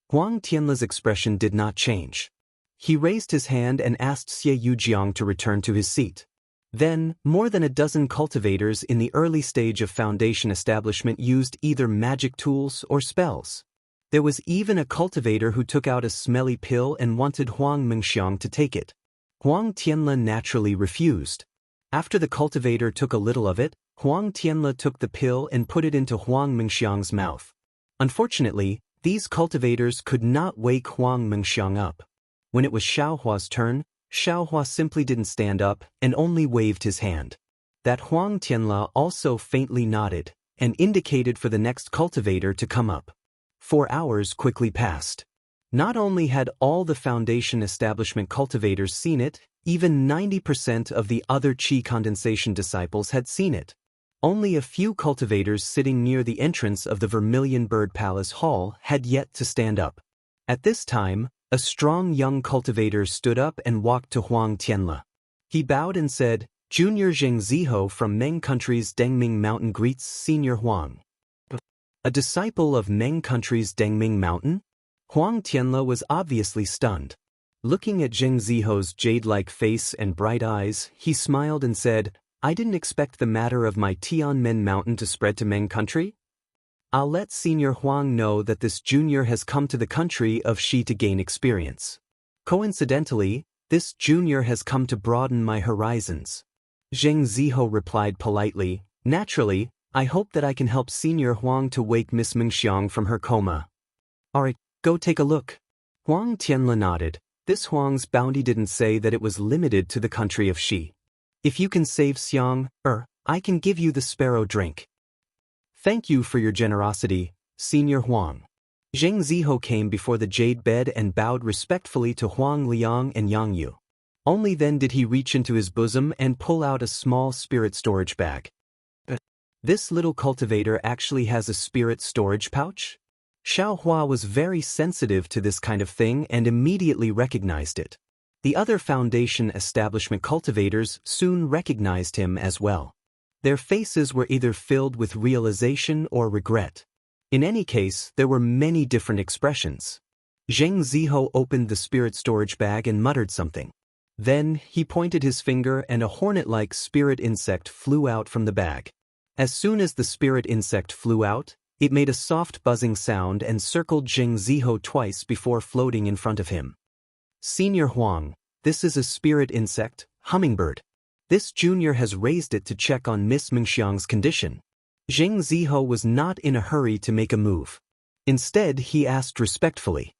Huang Tianle's expression did not change. He raised his hand and asked Xie Yujiang to return to his seat. Then, more than a dozen cultivators in the early stage of foundation establishment used either magic tools or spells. There was even a cultivator who took out a smelly pill and wanted Huang Mingxiang to take it. Huang Tianle naturally refused. After the cultivator took a little of it, Huang Tianle took the pill and put it into Huang Mingxiang's mouth. Unfortunately, these cultivators could not wake Huang Mingxiang up. When it was Xiaohua's turn, Xiaohua simply didn't stand up and only waved his hand. That Huang Tianle also faintly nodded and indicated for the next cultivator to come up. 4 hours quickly passed. Not only had all the foundation establishment cultivators seen it, even 90% of the other qi condensation disciples had seen it. Only a few cultivators sitting near the entrance of the Vermilion Bird Palace Hall had yet to stand up. At this time, a strong young cultivator stood up and walked to Huang Tianle. He bowed and said, Junior Zheng Ziho from Meng Country's Dengming Mountain greets Senior Huang. A disciple of Meng Country's Dengming Mountain? Huang Tianle was obviously stunned. Looking at Zheng Ziho's jade-like face and bright eyes, he smiled and said, I didn't expect the matter of my Tianmen Mountain to spread to Meng Country. I'll let Senior Huang know that this junior has come to the country of Shi to gain experience. Coincidentally, this junior has come to broaden my horizons. Zheng Ziho replied politely, Naturally, I hope that I can help Senior Huang to wake Miss Mingxiang from her coma. Alright, go take a look. Huang Tianle nodded. This Huang's bounty didn't say that it was limited to the country of Shi. If you can save Xiang, I can give you the sparrow drink. Thank you for your generosity, Senior Huang. Zheng Ziho came before the jade bed and bowed respectfully to Huang Liang and Yang Yu. Only then did he reach into his bosom and pull out a small spirit storage bag. This little cultivator actually has a spirit storage pouch? Xiaohua was very sensitive to this kind of thing and immediately recognized it. The other foundation establishment cultivators soon recognized him as well. Their faces were either filled with realization or regret. In any case, there were many different expressions. Zheng Ziho opened the spirit storage bag and muttered something. Then, he pointed his finger and a hornet-like spirit insect flew out from the bag. As soon as the spirit insect flew out, it made a soft buzzing sound and circled Zheng Ziho twice before floating in front of him. Senior Huang, this is a spirit insect, hummingbird. This junior has raised it to check on Miss Mingxiang's condition. Zheng Ziho was not in a hurry to make a move. Instead, he asked respectfully,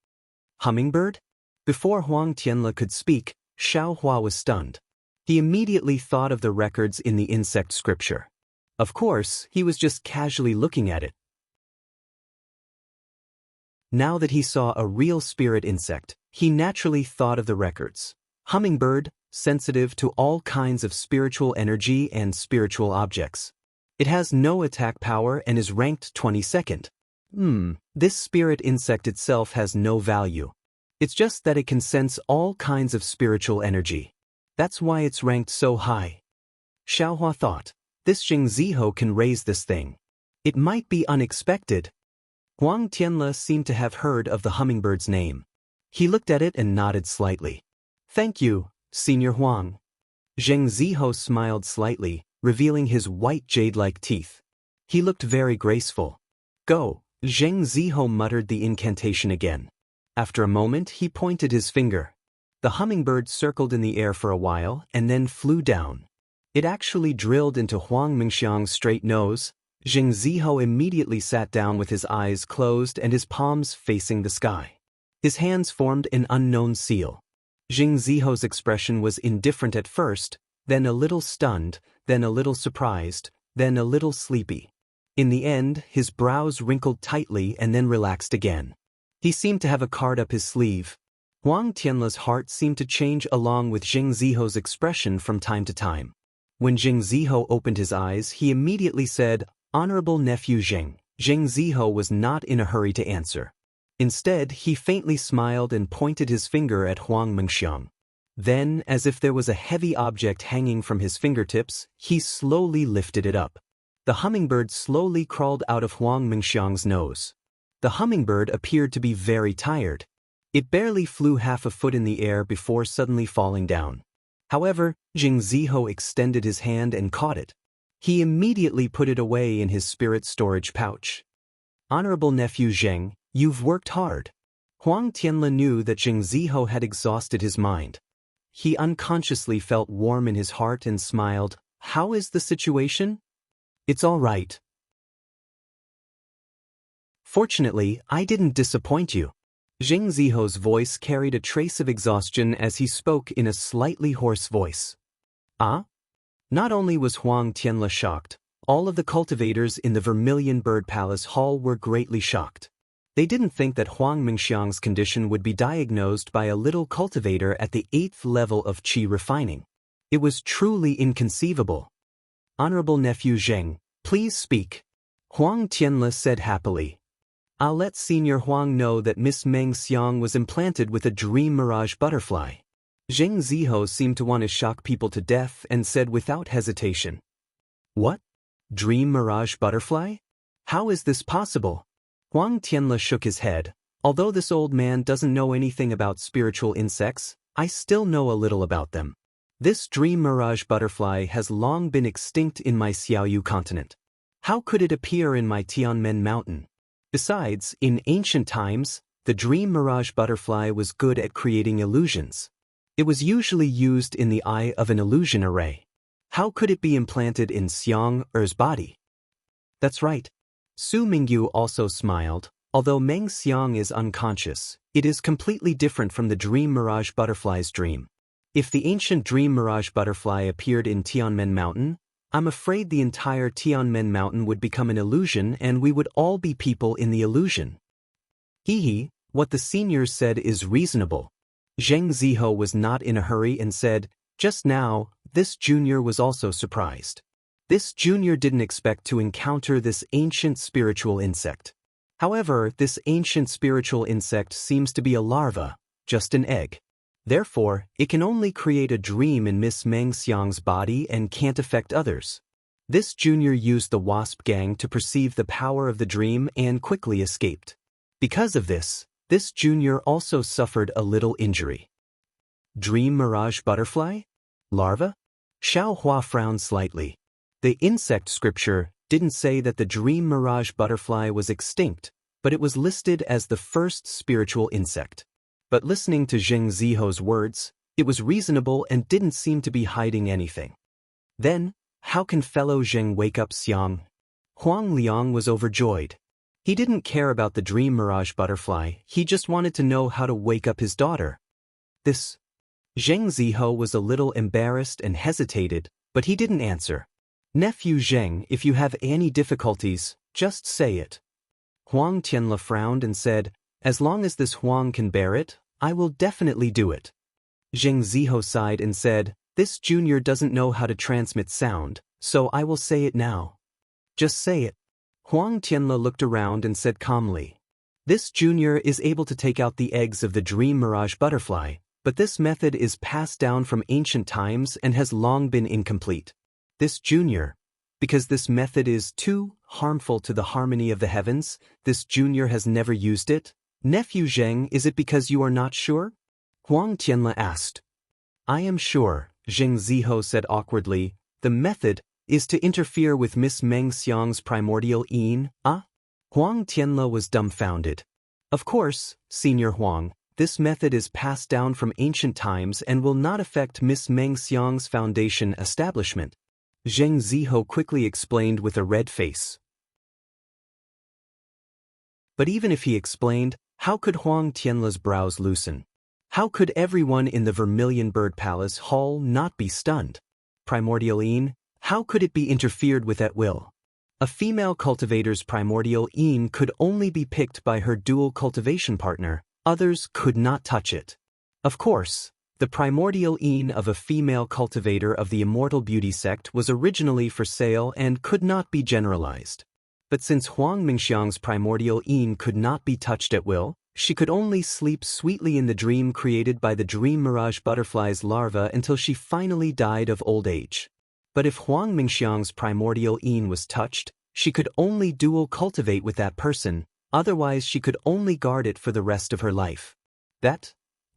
Hummingbird? Before Huang Tianle could speak, Xiaohua was stunned. He immediately thought of the records in the insect scripture. Of course, he was just casually looking at it. Now that he saw a real spirit insect, he naturally thought of the records. Hummingbird, sensitive to all kinds of spiritual energy and spiritual objects. It has no attack power and is ranked 22nd. This spirit insect itself has no value. It's just that it can sense all kinds of spiritual energy. That's why it's ranked so high. Xiaohua thought, this Zheng Ziho can raise this thing. It might be unexpected. Huang Tianle seemed to have heard of the hummingbird's name. He looked at it and nodded slightly. Thank you, Senior Huang. Zheng Ziho smiled slightly, revealing his white jade-like teeth. He looked very graceful. Go, Zheng Ziho muttered the incantation again. After a moment, he pointed his finger. The hummingbird circled in the air for a while and then flew down. It actually drilled into Huang Mingxiang's straight nose. Jing Ziho immediately sat down with his eyes closed and his palms facing the sky. His hands formed an unknown seal. Jing Ziho's expression was indifferent at first, then a little stunned, then a little surprised, then a little sleepy. In the end, his brows wrinkled tightly and then relaxed again. He seemed to have a card up his sleeve. Huang Tianle's heart seemed to change along with Jing Ziho's expression from time to time. When Jing Ziho opened his eyes, he immediately said, "Honorable nephew Jing." Jing Ziho was not in a hurry to answer. Instead, he faintly smiled and pointed his finger at Huang Mingxiang. Then, as if there was a heavy object hanging from his fingertips, he slowly lifted it up. The hummingbird slowly crawled out of Huang Mingxiang's nose. The hummingbird appeared to be very tired. It barely flew half a foot in the air before suddenly falling down. However, Jing Ziho extended his hand and caught it. He immediately put it away in his spirit storage pouch. "Honorable nephew Zheng, you've worked hard." Huang Tianle knew that Jing Ziho had exhausted his mind. He unconsciously felt warm in his heart and smiled. "How is the situation?" "It's all right. Fortunately, I didn't disappoint you." Jing Ziho's voice carried a trace of exhaustion as he spoke in a slightly hoarse voice. "Ah?" Not only was Huang Tianle shocked, all of the cultivators in the Vermilion Bird Palace Hall were greatly shocked. They didn't think that Huang Mingxiang's condition would be diagnosed by a little cultivator at the 8th level of qi refining. It was truly inconceivable. "Honorable nephew Zheng, please speak," Huang Tianle said happily. "I'll let Senior Huang know that Miss Meng Xiang was implanted with a dream mirage butterfly." Jing Ziho seemed to want to shock people to death and said without hesitation, "What? Dream mirage butterfly? How is this possible?" Huang Tianle shook his head. "Although this old man doesn't know anything about spiritual insects, I still know a little about them. This dream mirage butterfly has long been extinct in my Xiaoyu continent. How could it appear in my Tianmen mountain? Besides, in ancient times, the dream mirage butterfly was good at creating illusions. It was usually used in the eye of an illusion array. How could it be implanted in Xiang Er's body?" "That's right." Su Mingyu also smiled. "Although Meng Xiang is unconscious, it is completely different from the dream mirage butterfly's dream. If the ancient dream mirage butterfly appeared in Tianmen Mountain, I'm afraid the entire Tianmen Mountain would become an illusion and we would all be people in the illusion." "Hee, what the seniors said is reasonable." Zheng Ziho was not in a hurry and said, "Just now, this junior was also surprised. This junior didn't expect to encounter this ancient spiritual insect. However, this ancient spiritual insect seems to be a larva, just an egg. Therefore, it can only create a dream in Miss Meng Xiang's body and can't affect others. This junior used the wasp gang to perceive the power of the dream and quickly escaped. Because of this junior also suffered a little injury." "Dream mirage butterfly? Larva?" Xiao Hua frowned slightly. The insect scripture didn't say that the dream mirage butterfly was extinct, but it was listed as the first spiritual insect. But listening to Jing Ziho's words, it was reasonable and didn't seem to be hiding anything. "Then, how can fellow Zheng wake up Xiang?" Huang Liang was overjoyed. He didn't care about the dream mirage butterfly, he just wanted to know how to wake up his daughter. This. Zheng Ziho was a little embarrassed and hesitated, but he didn't answer. "Nephew Zheng, if you have any difficulties, just say it." Huang Tianle frowned and said, "As long as this Huang can bear it, I will definitely do it." Zheng Ziho sighed and said, "This junior doesn't know how to transmit sound, so I will say it now." "Just say it." Huang Tianle looked around and said calmly, "This junior is able to take out the eggs of the dream mirage butterfly, but this method is passed down from ancient times and has long been incomplete. This junior, because this method is too harmful to the harmony of the heavens, this junior has never used it." "Nephew Zheng, is it because you are not sure?" Huang Tianle asked. "I am sure," Zheng Ziho said awkwardly. "The method is to interfere with Miss Meng Xiang's primordial yin." "Ah?" Huang Tianle was dumbfounded. Of course, Senior Huang, this method is passed down from ancient times and will not affect Miss Meng Xiang's foundation establishment. Zheng Ziho quickly explained with a red face. But even if he explained, how could Huang Tianla's brows loosen? How could everyone in the Vermilion Bird Palace Hall not be stunned? Primordial Yin, how could it be interfered with at will? A female cultivator's primordial Yin could only be picked by her dual cultivation partner, others could not touch it. Of course, the primordial Yin of a female cultivator of the Immortal Beauty sect was originally for sale and could not be generalized. But since Huang Mingxiang's primordial Yin could not be touched at will, she could only sleep sweetly in the dream created by the dream mirage butterfly's larva until she finally died of old age. But if Huang Mingxiang's primordial Yin was touched, she could only dual cultivate with that person, otherwise she could only guard it for the rest of her life.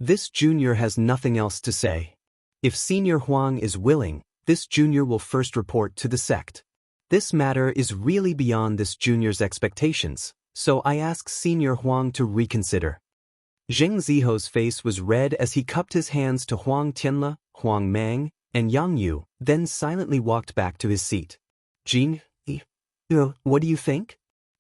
This junior has nothing else to say. If Senior Huang is willing, this junior will first report to the sect. This matter is really beyond this junior's expectations, so I ask Senior Huang to reconsider. Zheng Ziho's face was red as he cupped his hands to Huang Tianla, Huang Mang, and Yang Yu, then silently walked back to his seat. Jin, what do you think?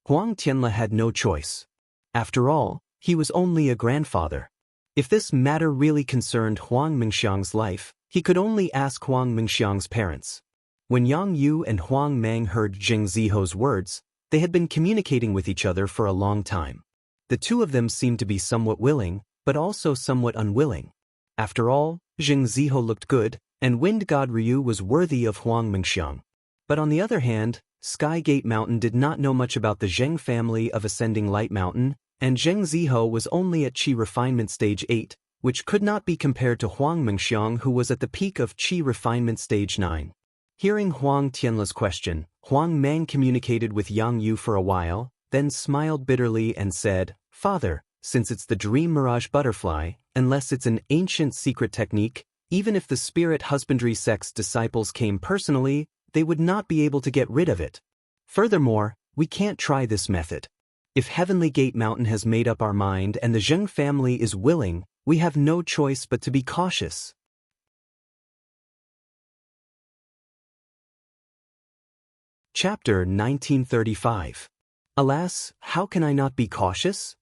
Huang Tianla had no choice. After all, he was only a grandfather. If this matter really concerned Huang Mingxiang's life, he could only ask Huang Mingxiang's parents. When Yang Yu and Huang Mang heard Zheng Ziho's words, they had been communicating with each other for a long time. The two of them seemed to be somewhat willing, but also somewhat unwilling. After all, Zheng Ziho looked good, and Wind God Ryu was worthy of Huang Mingxiang. But on the other hand, Skygate Mountain did not know much about the Zheng family of Ascending Light Mountain, and Zheng Ziho was only at Qi Refinement Stage 8, which could not be compared to Huang Mingxiang, who was at the peak of Qi Refinement Stage 9. Hearing Huang Tianla's question, Huang Mang communicated with Yang Yu for a while, then smiled bitterly and said, "Father, since it's the Dream Mirage Butterfly, unless it's an ancient secret technique, even if the Spirit Husbandry sect's disciples came personally, they would not be able to get rid of it. Furthermore, we can't try this method. If Heavenly Gate Mountain has made up our mind and the Zheng family is willing, we have no choice but to be cautious." Chapter 1935. Alas, how can I not be cautious?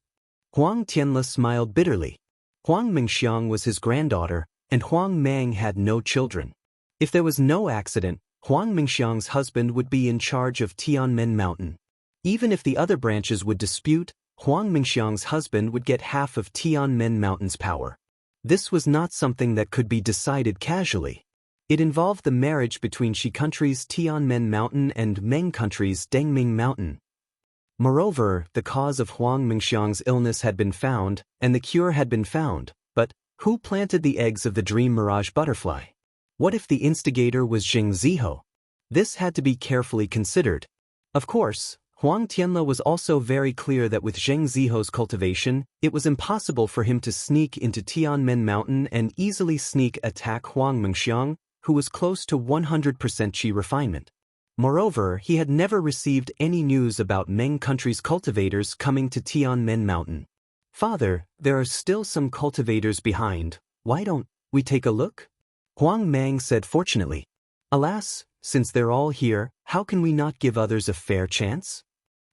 Huang Tianla smiled bitterly. Huang Mingxiang was his granddaughter, and Huang Mang had no children. If there was no accident, Huang Mingxiang's husband would be in charge of Tianmen Mountain. Even if the other branches would dispute, Huang Mingxiang's husband would get half of Tianmen Mountain's power. This was not something that could be decided casually. It involved the marriage between Shi country's Tianmen Mountain and Meng country's Dengming Mountain. Moreover, the cause of Huang Mingxiang's illness had been found, and the cure had been found, but who planted the eggs of the Dream Mirage Butterfly? What if the instigator was Zheng Ziho? This had to be carefully considered. Of course, Huang Tianla was also very clear that with Zheng Ziho's cultivation, it was impossible for him to sneak into Tianmen Mountain and easily sneak attack Huang Mingxiang, who was close to 100% Qi refinement. Moreover, he had never received any news about Meng country's cultivators coming to Tianmen Mountain. "Father, there are still some cultivators behind. Why don't we take a look?" Huang Mang said fortunately. "Alas, since they're all here, how can we not give others a fair chance?"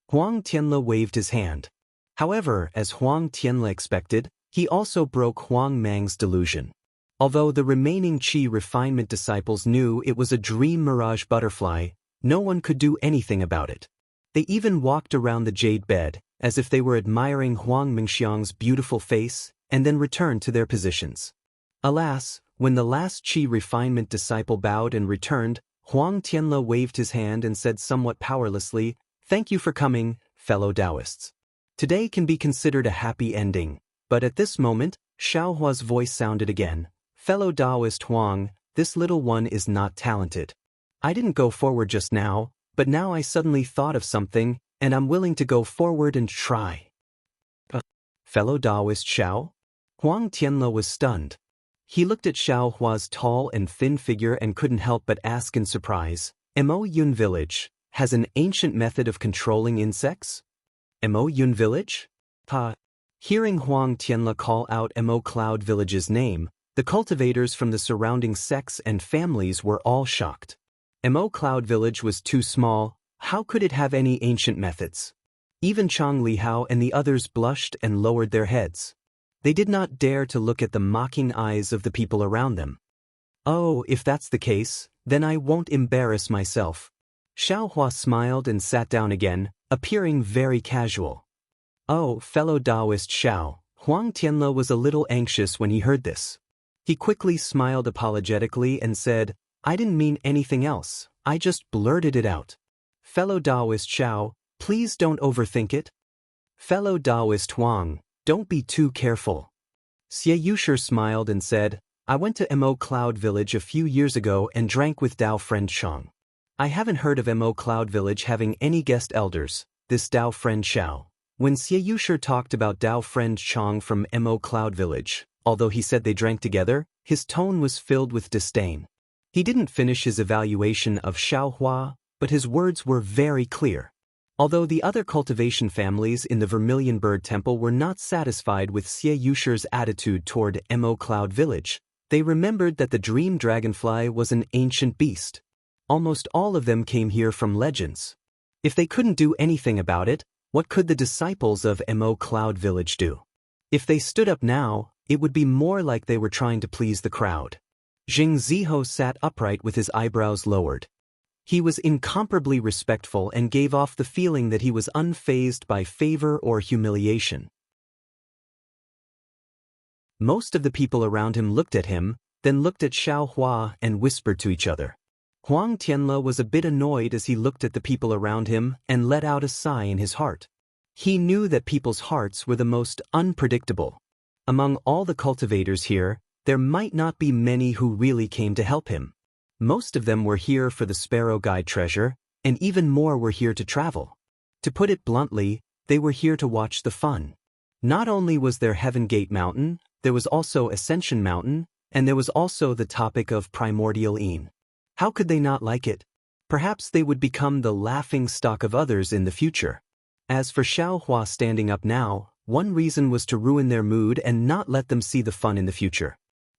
Huang Tianla waved his hand. However, as Huang Tianla expected, he also broke Huang Mang's delusion. Although the remaining Qi refinement disciples knew it was a Dream Mirage Butterfly, no one could do anything about it. They even walked around the jade bed, as if they were admiring Huang Mingxiang's beautiful face, and then returned to their positions. Alas, when the last Qi refinement disciple bowed and returned, Huang Tianla waved his hand and said somewhat powerlessly, "Thank you for coming, fellow Taoists. Today can be considered a happy ending." But at this moment, Xiaohua's voice sounded again. "Fellow Taoist Huang, this little one is not talented. I didn't go forward just now, but now I suddenly thought of something, and I'm willing to go forward and try." Fellow Taoist Xiao? Huang Tianla was stunned. He looked at Xiaohua's tall and thin figure and couldn't help but ask in surprise, "Mo Yun Village has an ancient method of controlling insects? Mo Yun Village? Hearing Huang Tianle call out Mo Cloud Village's name, the cultivators from the surrounding sects and families were all shocked. Mo Cloud Village was too small. How could it have any ancient methods? Even Chang Lihao and the others blushed and lowered their heads. They did not dare to look at the mocking eyes of the people around them. Oh, if that's the case, then I won't embarrass myself. Xiaohua smiled and sat down again, appearing very casual. Oh, fellow Taoist Xiao, Huang Tianle was a little anxious when he heard this. He quickly smiled apologetically and said, I didn't mean anything else, I just blurted it out. Fellow Taoist Xiao, please don't overthink it. Fellow Taoist Huang, don't be too careful. Xie Yusher smiled and said, I went to Mo Cloud Village a few years ago and drank with Dao friend Chang. I haven't heard of Mo Cloud Village having any guest elders, this Dao friend Xiao. When Xie Yusher talked about Dao friend Chang from Mo Cloud Village, although he said they drank together, his tone was filled with disdain. He didn't finish his evaluation of Xiaohua, but his words were very clear. Although the other cultivation families in the Vermilion Bird Temple were not satisfied with Xie Yusher's attitude toward Mo Cloud Village, they remembered that the dream dragonfly was an ancient beast. Almost all of them came here from legends. If they couldn't do anything about it, what could the disciples of Mo Cloud Village do? If they stood up now, it would be more like they were trying to please the crowd. Jing Ziho sat upright with his eyebrows lowered. He was incomparably respectful and gave off the feeling that he was unfazed by favor or humiliation. Most of the people around him looked at him, then looked at Xiaohua and whispered to each other. Huang Tianle was a bit annoyed as he looked at the people around him and let out a sigh in his heart. He knew that people's hearts were the most unpredictable. Among all the cultivators here, there might not be many who really came to help him. Most of them were here for the Sparrow Guide treasure, and even more were here to travel. To put it bluntly, they were here to watch the fun. Not only was there Heaven Gate Mountain, there was also Ascension Mountain, and there was also the topic of Primordial Een. How could they not like it? Perhaps they would become the laughing stock of others in the future. As for Xiaohua standing up now, one reason was to ruin their mood and not let them see the fun in the future.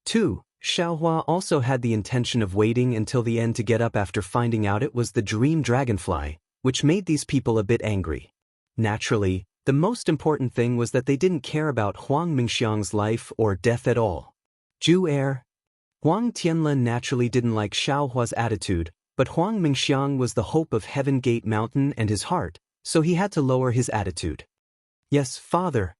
2. Xiaohua also had the intention of waiting until the end to get up after finding out it was the dream dragonfly, which made these people a bit angry. Naturally, the most important thing was that they didn't care about Huang Mingxiang's life or death at all. Ju Er. Huang Tianle naturally didn't like Xiaohua's attitude, but Huang Mingxiang was the hope of Heaven Gate Mountain and his heart, so he had to lower his attitude. Yes, father.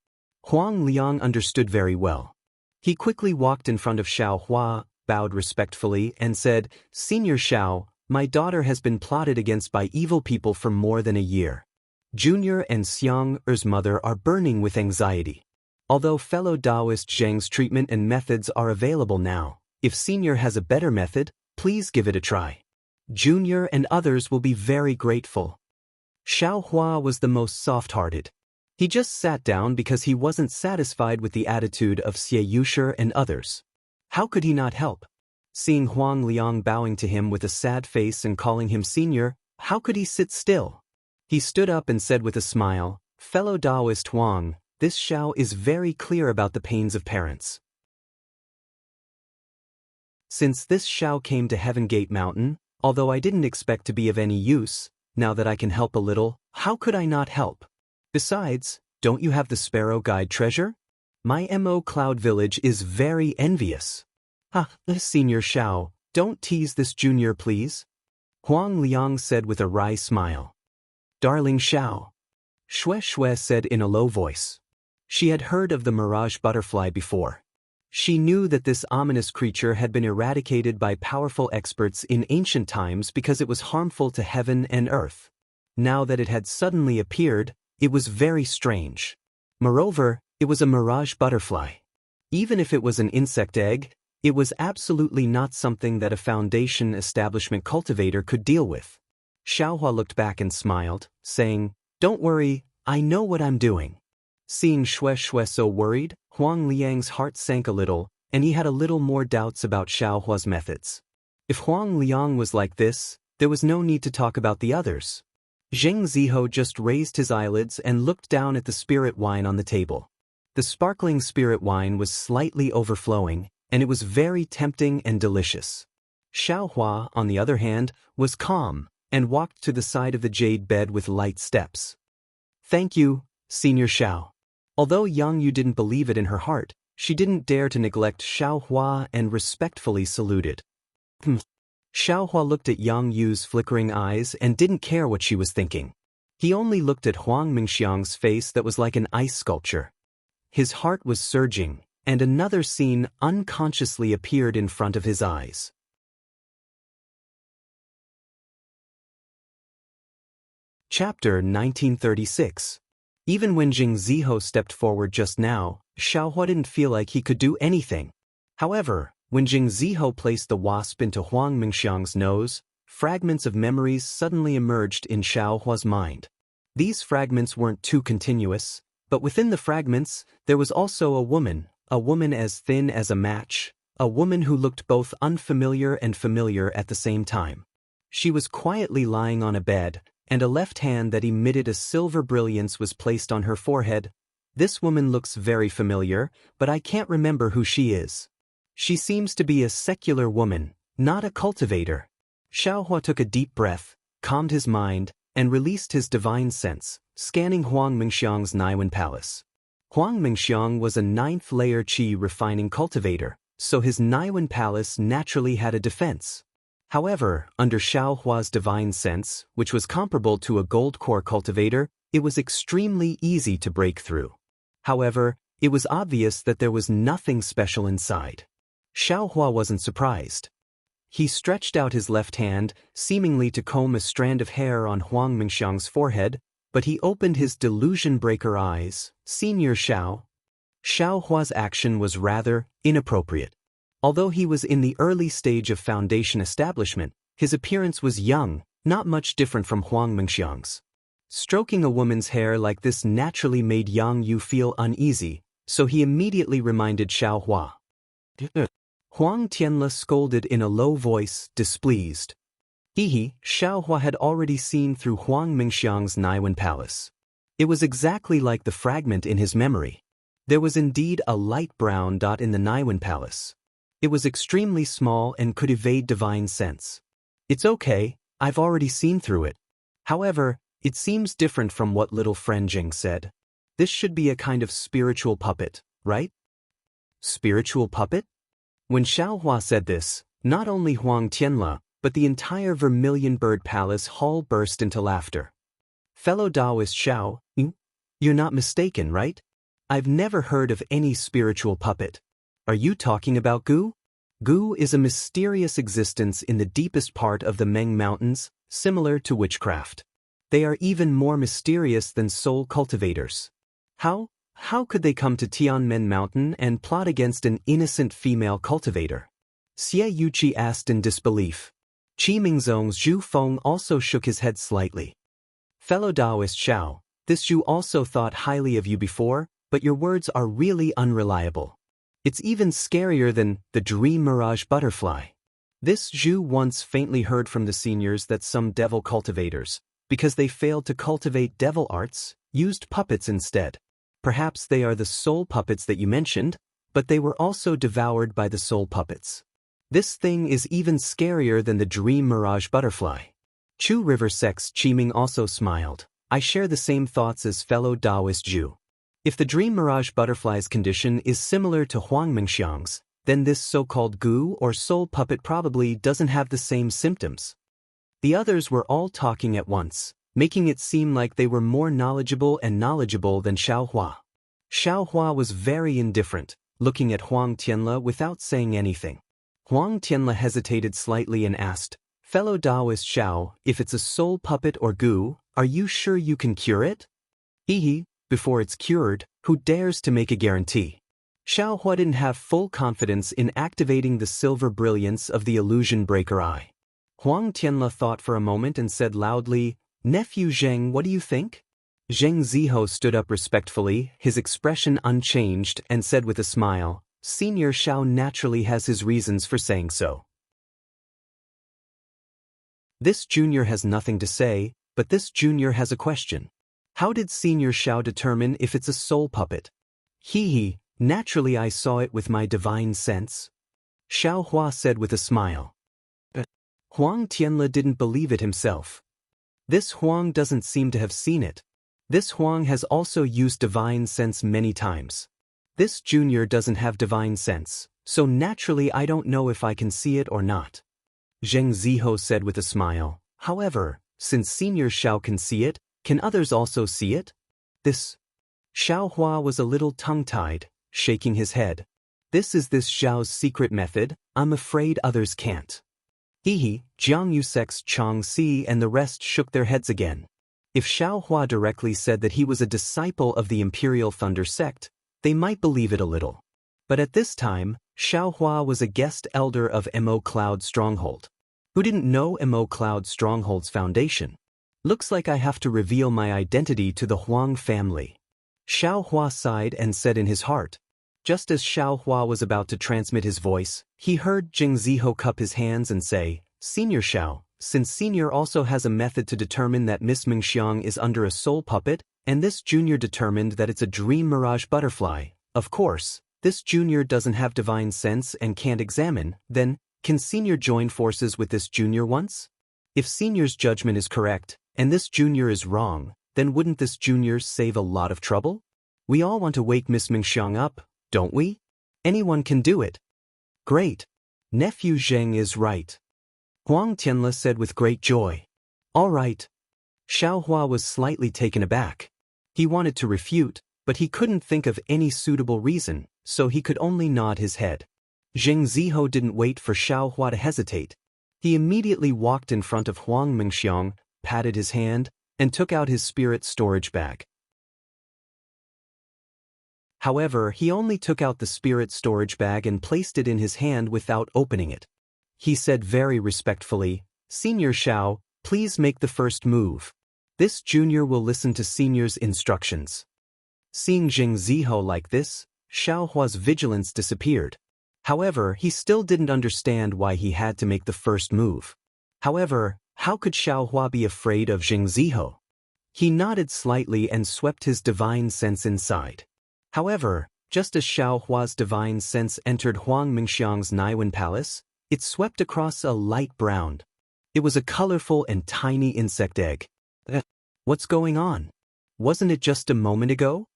Huang Liang understood very well. He quickly walked in front of Xiaohua, bowed respectfully, and said, Senior Xiao, my daughter has been plotted against by evil people for more than a year. Junior and Xiang Er's mother are burning with anxiety. Although fellow Taoist Zheng's treatment and methods are available now, if Senior has a better method, please give it a try. Junior and others will be very grateful. Xiaohua was the most soft-hearted. He just sat down because he wasn't satisfied with the attitude of Xie Yusher and others. How could he not help? Seeing Huang Liang bowing to him with a sad face and calling him senior, how could he sit still? He stood up and said with a smile, Fellow Taoist Huang, this Xiao is very clear about the pains of parents. Since this Xiao came to Heaven Gate Mountain, although I didn't expect to be of any use, now that I can help a little, how could I not help? Besides, don't you have the Sparrow Guide treasure? My Mo Cloud Village is very envious. Senior Xiao, don't tease this junior please. Huang Liang said with a wry smile. Darling Xiao. Xue said in a low voice. She had heard of the mirage butterfly before. She knew that this ominous creature had been eradicated by powerful experts in ancient times because it was harmful to heaven and earth. Now that it had suddenly appeared, it was very strange. Moreover, it was a mirage butterfly. Even if it was an insect egg, it was absolutely not something that a foundation establishment cultivator could deal with. Xiaohua looked back and smiled, saying, Don't worry, I know what I'm doing. Seeing Xue so worried, Huang Liang's heart sank a little, and he had a little more doubts about Xiaohua's methods. If Huang Liang was like this, there was no need to talk about the others. Zheng Ziho just raised his eyelids and looked down at the spirit wine on the table. The sparkling spirit wine was slightly overflowing, and it was very tempting and delicious. Xiaohua, on the other hand, was calm, and walked to the side of the jade bed with light steps. "Thank you, Senior Xiao." Although Yang Yu didn't believe it in her heart, she didn't dare to neglect Xiaohua and respectfully saluted. Xiaohua looked at Yang Yu's flickering eyes and didn't care what she was thinking. He only looked at Huang Mingxiang's face that was like an ice sculpture. His heart was surging, and another scene unconsciously appeared in front of his eyes. Chapter 1936. Even when Jing Ziho stepped forward just now, Xiaohua didn't feel like he could do anything. However, when Jing Ziho placed the wasp into Huang Mingxiang's nose, fragments of memories suddenly emerged in Xiaohua's mind. These fragments weren't too continuous, but within the fragments, there was also a woman as thin as a match, a woman who looked both unfamiliar and familiar at the same time. She was quietly lying on a bed, and a left hand that emitted a silver brilliance was placed on her forehead. "This woman looks very familiar, but I can't remember who she is. She seems to be a secular woman, not a cultivator." Xiaohua took a deep breath, calmed his mind, and released his divine sense, scanning Huang Mingxiang's Naiwen Palace. Huang Mingxiang was a 9th-layer qi refining cultivator, so his Naiwen Palace naturally had a defense. However, under Xiaohua's divine sense, which was comparable to a gold core cultivator, it was extremely easy to break through. However, it was obvious that there was nothing special inside. Xiaohua wasn't surprised. He stretched out his left hand, seemingly to comb a strand of hair on Huang Mingxiang's forehead, but he opened his delusion-breaker eyes. "Senior Xiao." Xiaohua's action was rather inappropriate. Although he was in the early stage of foundation establishment, his appearance was young, not much different from Huang Mingxiang's. Stroking a woman's hair like this naturally made Yang Yu feel uneasy, so he immediately reminded Xiaohua. Huang Tianle scolded in a low voice, displeased. Xiaohua had already seen through Huang Mingxiang's Naiwen Palace. It was exactly like the fragment in his memory. There was indeed a light brown dot in the Naiwen Palace. It was extremely small and could evade divine sense. "It's okay, I've already seen through it. However, it seems different from what little friend Jing said. This should be a kind of spiritual puppet, right?" "Spiritual puppet?" When Xiaohua said this, not only Huang Tianle, but the entire Vermilion Bird Palace hall burst into laughter. "Fellow Taoist Xiao, you're not mistaken, right? I've never heard of any spiritual puppet. Are you talking about Gu? Gu is a mysterious existence in the deepest part of the Meng Mountains, similar to witchcraft. They are even more mysterious than soul cultivators. How could they come to Tianmen Mountain and plot against an innocent female cultivator?" Xie Yuqi asked in disbelief. Qi Mingzong's Zhu Feng also shook his head slightly. "Fellow Taoist Xiao, this Zhu also thought highly of you before, but your words are really unreliable. It's even scarier than the dream mirage butterfly." This Zhu once faintly heard from the seniors that some devil cultivators, because they failed to cultivate devil arts, used puppets instead. Perhaps they are the soul puppets that you mentioned, but they were also devoured by the soul puppets. This thing is even scarier than the dream mirage butterfly. Chu River Sect's Qiming also smiled. "I share the same thoughts as fellow Taoist Zhu. If the dream mirage butterfly's condition is similar to Huang Mingxiang's, then this so-called Gu or soul puppet probably doesn't have the same symptoms." The others were all talking at once, making it seem like they were more knowledgeable than Xiaohua. Xiaohua was very indifferent, looking at Huang Tianle without saying anything. Huang Tianle hesitated slightly and asked, "Fellow Taoist Xiao, if it's a soul puppet or Gu, are you sure you can cure it?" Before it's cured, who dares to make a guarantee?" Xiaohua didn't have full confidence in activating the silver brilliance of the illusion breaker eye. Huang Tianle thought for a moment and said loudly, "Nephew Zheng, what do you think?" Zheng Ziho stood up respectfully, his expression unchanged, and said with a smile, "Senior Xiao naturally has his reasons for saying so." This junior has nothing to say, but this junior has a question. How did Senior Xiao determine if it's a soul puppet? Hee, naturally I saw it with my divine sense. Xiao Hua said with a smile. Huang Tianle didn't believe it himself. This Huang doesn't seem to have seen it. This Huang has also used divine sense many times. This junior doesn't have divine sense, so naturally I don't know if I can see it or not. Zheng Ziho said with a smile. However, since Senior Xiao can see it, can others also see it? This Xiao Hua was a little tongue-tied, shaking his head. This is this Xiao's secret method, I'm afraid others can't. Hehe, Jiang Yusek's Chang Si and the rest shook their heads again. If Xiao Hua directly said that he was a disciple of the Imperial Thunder sect, they might believe it a little. But at this time, Xiao Hua was a guest elder of Mo Cloud Stronghold. Who didn't know Mo Cloud Stronghold's foundation? Looks like I have to reveal my identity to the Huang family. Xiao Hua sighed and said in his heart. Just as Xiao Hua was about to transmit his voice, he heard Jing Ziho cup his hands and say, Senior Xiao, since Senior also has a method to determine that Miss Mingxiang is under a soul puppet, and this junior determined that it's a dream mirage butterfly, of course, this junior doesn't have divine sense and can't examine, then, can Senior join forces with this junior once? If Senior's judgment is correct, and this junior is wrong, then wouldn't this junior save a lot of trouble? We all want to wake Miss Mingxiang up, don't we? Anyone can do it. Great. Nephew Zheng is right. Huang Tianle said with great joy. All right. Xiao Hua was slightly taken aback. He wanted to refute, but he couldn't think of any suitable reason, so he could only nod his head. Zheng Ziho didn't wait for Xiao Hua to hesitate. He immediately walked in front of Huang Mingxiang, patted his hand, and took out his spirit storage bag. However, he only took out the spirit storage bag and placed it in his hand without opening it. He said very respectfully, Senior Xiao, please make the first move. This junior will listen to Senior's instructions. Seeing Zheng Ziho like this, Xiao Hua's vigilance disappeared. However, he still didn't understand why he had to make the first move. However, how could Xiao Hua be afraid of Zheng Ziho? He nodded slightly and swept his divine sense inside. However, just as Xiao Hua's divine sense entered Huang Mingxiang's Naiwen Palace, it swept across a light brown. It was a colorful and tiny insect egg. What's going on? Wasn't it just a moment ago?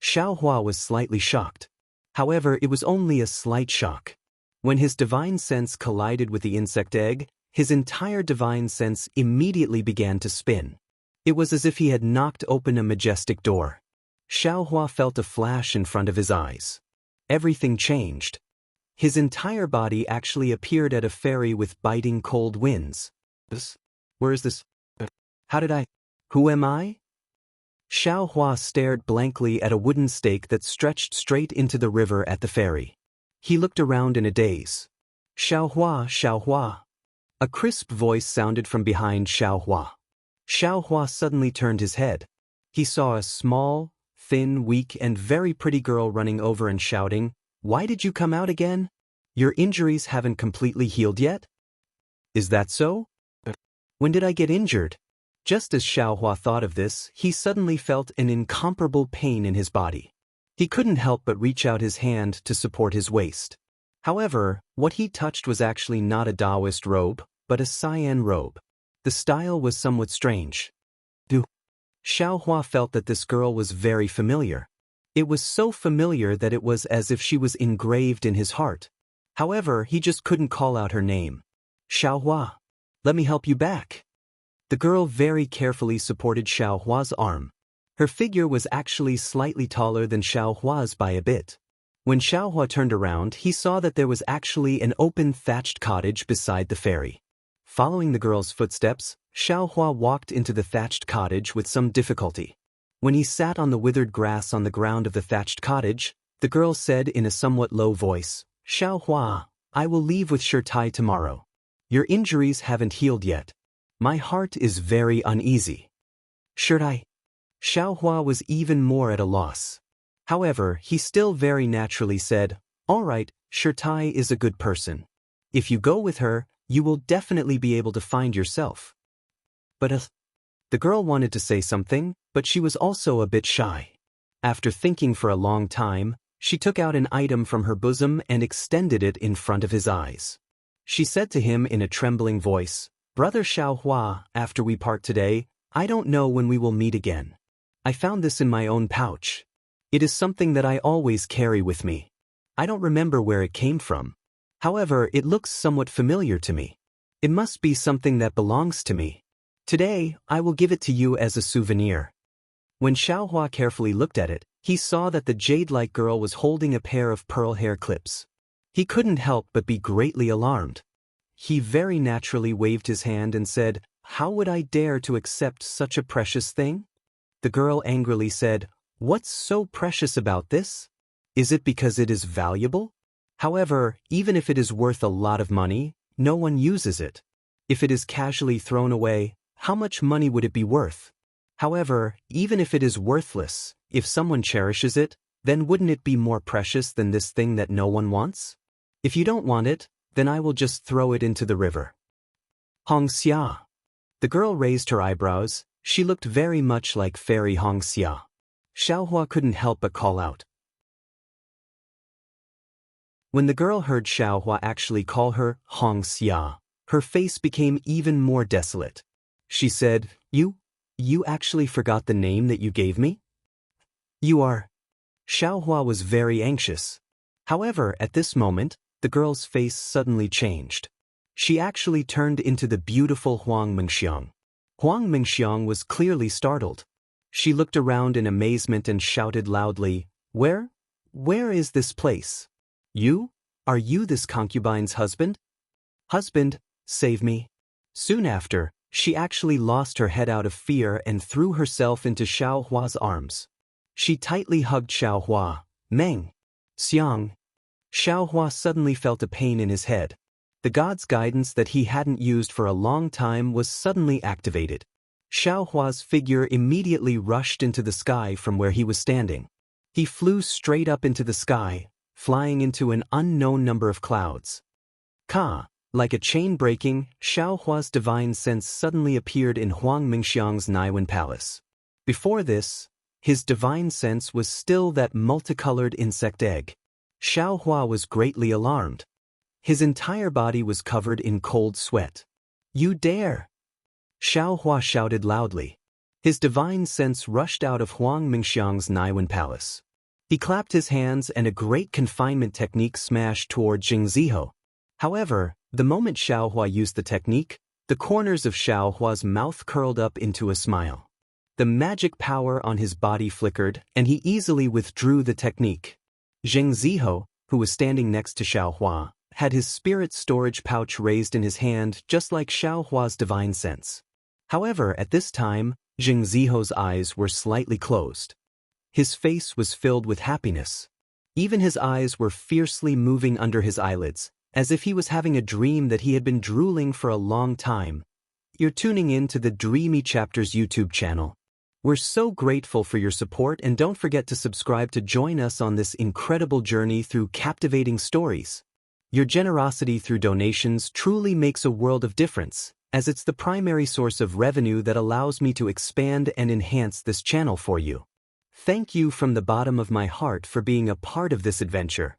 Xiao Hua was slightly shocked. However, it was only a slight shock. When his divine sense collided with the insect egg, his entire divine sense immediately began to spin. It was as if he had knocked open a majestic door. Xiao Hua felt a flash in front of his eyes. Everything changed. His entire body actually appeared at a ferry with biting cold winds. Where is this? How did I? Who am I? Xiao Hua stared blankly at a wooden stake that stretched straight into the river at the ferry. He looked around in a daze. Xiao Hua, Xiao Hua. A crisp voice sounded from behind Xiao Hua. Xiao Hua suddenly turned his head. He saw a small, thin, weak and very pretty girl running over and shouting, Why did you come out again? Your injuries haven't completely healed yet? Is that so? When did I get injured? Just as Xiao Hua thought of this, he suddenly felt an incomparable pain in his body. He couldn't help but reach out his hand to support his waist. However, what he touched was actually not a Taoist robe, but a cyan robe. The style was somewhat strange. Xiao Hua felt that this girl was very familiar. It was so familiar that it was as if she was engraved in his heart. However, he just couldn't call out her name. Xiao Hua, let me help you back. The girl very carefully supported Xiao Hua's arm. Her figure was actually slightly taller than Xiao Hua's by a bit. When Xiao Hua turned around, he saw that there was actually an open thatched cottage beside the ferry. Following the girl's footsteps, Xiao Hua walked into the thatched cottage with some difficulty. When he sat on the withered grass on the ground of the thatched cottage, the girl said in a somewhat low voice, Xiao Hua, I will leave with Shirtai tomorrow. Your injuries haven't healed yet. My heart is very uneasy. Shirtai? Xiao Hua was even more at a loss. However, he still very naturally said, All right, Shirtai is a good person. If you go with her, you will definitely be able to find yourself. But the girl wanted to say something, but she was also a bit shy. After thinking for a long time, she took out an item from her bosom and extended it in front of his eyes. She said to him in a trembling voice, "Brother Xiaohua, after we part today, I don't know when we will meet again. I found this in my own pouch. It is something that I always carry with me. I don't remember where it came from. However, it looks somewhat familiar to me. It must be something that belongs to me. Today, I will give it to you as a souvenir." When Xiaohua carefully looked at it, he saw that the jade-like girl was holding a pair of pearl hair clips. He couldn't help but be greatly alarmed. He very naturally waved his hand and said, "How would I dare to accept such a precious thing?" The girl angrily said, "What's so precious about this? Is it because it is valuable? However, even if it is worth a lot of money, no one uses it. If it is casually thrown away, how much money would it be worth? However, even if it is worthless, if someone cherishes it, then wouldn't it be more precious than this thing that no one wants? If you don't want it, then I will just throw it into the river." Hong Xia. The girl raised her eyebrows. She looked very much like fairy Hong Xia. Xiaohua couldn't help but call out. When the girl heard Xiaohua actually call her Hong Xia, her face became even more desolate. She said, You actually forgot the name that you gave me? You are. Xiaohua was very anxious. However, at this moment, the girl's face suddenly changed. She actually turned into the beautiful Huang Mengxiang. Huang Mengxiang was clearly startled. She looked around in amazement and shouted loudly, Where is this place? Are you this concubine's husband? Husband, save me." Soon after, she actually lost her head out of fear and threw herself into Xiaohua's arms. She tightly hugged Xiaohua. "Meng. Xiang." Xiaohua suddenly felt a pain in his head. The god's guidance that he hadn't used for a long time was suddenly activated. Xiaohua's figure immediately rushed into the sky from where he was standing. He flew straight up into the sky, flying into an unknown number of clouds. Like a chain breaking, Xiaohua's divine sense suddenly appeared in Huang Mingxiang's Naiwen palace. Before this, his divine sense was still that multicolored insect egg. Xiaohua was greatly alarmed. His entire body was covered in cold sweat. "You dare!" Xiaohua shouted loudly. His divine sense rushed out of Huang Mingxiang's Naiwen palace. He clapped his hands and a great confinement technique smashed toward Jingziho. However, the moment Xiaohua used the technique, the corners of Xiaohua's mouth curled up into a smile. The magic power on his body flickered, and he easily withdrew the technique. Jingziho, who was standing next to Xiaohua, had his spirit storage pouch raised in his hand just like Xiaohua's divine sense. However, at this time, Jingziho's eyes were slightly closed. His face was filled with happiness. Even his eyes were fiercely moving under his eyelids, as if he was having a dream that he had been drooling for a long time. You're tuning in to the Dreamy Chapters YouTube channel. We're so grateful for your support, and don't forget to subscribe to join us on this incredible journey through captivating stories. Your generosity through donations truly makes a world of difference, as it's the primary source of revenue that allows me to expand and enhance this channel for you. Thank you from the bottom of my heart for being a part of this adventure.